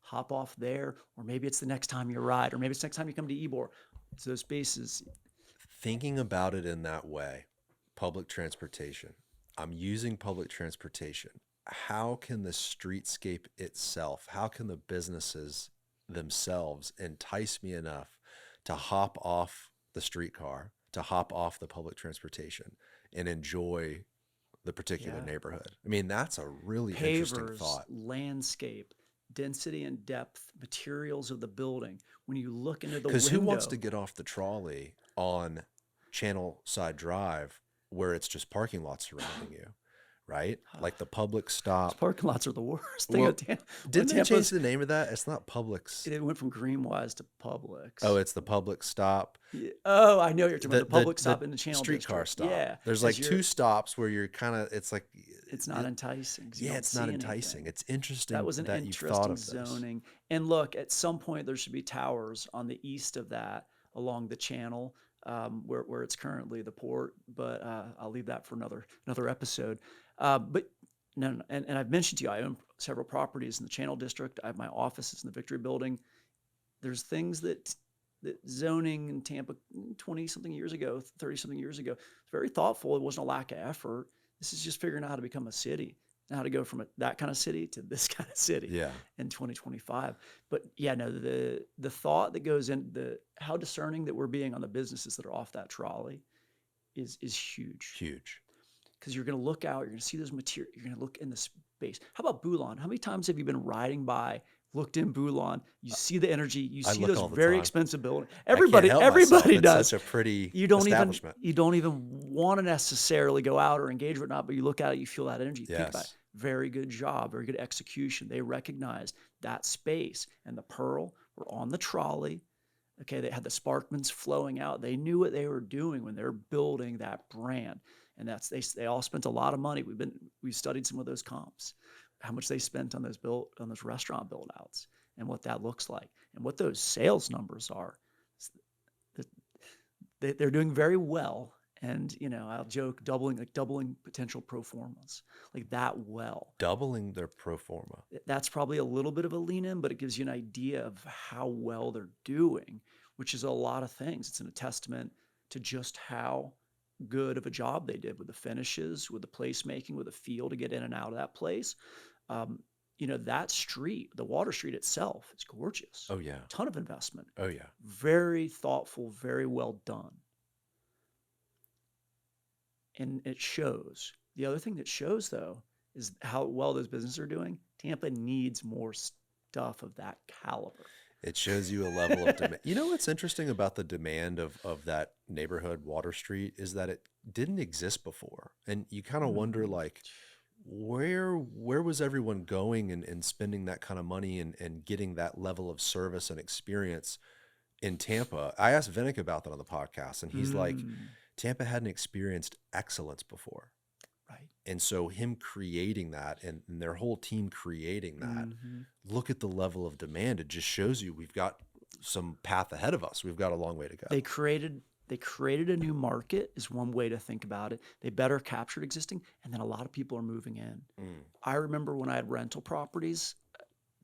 Hop off there, or maybe it's the next time you ride, or maybe it's the next time you come to Ybor. It's those spaces. Thinking about it in that way, public transportation. I'm using public transportation. How can the streetscape itself, how can the businesses themselves entice me enough to hop off the streetcar, to hop off the public transportation and enjoy the particular neighborhood? I mean, that's a really interesting thought. Landscape, density and depth, materials of the building. When you look into the window. Because who wants to get off the trolley on Channel Side Drive where it's just parking lots surrounding you, right? Like the public stop. Those parking lots are the worst. Didn't they change the name of that? It's not Publix. It went from Greenwise to Publix. Oh, it's the public stop. Yeah. Oh, I know what you're talking about. The public stop in the Channel streetcar District. stop. Yeah. There's like two stops where you're kind of, it's like. It's not enticing. Yeah, it's not enticing. It's interesting that was an that interesting you've thought of zoning. And look, at some point there should be towers on the east of that along the channel where it's currently the port. But I'll leave that for another episode. But no, and I've mentioned to you, I own several properties in the Channel District. I have my offices in the Victory Building. There's things that zoning in Tampa 20-something years ago, 30-something years ago, it's very thoughtful. It wasn't a lack of effort. This is just figuring out how to become a city, and how to go from that kind of city to this kind of city in 2025. But the thought that goes in, how discerning that we're being on the businesses that are off that trolley is huge. Huge. Because you're going to look out, you're going to see those materials, you're going to look in the space. How about Boulon? How many times have you been riding by, looked in Boulon, you see the energy, you see those very expensive buildings. Everybody does. Such a pretty establishment. You don't even want to necessarily go out or engage or not, but you look at it, you feel that energy. Yes. Think about it. Very good job, very good execution. They recognized that space, and the Pearl were on the trolley. Okay, they had the Sparkmans flowing out. They knew what they were doing when they're building that brand. And they all spent a lot of money. We've studied some of those comps, how much they spent on those restaurant build outs and what that looks like and what those sales numbers are. They're doing very well. And, I'll joke doubling potential pro formas like that. Doubling their pro forma. That's probably a little bit of a lean in, but it gives you an idea of how well they're doing, which is a lot of things. It's a testament to just how good of a job they did with the finishes, with the placemaking, with the feel to get in and out of that place. Um, that street, the Water Street itself, is gorgeous. Oh yeah. Ton of investment. Oh yeah. Very thoughtful, very well done. And it shows. The other thing that shows, though, is how well those businesses are doing. Tampa needs more stuff of that caliber. It shows you a level of demand. You know what's interesting about the demand of that neighborhood, Water Street, is that it didn't exist before. And you kind of wonder, like, where was everyone going and spending that kind of money and getting that level of service and experience in Tampa? I asked Vinnick about that on the podcast, and he's like, Tampa hadn't experienced excellence before. Right. And so him creating that and their whole team creating that, look at the level of demand. It just shows you we've got some path ahead of us. We've got a long way to go. They created a new market is one way to think about it. They better captured existing, and then a lot of people are moving in. I remember when I had rental properties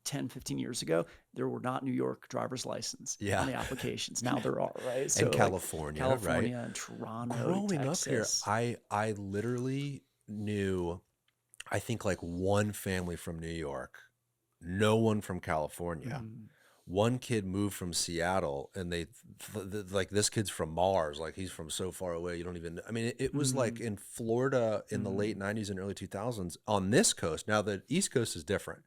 10, 15 years ago, there were not New York driver's license on the applications. Now there are, right? So and California, right? And Toronto, growing Texas. up here, I literally knew, I think like one family from New York, no one from California. One kid moved from Seattle, and they like, this kid's from Mars, like he's from so far away you don't even. I mean, it was like in Florida in the late '90s and early 2000s on this coast. Now the East Coast is different.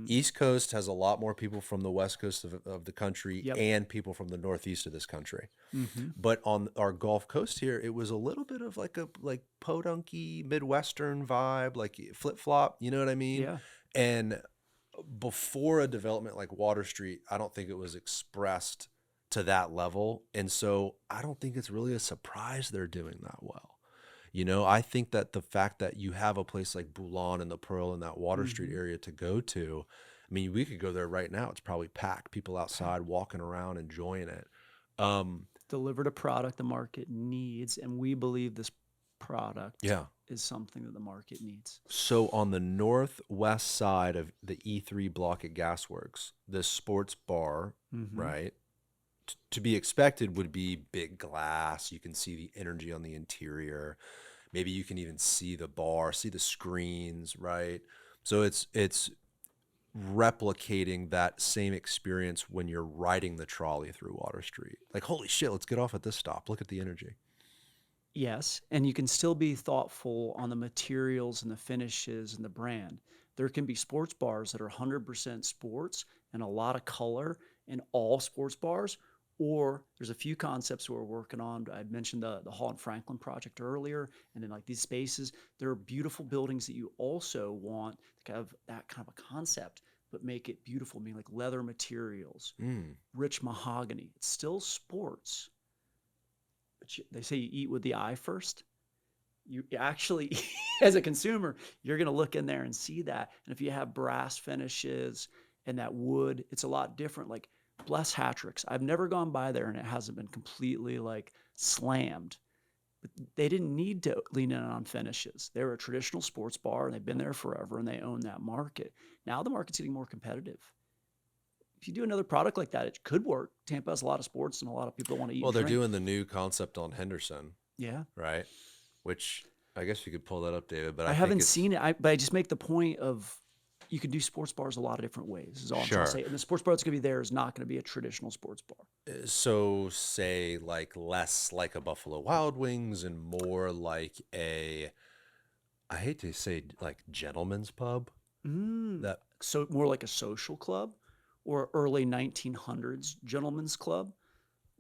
East Coast has a lot more people from the West Coast of the country and people from the Northeast of this country. But on our Gulf Coast here, it was a little bit of like a podunky Midwestern vibe, like flip flop. You know what I mean? Yeah. And before a development like Water Street, I don't think it was expressed to that level. And so I don't think it's really a surprise they're doing that well. I think that the fact that you have a place like Boulogne and the Pearl in that Water Street area to go to, I mean, we could go there right now. It's probably packed, people outside walking around, enjoying it. Delivered a product the market needs, and we believe this product is something that the market needs. So on the northwest side of the E3 block at Gasworx, this sports bar, right, to be expected would be big glass. You can see the energy on the interior. Maybe you can even see the bar, see the screens, right? So it's replicating that same experience when you're riding the trolley through Water Street. Like, holy shit, let's get off at this stop. Look at the energy. Yes, and you can still be thoughtful on the materials and the finishes and the brand. There can be sports bars that are 100% sports and a lot of color in all sports bars, or there's a few concepts we're working on. I mentioned the Hall and Franklin project earlier, and then like these spaces, there are beautiful buildings that you also want to have that kind of a concept, but make it beautiful, meaning like leather materials, rich mahogany. It's still sports. They say you eat with the eye first. You actually, as a consumer, you're going to look in there and see that. And if you have brass finishes and that wood, it's a lot different. Like Bless Hattricks, I've never gone by there and it hasn't been completely like slammed. But they didn't need to lean in on finishes. They're a traditional sports bar and they've been there forever and they own that market. Now the market's getting more competitive. If you do another product like that, it could work. Tampa has a lot of sports and a lot of people want to eat. Well, they're doing the new concept on Henderson. Yeah. Right. Which I guess you could pull that up, David. But I haven't seen it. But I just make the point of you can do sports bars a lot of different ways. Is all I'm trying to say. And the sports bar that's going to be there is not going to be a traditional sports bar. So say like less like a Buffalo Wild Wings and more like I hate to say like gentleman's pub. So more like a social club. Or early 1900s gentleman's club,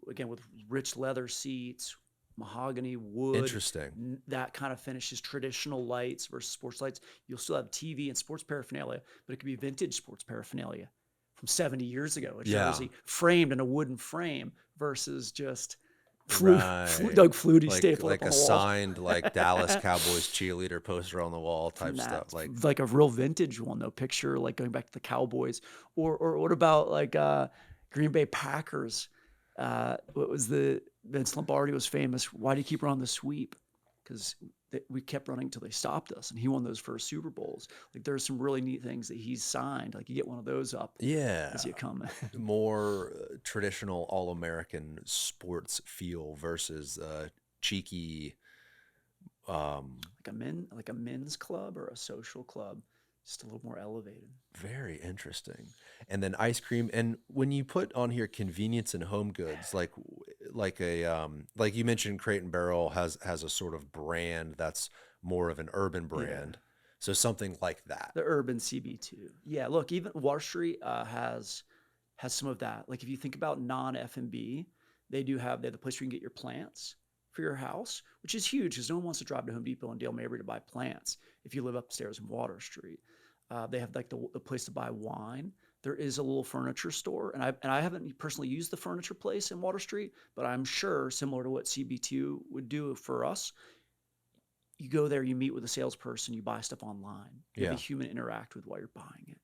again with rich leather seats, mahogany wood. Interesting. That kind of finishes, traditional lights versus sports lights. You'll still have TV and sports paraphernalia, but it could be vintage sports paraphernalia from 70 years ago. A jersey framed in a wooden frame versus just Doug Flutie stapled like up on a the wall. signed like Dallas Cowboys cheerleader poster on the wall type stuff, like a real vintage one though. Picture like going back to the Cowboys, or what about like Green Bay Packers? What was the Vince Lombardi was famous? Why do you keep running the sweep? Because we kept running until they stopped us, and he won those first Super Bowls. Like there's some really neat things that he's signed. Like you get one of those up, as you come. More traditional All-American sports feel versus cheeky like a men's club or a social club, just a little more elevated. Very interesting. And then ice cream. And when you put on here convenience and home goods, like you mentioned, Crate and Barrel has a sort of brand that's more of an urban Yeah. brand. So something like that. The urban CB2. Yeah, look, even Water Street has some of that. Like if you think about non F&B, they have the place where you can get your plants for your house, which is huge because no one wants to drive to Home Depot and Dale Mabry to buy plants if you live upstairs in Water Street. They have like the place to buy wine. There is a little furniture store, and I haven't personally used the furniture place in Water Street, but I'm sure similar to what CB2 would do for us. You go there, you meet with a salesperson, you buy stuff online. You have Yeah. a human interact with while you're buying it.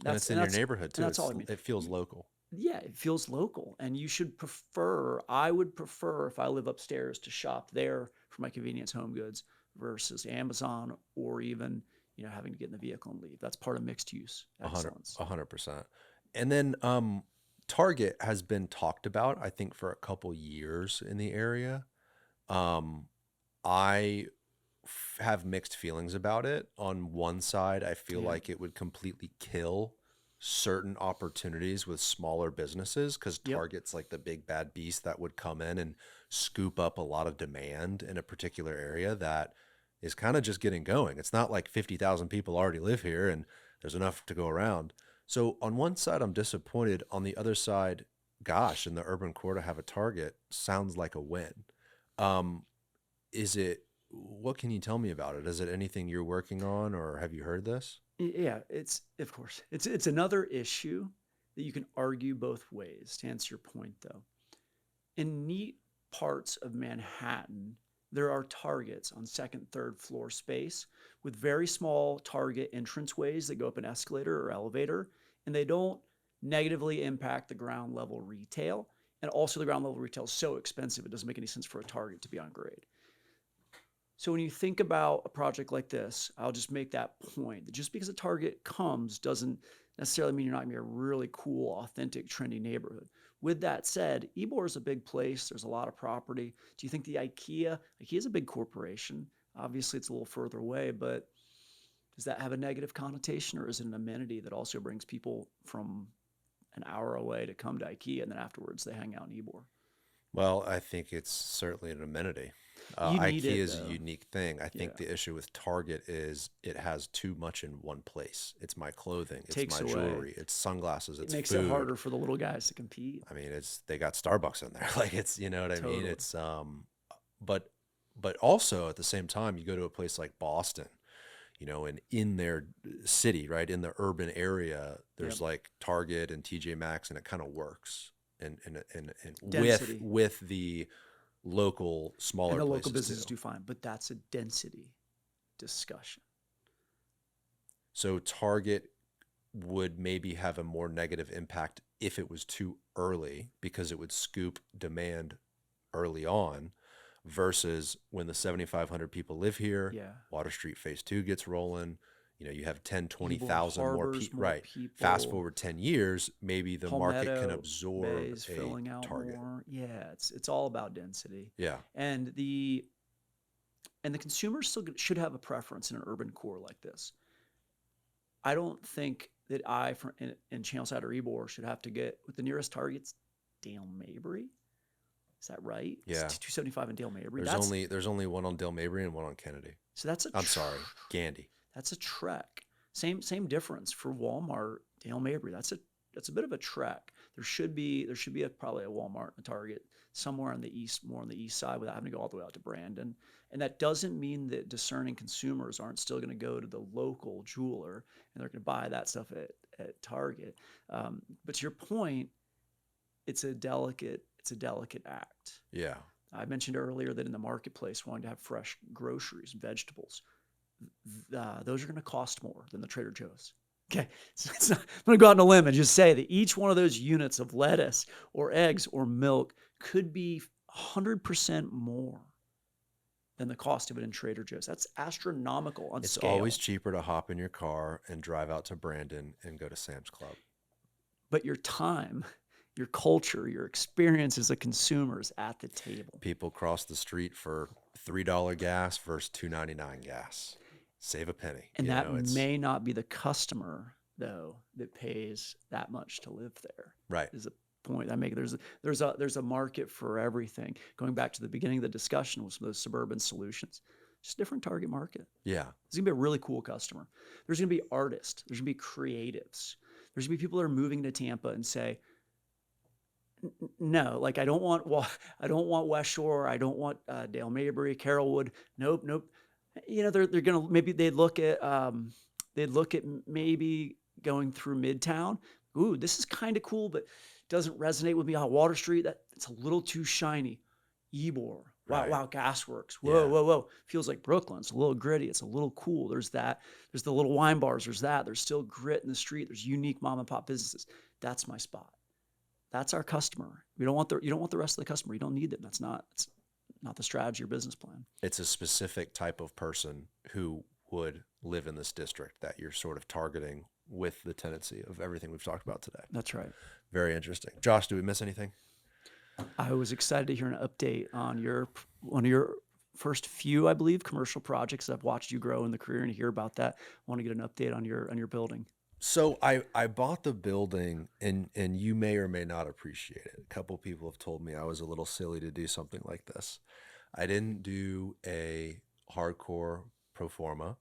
And it's in your neighborhood too. That's all I mean. It feels local. Yeah, it feels local, and you should prefer. I would prefer if I live upstairs to shop there for my convenience home goods versus Amazon or even having to get in the vehicle and leave. That's part of mixed use excellence. 100%. And then Target has been talked about, I think, for a couple years in the area. I have mixed feelings about it. On one side, I feel Yeah. like it would completely kill certain opportunities with smaller businesses because Yep. Target's like the big bad beast that would come in and scoop up a lot of demand in a particular area that is kind of just getting going. It's not like 50,000 people already live here and there's enough to go around. So on one side, I'm disappointed. On the other side, gosh, in the urban core to have a Target sounds like a win. Um, what can you tell me about it? Is it anything you're working on or have you heard this? Yeah, it's of course it's another issue that you can argue both ways. To answer your point, though, in neat parts of Manhattan, there are Targets on second, third floor space with very small Target entranceways that go up an escalator or elevator, and they don't negatively impact the ground level retail. And also, the ground level retail is so expensive, it doesn't make any sense for a Target to be on grade. So when you think about a project like this, I'll just make that point that just because a Target comes doesn't necessarily mean you're not going to be a really cool, authentic, trendy neighborhood. With that said, Ybor is a big place. There's a lot of property. Do you think the IKEA is a big corporation? Obviously, it's a little further away, but does that have a negative connotation, or is it an amenity that also brings people from an hour away to come to IKEA and then afterwards they hang out in Ybor? Well, I think it's certainly an amenity. You need IKEA it, is a though. unique thing. I think Yeah. the issue with Target is it has too much in one place. It's my clothing, it's Takes my away. jewelry, it's sunglasses, It it's makes food. it harder for the little guys to compete. I mean, they got Starbucks in there. Like it's, you know what I mean? Totally. It's but also at the same time, you go to a place like Boston, and in their city, right, in the urban area, there's Yep. like Target and TJ Maxx, and it kind of works. And Density. with the local smaller And the local places businesses too. do fine, but that's a density discussion. So Target would maybe have a more negative impact if it was too early because it would scoop demand early on versus when the 7,500 people live here, Yeah. Water Street Phase 2 gets rolling, you have 10, Ybor 20,000 more harbors people, more right. people. Fast forward 10 years, maybe the market can Palmetto absorb Bay's a filling out Target. more. Yeah, it's all about density. Yeah. And the consumer still should have a preference in an urban core like this. I don't think that in Channelside or Ybor should have to get with the nearest Target's Dale Mabry. Is that right? Yeah. It's 275 in Dale Mabry. There's only one on Dale Mabry and one on Kennedy. So that's I'm sorry, Gandy. That's a trek. Same difference for Walmart, Dale Mabry. That's a bit of a trek. There should be probably a Walmart and a Target somewhere on the east, more on the east side, without having to go all the way out to Brandon. And that doesn't mean that discerning consumers aren't still going to go to the local jeweler and they're going to buy that stuff at Target. But to your point, it's a delicate act. Yeah. I mentioned earlier that in the marketplace, wanting to have fresh groceries, vegetables, those are going to cost more than the Trader Joe's. Okay, so I'm going to go out on a limb and just say that each one of those units of lettuce or eggs or milk could be 100% more than the cost of it in Trader Joe's. That's astronomical on It's scale. always cheaper to hop in your car and drive out to Brandon and go to Sam's Club. But your time your culture, your experience as a consumer is at the table. People cross the street for $3 gas versus $2.99 gas. Save a penny. And that may not be the customer, though, that pays that much to live there. Right. Is a point I make. There's a market for everything. Going back to the beginning of the discussion with some of those suburban solutions, just different target market. Yeah. There's gonna be a really cool customer. There's gonna be artists. There's gonna be creatives. There's gonna be people that are moving to Tampa and say, no, like I don't want West Shore. I don't want Dale Mabry, Carrollwood. Nope. You know, they're gonna maybe they'd look at maybe going through Midtown. Ooh, this is kind of cool, but doesn't resonate with me on Water Street. It's a little too shiny. Ybor. Right. Wow, Gasworx. Whoa. Feels like Brooklyn. It's a little gritty. It's a little cool. There's that. There's the little wine bars. There's that. There's still grit in the street. There's unique mom and pop businesses. That's my spot. That's our customer. You don't want the rest of the customer. You don't need them. It's not the strategy or business plan. It's a specific type of person who would live in this district that you're sort of targeting with the tenancy of everything we've talked about today. That's right. Very interesting. Josh, do we miss anything? I was excited to hear an update on one of your first few, I believe, commercial projects. I've watched you grow in the career and hear about that. I want to get an update on your building. So I bought the building, and you may or may not appreciate it. A couple people have told me I was a little silly to do something like this. I didn't do a hardcore pro forma.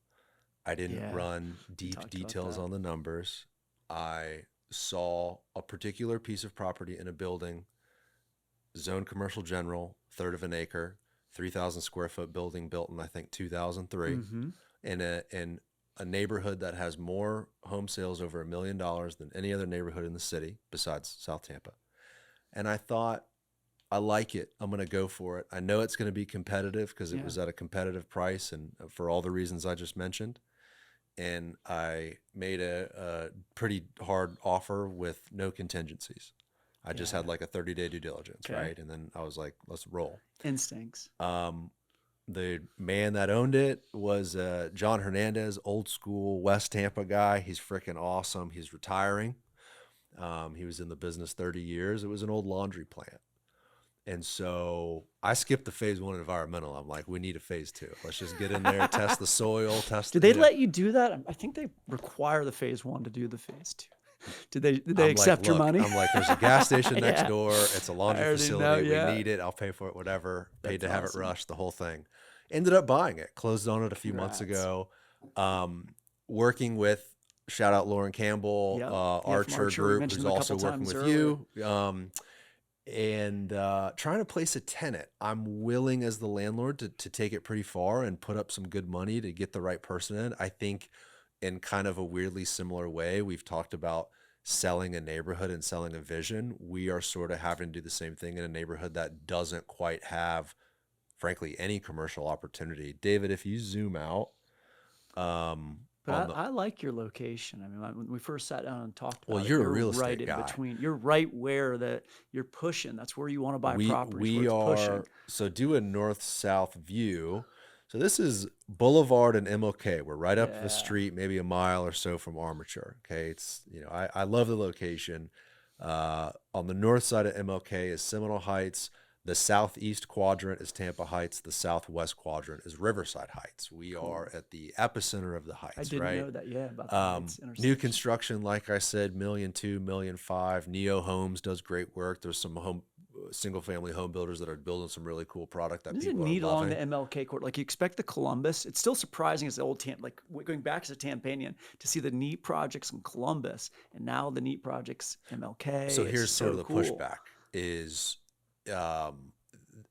I didn't run deep details on the numbers. I saw a particular piece of property in a building, zone commercial general, third of an acre, 3,000 square foot building built in, I think, 2003, in a neighborhood that has more home sales over $1 million than any other neighborhood in the city besides South Tampa. And I thought, I like it. I'm going to go for it. I know it's going to be competitive because it was at a competitive price and for all the reasons I just mentioned. And I made a pretty hard offer with no contingencies. I just had like a 30-day due diligence, right? And then I was like, let's roll. Instincts. The man that owned it was John Hernandez, old school West Tampa guy. He's freaking awesome. He's retiring. He was in the business 30 years. It was an old laundry plant. And so I skipped the phase 1 environmental. I'm like, we need a phase 2. Let's just get in there, test the soil, Did they let you do that? I think they require the phase 1 to do the phase 2. Did they accept your money? I'm like, there's a gas station next door. It's a laundry facility. Know, we need it. I'll pay for it, whatever. Paid to have it rushed, the whole thing. Ended up buying it. Closed on it a few months ago. Working with, shout out Lauren Campbell, Archer Group, who's also working with you. And trying to place a tenant. I'm willing as the landlord to take it pretty far and put up some good money to get the right person in. I think in kind of a weirdly similar way, we've talked about selling a neighborhood and selling a vision. We are sort of having to do the same thing in a neighborhood that doesn't quite have, frankly, any commercial opportunity. David, if you zoom out, but I like your location. I mean, when we first sat down and talked about you're a real estate guy. You're right where you're pushing. That's where you want to buy properties. So do a north-south view. So this is Boulevard and MLK. We're right up the street, maybe a mile or so from Armature. Okay, it's I love the location. On the north side of MLK is Seminole Heights. The southeast quadrant is Tampa Heights. The southwest quadrant is Riverside Heights. We are at the epicenter of the Heights, I didn't know that, about the Heights new construction, like I said, $1.2 million, $1.5 million. Neo Homes does great work. There's some single-family home builders that are building some really cool product that people are loving. Isn't it neat along the MLK court? Like you expect the Columbus. It's still surprising as the old like going back as a Tampanian to see the neat projects in Columbus and now the neat projects MLK. So here's sort of the pushback is,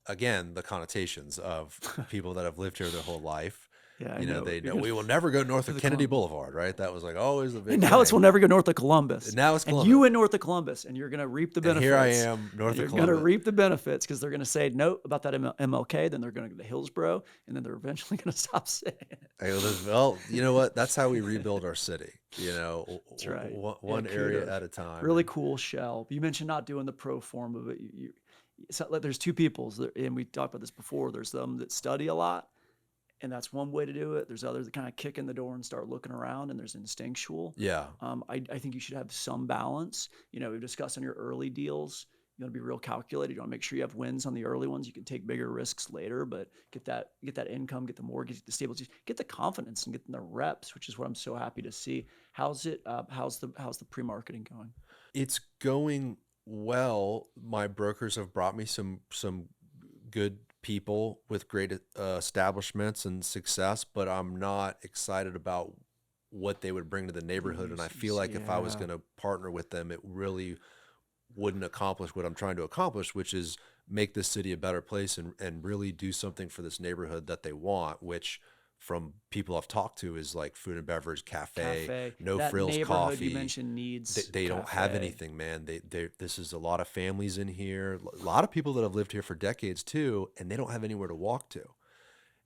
again, the connotations of people that have lived here their whole life. Yeah, they know we will never go north of Kennedy Boulevard, right? That was like always the big And now we'll never go north of Columbus. And now it's Columbus. And you went north of Columbus, and you're going to reap the benefits. And here I am, north of Columbus. You're going to reap the benefits because they're going to say no about that MLK, then they're going to go to Hillsborough, and then they're eventually going to stop saying it. Well, you know what? That's how we rebuild our city. That's right. One area at a time. Really cool shell. You mentioned not doing the pro forma, but there's two peoples, and we talked about this before. There's them that study a lot, And that's one way to do it. There's others that kind of kick in the door and start looking around, and there's instinctual. Yeah. I think you should have some balance. We've discussed on your early deals, you want to be real calculated. You want to make sure you have wins on the early ones. You can take bigger risks later, but get that income, get the mortgage, get the stability, get the confidence, and get the reps, which is what I'm so happy to see. How's the pre-marketing going? It's going well. My brokers have brought me some good people with great establishments and success, but I'm not excited about what they would bring to the neighborhood. And I feel like if I was going to partner with them, it really wouldn't accomplish what I'm trying to accomplish, which is make this city a better place and really do something for this neighborhood that they want, which from people I've talked to is like food and beverage, cafe, no that frills neighborhood coffee. You mentioned needs. They don't have anything, man. This is a lot of families in here, a lot of people that have lived here for decades too, and they don't have anywhere to walk to.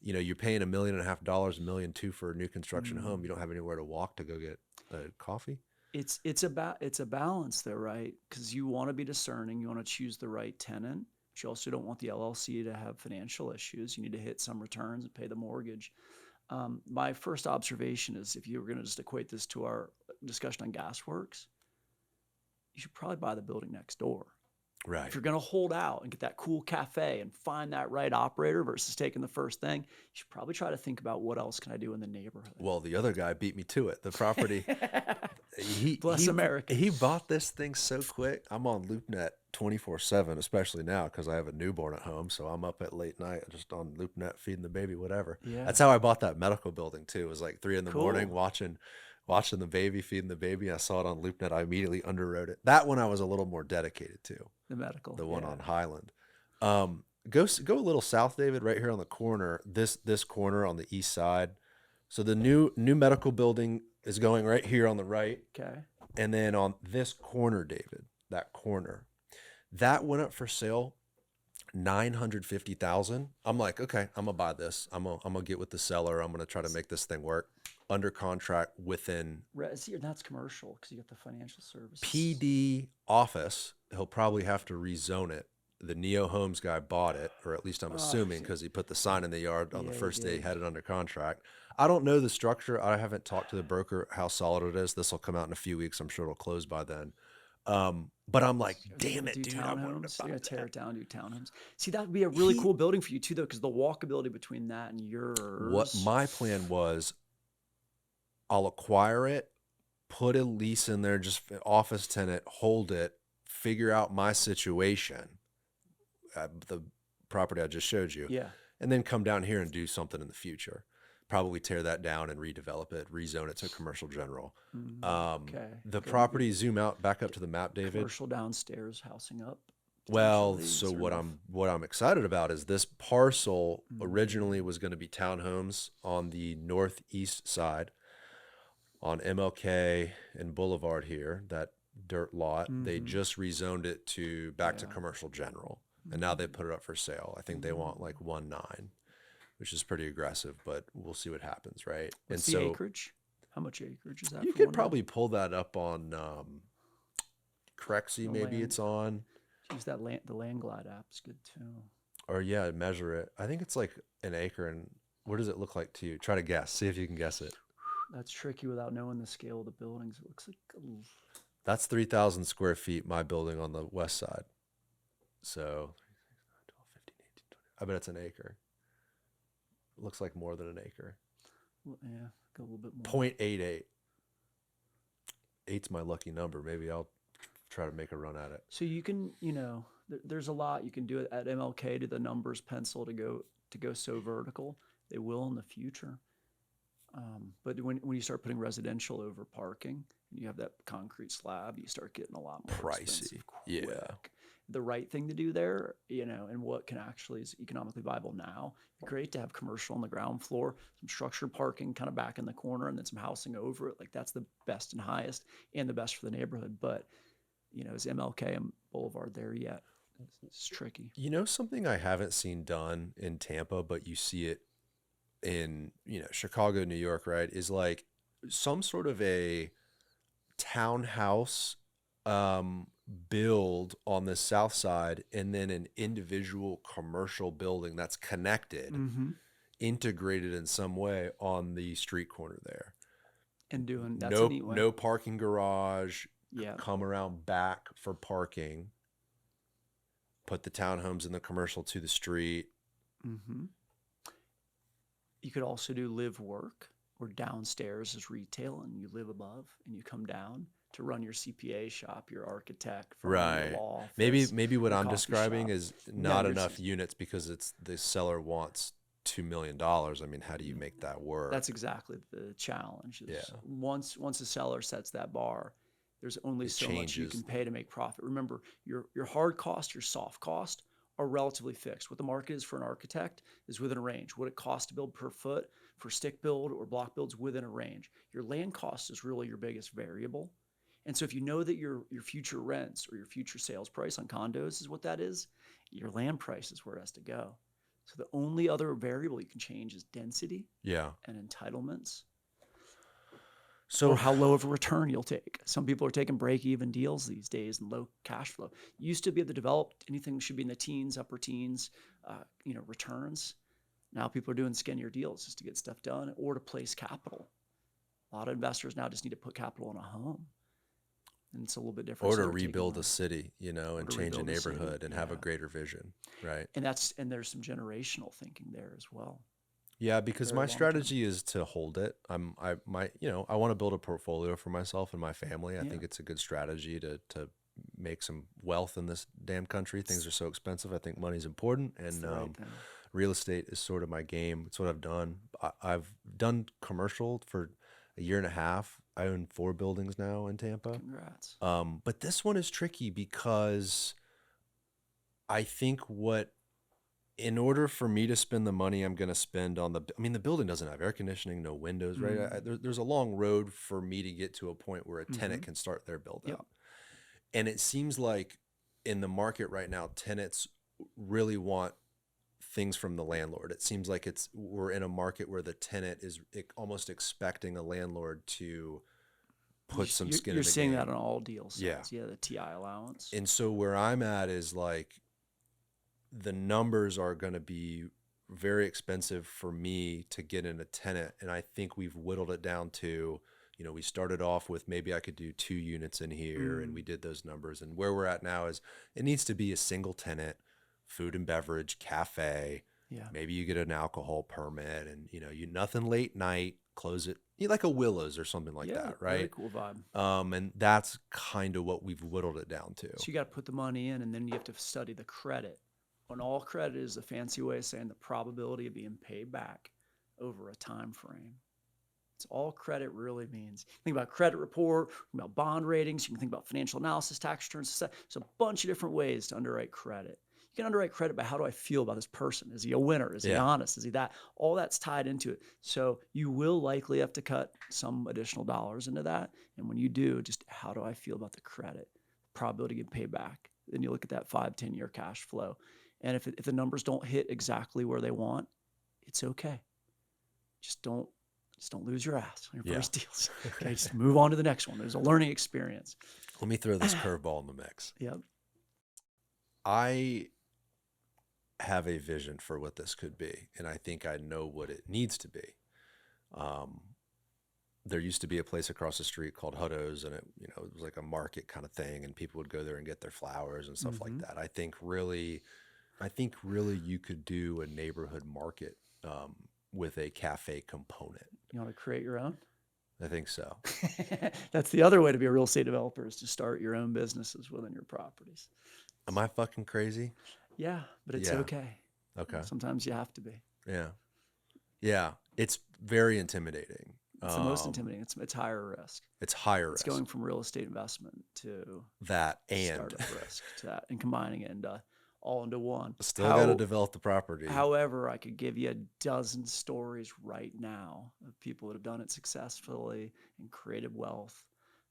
You're paying $1.5 million, $1.2 million for a new construction home. You don't have anywhere to walk to go get coffee. It's a balance though, right? Because you want to be discerning, you want to choose the right tenant, but you also don't want the LLC to have financial issues. You need to hit some returns and pay the mortgage. My first observation is, if you were going to just equate this to our discussion on Gasworx, you should probably buy the building next door. Right. If you're going to hold out and get that cool cafe and find that right operator versus taking the first thing, you should probably try to think about what else can I do in the neighborhood. Well, the other guy beat me to it. The property. Bless America. He bought this thing so quick. I'm on LoopNet 24/7, especially now because I have a newborn at home. So I'm up at late night just on LoopNet feeding the baby, whatever. Yeah. That's how I bought that medical building too. It was like 3 a.m. watching the baby, feeding the baby. I saw it on LoopNet. I immediately underwrote it. That one I was a little more dedicated to. The medical. The one on Highland. Go a little south, David, right here on the corner, this corner on the east side. So the new medical building is going right here on the right. Okay. And then on this corner, David, that corner, that went up for sale, $950,000. I'm like, okay, I'm gonna buy this. I'm gonna get with the seller. I'm gonna try to make this thing work. Under contract within. See, that's commercial because you got the financial services. PD office. He'll probably have to rezone it. The Neo Homes guy bought it, or at least I'm assuming, because he put the sign in the yard on the first day he had it under contract. I don't know the structure. I haven't talked to the broker how solid it is. This will come out in a few weeks. I'm sure it'll close by then. But I'm like, damn it, dude. I wanted to buy tear it down, do townhomes. See, that would be a really cool building for you too, though, because the walkability between that and yours. What my plan was, I'll acquire it, put a lease in there, just office tenant, hold it, figure out my situation, the property I just showed you, and then come down here and do something in the future. Probably tear that down and redevelop it, rezone it to commercial general. The property, zoom out, back up to the map, David. Commercial downstairs, housing up. Well, so what I'm excited about is this parcel originally was going to be townhomes on the northeast side on MLK and Boulevard here, that dirt lot. They just rezoned it to back to commercial general, and now they put it up for sale. I think they want like 1.9, which is pretty aggressive, but we'll see what happends, right? What's the acreage? How much acreage is that? You could probably pull that up on Crexy, maybe it's on. Use that the Landglide app is good too. Or measure it. I think it's like an acre. And what does it look like to you? Try to guess. See if you can guess it. That's tricky without knowing the scale of the buildings. It looks like that's 3,000 square feet. My building on the west side. So 12, 15, 18, 20. I bet it's an acre. It looks like more than an acre. Well, yeah, go a little bit more. 0.88. 8's my lucky number. Maybe I'll try to make a run at it. So you can, there's a lot you can do at MLK to the numbers pencil to go so vertical. They will in the future. But when you start putting residential over parking, you have that concrete slab, you start getting a lot more pricey. Quick. The right thing to do there, and what can actually is economically viable now. Great to have commercial on the ground floor, some structured parking kind of back in the corner, and then some housing over it. Like that's the best and highest, and the best for the neighborhood. But is MLK and Boulevard there yet? It's tricky. Something I haven't seen done in Tampa, but you see it in Chicago, New York, right? Is like some sort of a townhouse build on the south side, and then an individual commercial building that's connected integrated in some way on the street corner there. And that's a neat way. No parking garage. Yeah. Come around back for parking. Put the townhomes and the commercial to the street. Mm-hmm. You could also do live work, where downstairs is retail and you live above, and you come down to run your CPA shop, your architect, your law office, Maybe what I'm describing shop. is not enough units because it's the seller wants $2 million. I mean, how do you make that work? That's exactly the challenge. Once a seller sets that bar, there's only so much you can pay to make profit. Remember, your hard cost, your soft cost are relatively fixed. What the market is for an architect is within a range. What it costs to build per foot for stick build or block builds within a range. Your land cost is really your biggest variable. And so if you know that your future rents or your future sales price on condos is what that is, your land price is where it has to go. So the only other variable you can change is density and entitlements. So, or how low of a return you'll take. Some people are taking break-even deals these days and low cash flow. Used to be able to develop anything should be in the teens, upper teens, returns. Now people are doing skinnier deals just to get stuff done or to place capital. A lot of investors now just need to put capital in a home. And it's a little bit different. Or to rebuild a city, and change a neighborhood and have a greater vision, right? And there's some generational thinking there as well. Yeah, because my strategy is to hold it. I want to build a portfolio for myself and my family. I think it's a good strategy to make some wealth in this damn country. Things are so expensive. I think money's important, and real estate is sort of my game. It's what I've done. I've done commercial for a year and a half. I own 4 buildings now in Tampa. Congrats. But this one is tricky because I think in order for me to spend the money I'm going to spend on the building doesn't have air conditioning, no windows, right? There's a long road for me to get to a point where a tenant can start their build out. And it seems like in the market right now, tenants really want things from the landlord. It seems like we're in a market where the tenant is almost expecting a landlord to put some skin in the game. You're seeing that on all deals. Yeah, the TI allowance. And so where I'm at is like, the numbers are going to be very expensive for me to get in a tenant. And I think we've whittled it down to, we started off with maybe I could do 2 units in here and we did those numbers. And where we're at now is it needs to be a single tenant, food and beverage, cafe. Yeah. Maybe you get an alcohol permit and, you nothing late night, close it. Like a Willows or something like that, right? Very cool vibe. And that's kind of what we've whittled it down to. So you got to put the money in and then you have to study the credit. And all credit is a fancy way of saying the probability of being paid back over a time frame. It's all credit really means. Think about credit report, think about bond ratings, you can think about financial analysis, tax returns. There's a bunch of different ways to underwrite credit. You can underwrite credit by how do I feel about this person? Is he a winner? Is he honest? Is he that? All that's tied into it. So you will likely have to cut some additional dollars into that. And when you do, just how do I feel about the credit? Probability to get paid back. Then you look at that 5-10 year cash flow. And if the numbers don't hit exactly where they want, it's okay. Just don't lose your ass on your first deals. Okay, just move on to the next one. There's a learning experience. Let me throw this curveball in the mix. Yep. I have a vision for what this could be, and I think I know what it needs to be. There used to be a place across the street called Hutto's, and it was like a market kind of thing, and people would go there and get their flowers and stuff like that. I think really you could do a neighborhood market with a cafe component. You want to create your own? I think so. That's the other way to be a real estate developer, is to start your own businesses within your properties. Am I fucking crazy? Yeah, but it's okay. Okay. Sometimes you have to be. Yeah. Yeah. It's very intimidating. It's the most intimidating. It's higher risk. It's higher risk. It's going from real estate investment to that and startup risk to that, and combining it into all into one. Still got to develop the property. However, I could give you a dozen stories right now of people that have done it successfully and created wealth.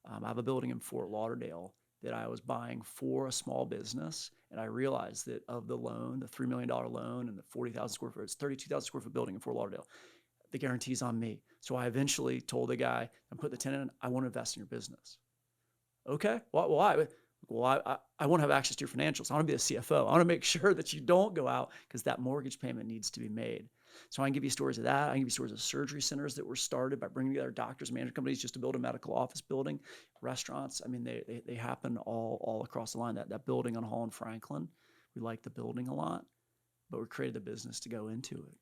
I have a building in Fort Lauderdale that I was buying for a small business, and I realized that of the loan, the $3 million loan and the 40,000 square foot, it's 32,000 square foot building in Fort Lauderdale. The guarantee's on me. So I eventually told the guy, and put the tenant in, I want to invest in your business. Okay, why? Well, I want to have access to your financials. I want to be the CFO. I want to make sure that you don't go out because that mortgage payment needs to be made. So I can give you stories of that. I can give you stories of surgery centers that were started by bringing together doctors, management companies just to build a medical office building, restaurants. I mean, they happen all across the line. That building on Hall and Franklin, we like the building a lot, but we created the business to go into it.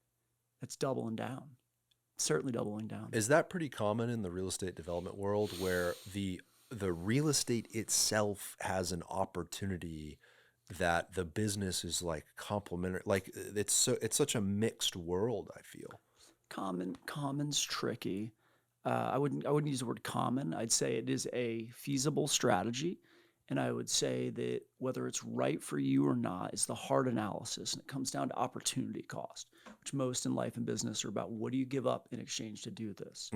It's doubling down. Certainly doubling down. Is that pretty common in the real estate development world where the real estate itself has an opportunity that the business is like complementary? Like it's such a mixed world, I feel. Common's tricky. I wouldn't use the word common. I'd say it is a feasible strategy. And I would say that whether it's right for you or not is the hard analysis. And it comes down to opportunity cost, which most in life and business are about what do you give up in exchange to do this?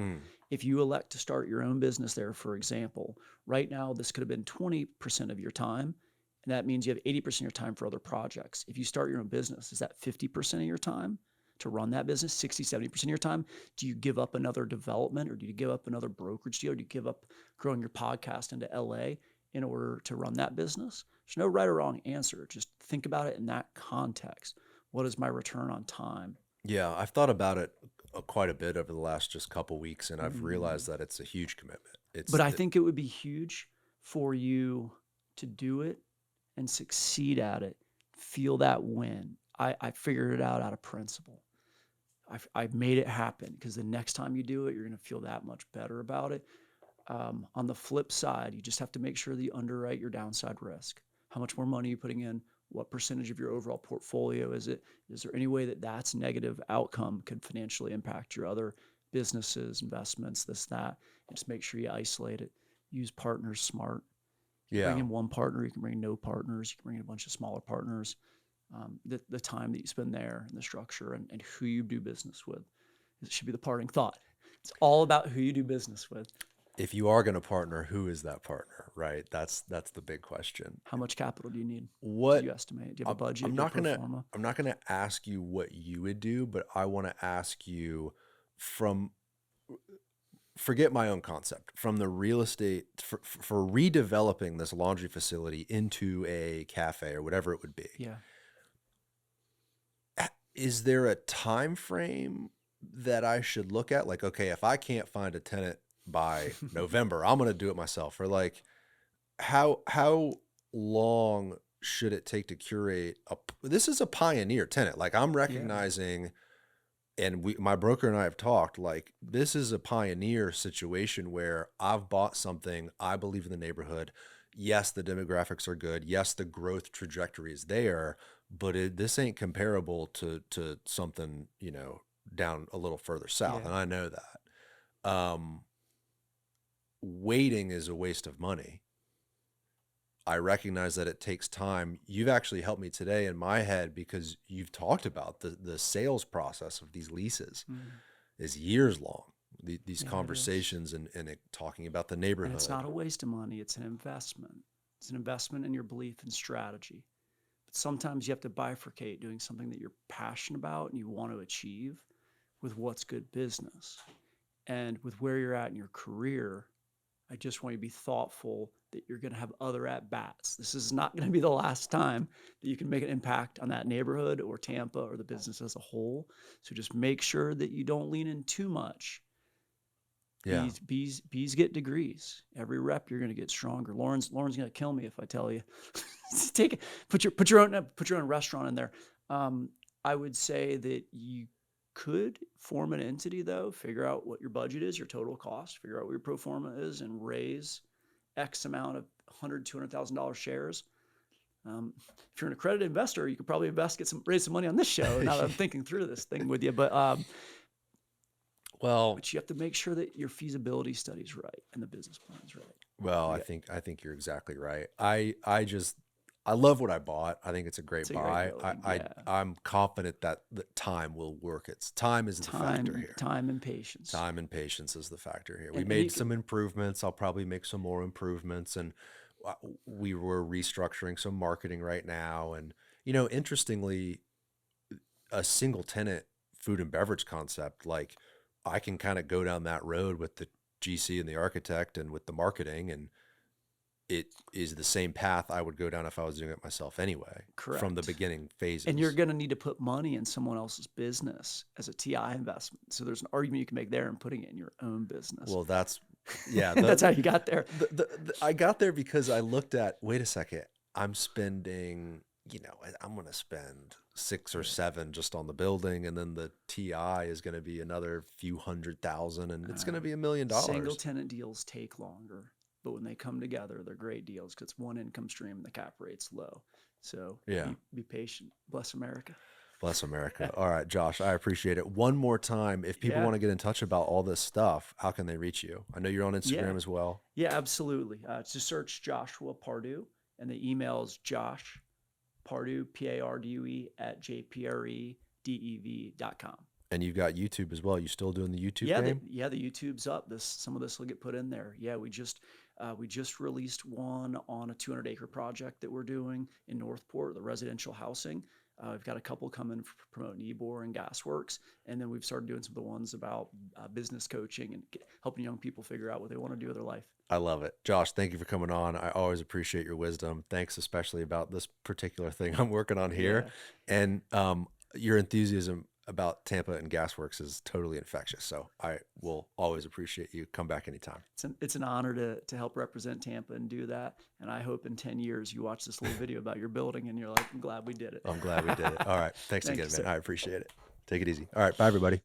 If you elect to start your own business there, for example, right now this could have been 20% of your time. And that means you have 80% of your time for other projects. If you start your own business, is that 50% of your time to run that business, 60, 70% of your time? Do you give up another development, or do you give up another brokerage deal? Or do you give up growing your podcast into LA in order to run that business? There's no right or wrong answer. Just think about it in that context. What is my return on time? Yeah, I've thought about it quite a bit over the last just couple weeks, and I've realized that it's a huge commitment. But I think it would be huge for you to do it and succeed at it. Feel that win. I figured it out of principle. I've made it happen, because the next time you do it, you're going to feel that much better about it. On the flip side, you just have to make sure that you underwrite your downside risk. How much more money are you putting in? What percentage of your overall portfolio is it? Is there any way that that's negative outcome could financially impact your other businesses, investments, this, that? And just make sure you isolate it. Use partners smart. Yeah. Bring in one partner. You can bring in no partners. You can bring in a bunch of smaller partners. The time that you spend there and the structure and who you do business with. It should be the parting thought. It's all about who you do business with. If you are going to partner, who is that partner, right? That's the big question. How much capital do you need? What do you estimate? Do you have a budget? I'm not gonna ask you what you would do, but I want to ask you forget my own concept, from the real estate for redeveloping this laundry facility into a cafe or whatever it would be. Yeah. Is there a time frame that I should look at? Like, okay, if I can't find a tenant by November, I'm going to do it myself. Or like, how long should it take to curate this is a pioneer tenant. Like, I'm recognizing, and my broker and I have talked, like, this is a pioneer situation where I've bought something. I believe in the neighborhood. Yes, the demographics are good. Yes, the growth trajectory is there, but this ain't comparable to something, down a little further south. Yeah. And I know that. Waiting is a waste of money. I recognize that it takes time. You've actually helped me today in my head, because you've talked about the sales process of these leases is years long. These conversations and talking about the neighborhood. And it's not a waste of money. It's an investment. It's an investment in your belief and strategy. But sometimes you have to bifurcate doing something that you're passionate about and you want to achieve with what's good business. And with where you're at in your career, I just want you to be thoughtful that you're going to have other at-bats. This is not going to be the last time that you can make an impact on that neighborhood or Tampa or the business as a whole. So just make sure that you don't lean in too much. Yeah. Bees get degrees. Every rep you're going to get stronger. Lauren's going to kill me if I tell you. Take it. Put your own restaurant in there. I would say that you could form an entity, though. Figure out what your budget is, your total cost. Figure out what your pro forma is, and raise X amount of $100,000-$200,000 shares. If you're an accredited investor, you could probably raise some money on this show. Now that I'm thinking through this thing with you, but you have to make sure that your feasibility study is right and the business plan is right. Well, I think you're exactly right. I love what I bought. I think it's a great buy. I'm confident that the time will work. Time is the factor here. Time and patience. Time and patience is the factor here. We made some improvements. I'll probably make some more improvements. And we were restructuring some marketing right now. And, interestingly, a single tenant food and beverage concept, like, I can kind of go down that road with the GC and the architect and with the marketing, and it is the same path I would go down if I was doing it myself anyway. Correct. From the beginning phases. And you're going to need to put money in someone else's business as a TI investment. So there's an argument you can make there in putting it in your own business. Well, that's, yeah. That's how you got there. I got there because I looked at, wait a second, I'm spending, I'm going to spend 6 or 7 just on the building. And then the TI is going to be another few $100,000 and it's going to be $1 million. Single tenant deals take longer. But when they come together, they're great deals because it's one income stream and the cap rate's low. So be patient. Bless America. Bless America. All right, Josh, I appreciate it. One more time, if people want to get in touch about all this stuff, how can they reach you? I know you're on Instagram as well. Yeah, absolutely. Just search Joshua Pardue, and the email is Josh Pardue, Pardue @jpredev.com. And you've got YouTube as well. You still doing the YouTube game? The YouTube's up. Some of this will get put in there. Yeah, we just released one on a 200-acre project that we're doing in Northport, the residential housing. We've got a couple coming for promoting Ybor and Gasworx, and then we've started doing some of the ones about business coaching and helping young people figure out what they want to do with their life. I love it. Josh, thank you for coming on. I always appreciate your wisdom. Thanks especially about this particular thing I'm working on here. Yeah. And your enthusiasm about Tampa and Gasworx is totally infectious. So I will always appreciate you. Come back anytime. It's an honor to help represent Tampa and do that. And I hope in 10 years you watch this little video about your building and you're like, I'm glad we did it. I'm glad we did it. All right. Thanks again, man. Sir. I appreciate it. Take it easy. All right. Bye, everybody.